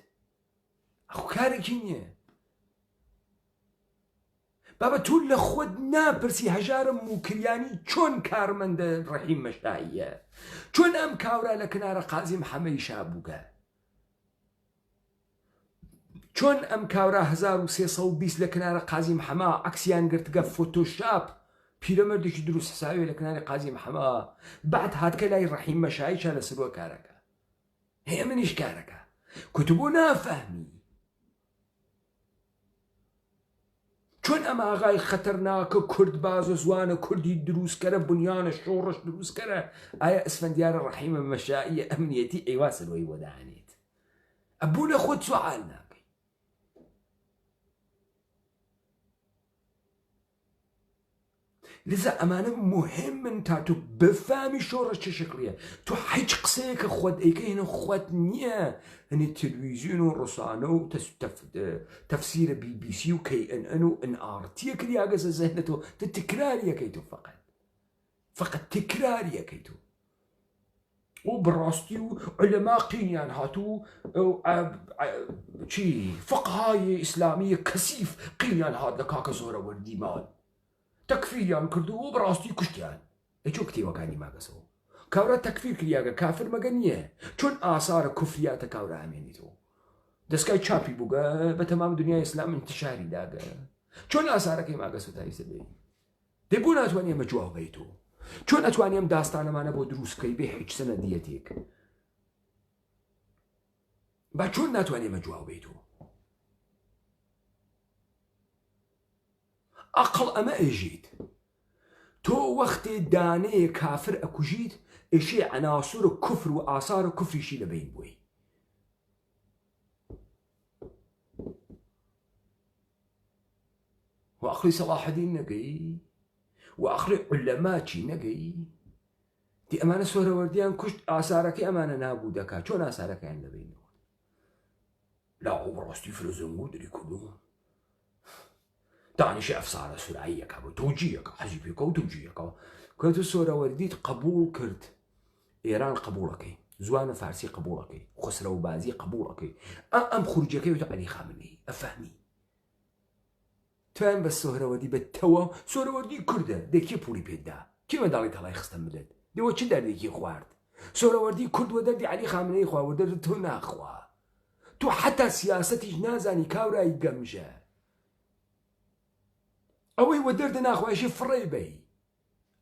ئەو کارێکی نییە بابە تو لە خۆت ناپرسی هەژارە موکریانی چۆن کارمەندە ڕەحیم مەشاییە چۆن ئەم کاورا لە کنارە قازی محەممەدی شابووگە چۆن ئەم کاورا 1320 لە کنارە قازی محەممە عەکسیان گرتگە فۆتۆشاپ پیرەمەردێکی دروست حساوی لە کناری قازی محەممە بعد هاتکە لای ڕەحیم مەشاییشە لە سروە کارەکە هەیە منیش کارەکە کتبۆ نافەهمی چۆن ئەم ئاغای خەتەرناکە کورد بازە زوانە کوردی دروستکەرە بنیانە شۆڕش دروستکەرە ئایا ئەسفەندیارە ڕەحیمە مەشاییە ئەمنیەتی ئەیوا سەرۆی وەدانێت ئەبوو لە خۆت سوال ناکەی لذا ئەمانە مهمن تا تو بفهمی شۆڕش چه شکلیە تو هیچ قسەیەکە خۆت ئەیکەینە خۆت نییە هەنێ تەلەڤیزیۆن و ڕۆسانە و تەفسیرە BBC و KNN و NRT کریاگەزە زەهنەتەوە تە تکراریەکەی تو فقط تکراریەکەی تو و بڕاستی و علەما قینیان هاتوو چی فقهای ئیسلامی کەسیف قینیان هات لە کاکە زۆرەوەردی مال تەکفیریان کردو و بەڕاستی کوشتیان ئەچۆ کتێوەکانی ماگەسەوە کاورا تەکفیر کریاگە کافر مەگە نییە چۆن ئاسارە کوفریاتە کاورا ئامێنیتەوە دەستکای چاپی بووگە بە تەمام دنیای ئیسلام انتشاری داگە چۆن ئاسارەکەی ماگەسە تایسە بێ دەی بۆ ناتوانێ ئەمە جواو بێتەوە چۆن ئەتوانێم داستانەمانە بۆ دروستکەی بێ هیچ سەنەدیەتێک با چۆن ناتوانێمە جواو بێتەوە ئەقڵ ئەمە ئێژیت تۆ وەختێ دانەیە کافر ئەکوژیت ئێشێ عناسور و کوفر و ئاسار و کوفریشی لەبین بووی وأخري صلاح الدين نقي وأخري علماء نقي دي أمانة سورة ورديان كشت آثارك أمانة نابودك شون آثارك عند بينه لا عمر رستي فلوزن مدري كلهم دانش أفصار سرعيك أو توجيهك حزبك أو توجيهك كنت سورة ورديت قبول كرت إيران قبولك زوان فارسي قبولك خسرو بازي قبولك أم خرجك وتعلي خامنئي أفهمي توان بس سهروردی به توا سهروردی کرده دکی پولی پیدا کی مدالی تلای خستم بدد دیو چه دردی کی خوارد سهروردی کرد و دردی علی خامنه‌ای خواه و درد تو نخواه تو حتی سیاستیش نازانی کاورای گمجه اوی و درد نخواهش فری بی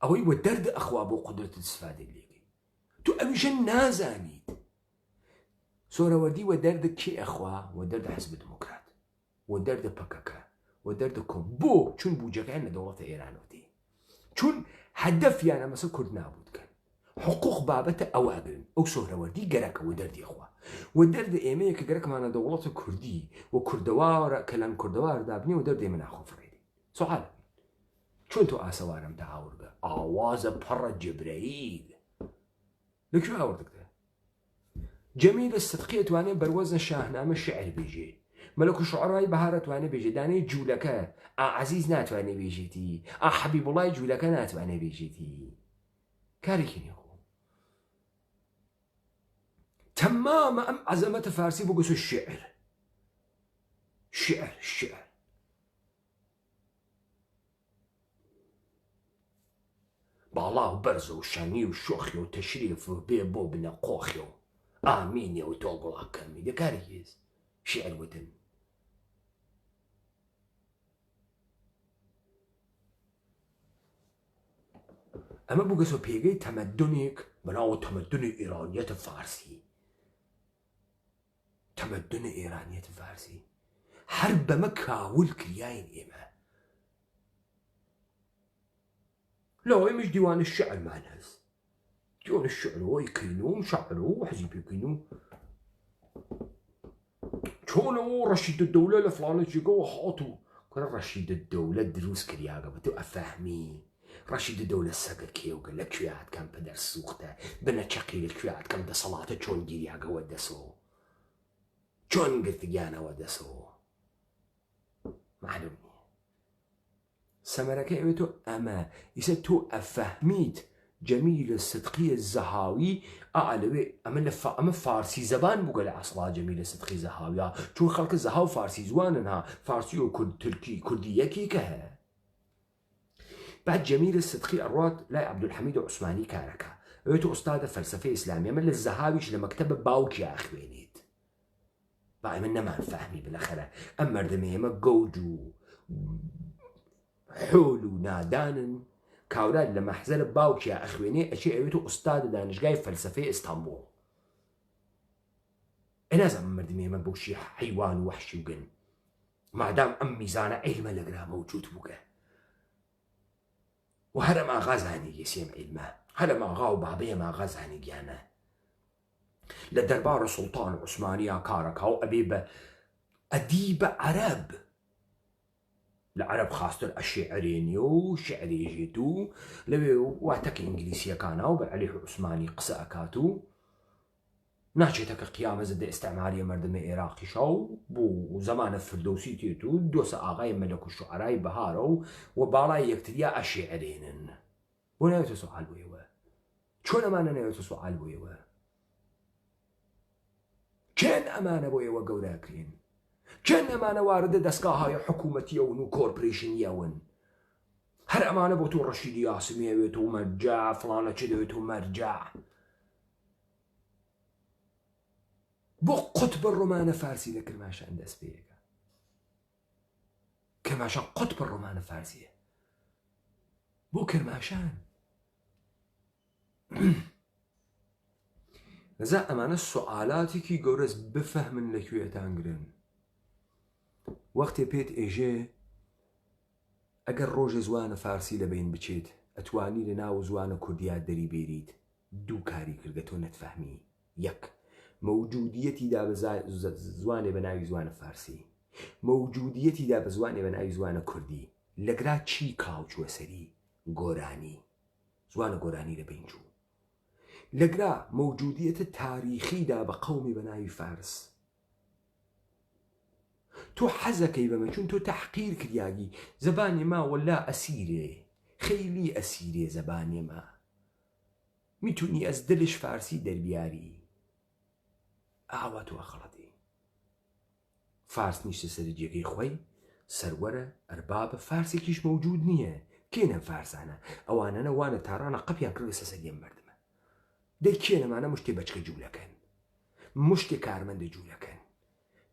اوی و درد اخواب و قدرت استفاده لیگی تو اویش نازانید سهروردی و درد کی اخواه و درد حزب دموکرات و درد پککه ودردكم بو چون بوجك عندنا دولة إيران ودي چون هدف يعني مثلا كرد نابود كان حقوق بابته أوابن أو سهروردي جرك ودردي أخوة ودرد إيمية كجرك معنا دولة كردي وكردوار كلام كردوار دابني ودرد من أخو فريدي سؤال شو أنتو آسوارم تعاور به آواز بحر جبرائيل لك شو أوردك ده جميل الصدقية واني بروزن شاهنامة الشعر بيجي ملك الشعراء بهارت واني بيجي داني جولكا عزيز نات واني بيجيتي حبيب الله جولكا نات واني بيجيتي كاريكيني أخو تمام أم عزمة فارسي بقص الشعر الشعر بالله وبرزو وشاني وشوخي وتشريف وبيبو بنقوخي آمين يا وتوقع كمي ده كاريكيز شعر ودن اما بوگسو پیگه تمدنك بناو تمدن ایرانیت فارسی تمدن ایرانیت فارسی هر بما كاول كرياين إيما لا مش ديوان الشعر مع الناس ديوان الشعر هو يكينو مشعرو وحزيب يكينو شونو رشيد الدولة لفلانة جيقو وحاطو كان رشيد الدولة دروس كرياغا بتو أفهمي رشيد الدولة الساقة كيو قال لك كيوات كان بدر السوقته بنا شقيل الكيوات كان دا صلاة شون جيرياغا ودسو شون قلت جانا ودسو معلومي سمرة كيوتو أما يساتو أفهميت جميل الصدقي الزهاوي أعلوي أما فارسي زبان بقول أصلا جميل الصدقي الزهاوي شو خلق الزهاو فارسي زوانها فارسي وكرد تركي كردية كيكها بعد جميل الصدقي الرواد لا عبد الحميد عثماني كاركا أيتو أستاذ فلسفة إسلامية من الزهاويش لمكتب باوك يا أخوينيت بقى منا ما نفهمي بالأخرة أما ردمي ما جوجو حولو نادان كاولاد لما حزر باوك يا أخويني أشياء أيتو أستاذ دانشجاي فلسفة إسطنبول أنا زعما مردمي ما بوشي حيوان وحشي وقن ما دام أم ميزان علم لقنا موجود بوكا وهذا ما غازاني يسيم علمه هذا ما غاو بابي ما غازاني جانا لدربار السلطان العثماني كاركا وأبيب أديب عرب العرب خاصة الشعرين وشعري جيتو لو وقتك إنجليزية كانوا بعليه عثماني قصة أكاتو ناجتك قيامة زد استعمارية مردم عراقي شو بو زمان الفردوسي تيتو دوس آغاي ملك الشعراء بهارو وبالا يكتديا الشعرين ونايتو سؤال ويوا شون أمانة نايتو سؤال ويوا كان أمانة ويوا قولاكين كان أمانة وارد دسقاها حكومتي ونو كوربريشن يون هەر ئەمانە بۆ تۆ ڕەشیدی یاسمێوێت و مەرجع فڵانە چ دەوێت و مەرجع بۆ قوتب ڕۆمانە فارسی لە کرماشان دەست پێیەکە. کرماشان قوتب ڕۆمانە فارسیە بۆ کرماشان. لەذا ئەمانە سوالاتێکی گەورەس بفەهمن لەکوێتان گرن. وەختێ پێت ئێژێ ئەگەر ڕۆژە زوانە فارسی لەبین بچێت ئەتوانی لە ناو زوانە کوردیا دەری بێریت دوو کاری کردە تۆ نەتفەهمی. یەک مەوجودیەتیدا بە زوانێ بە ناوی زوانە فارسی، مەوجودیەتیدا بە زوانێ بە ناوی زوانە کوردی. لەگرا چی کاوچوە سەری؟ گۆرانی، زوانە گۆرانی لەبین چوو. لەگرا مەوجودیەتە تاریخیدا بە قەومی بە ناوی فارس. تۆ حەزەکەی بەمە چون تۆ تەحقیر کردیاگی زەبانی ما وەلا ئەسیرێ، خەیلی ئەسیرێ زەبانی ما، میتونی ئەس دلش فارسی دەربیاری. ئاوا تۆ خەڵەتی. فارس نیشتە سەرجێگەی خۆی، سەروەرە ئەربابە، فارسێکیش مەوجود نییە. کێنە فارسانە؟ ئەوانەنە وانە تارانە قەپیان کردە سەسەدیان مردمە. دەی کێنەمانە مشتێ بەچکە جوولەکەن، مشتێ کارمەندە جوولەکەن.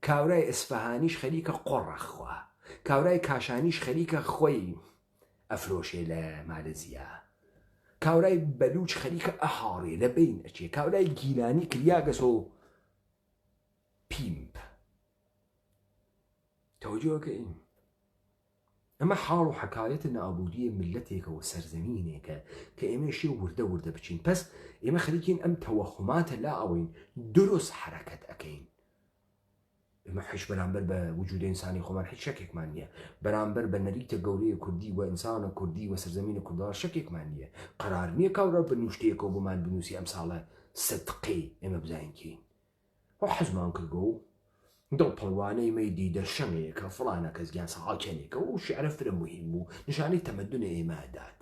کاورای ئەسفەهانیش خەریکە قۆڕەخوا، کاورای کاشانیش خەریکە خۆی ئەفرۆشێ لە مالەزیا، کاورای بەلوچ خەریکە ئەهاڕێ لە بین ئەچێ، کاورای گیلانی کریاگەس و پیمپ. تەوەجۆکەین ئەمە حاڵ و حەکایەتە نابودیە ملەتێکەوە سەرزەمینێکە کە ئێمەشی وردە وردە بچین. پس ئێمە خەریکین ئەم تەوەخماتە لا ئەوەین دروست حرەکەت ئەەکەین. ئێمە حش بەرامبەر بە وجودی ئینسانی خۆمان هیچ شەکێکمان نییە، بەرامبەر بە نەریتە گەورەیە کوردی و ئینسانە کوردی و سەرزەمینە کوردەوە شەکێکمان نییە. قەرار نییە کاورە بنوشتەیەکەوە بمان بنووسی ئەم ساڵە سەدقەی ئێمە بزانکەین. و حەزمان کردگە و دڵ پەڵوانەی مەیدی دەشەمەیەکە فڵانە کەس گیان سەڵاکێنێکە و شعرە فرە مهم بوو نیشانەی تەمەدونە ئێمەدات.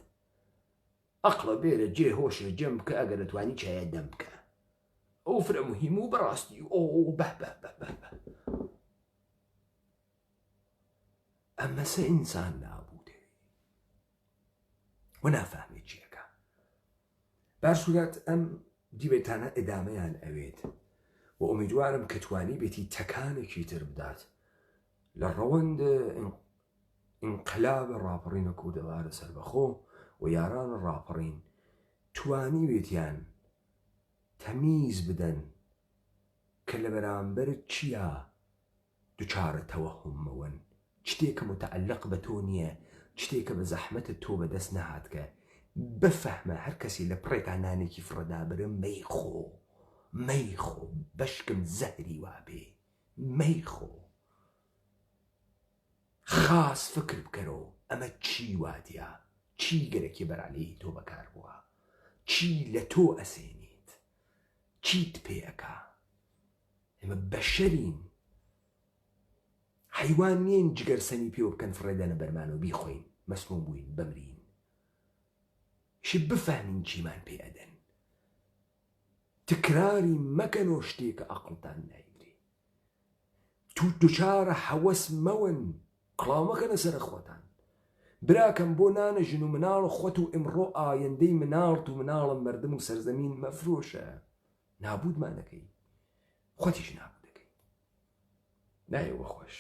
ئەقڵە بێرە جێ هۆشە جەم بکە ئەگەر دەتوانی چایە دەم بکە. ئەو فرە مهم و بەڕاستی ئەو بە ئەمەسە ئینسان نابوودێ و نافەهمێت چیەکە. باشوورات ئەم دیبێتانە ئەدامەیان ئەوێت و ئومیدوارم کە توانی بێتی تەکانێکی تر بدات لە ڕەوەند ئینقلابە ڕاپەڕینە کوردەوارە سەربەخۆ و یارانە ڕاپەڕین توانی بێتیان تەمیز بدەن کە لە بەرامبەر چییە دووچارە تەوەهومەوەن، شتێکە متعلق بە تۆ نییە، شتێکە بە زەحمەتە تۆ بەدەست نەهاتکە. بفەهمە هەر کەسی لە پڕێکا نانێکی فڕەدابرە مەیخۆ بەشکم زەهری وابێ مەیخۆ خاس فکر بکەرەوە ئەمە چی واتیە، چی گەرەکی بەرعەلەیەی تۆ بەکار بووە، چی لە تۆ ئەسێنیت، چیت پێەکە. ئێمە بەشەرین، حیوان نین جگەرسەنی پێوە بکەن فڕێدەنە بەرمانەوە بیخۆین مەسموم بووین بمرین. شی بفەهمین چیمان پێ ئەدەن. تکراری مەکەنەوە شتێکە ئەقڵتان نایگری. تو دووچارە هەوەس مەون، قڵاو مەکەنە سەر خۆتان. براکەم بۆ نانە ژن و مناڵ خۆت و ئمڕۆ ئایەندەی مناڵت و مناڵم مردم و سەرزەمین مەفرۆشە. نابودمان دەکەی، خۆتیش نابود دەکەی. نایەوە خۆش.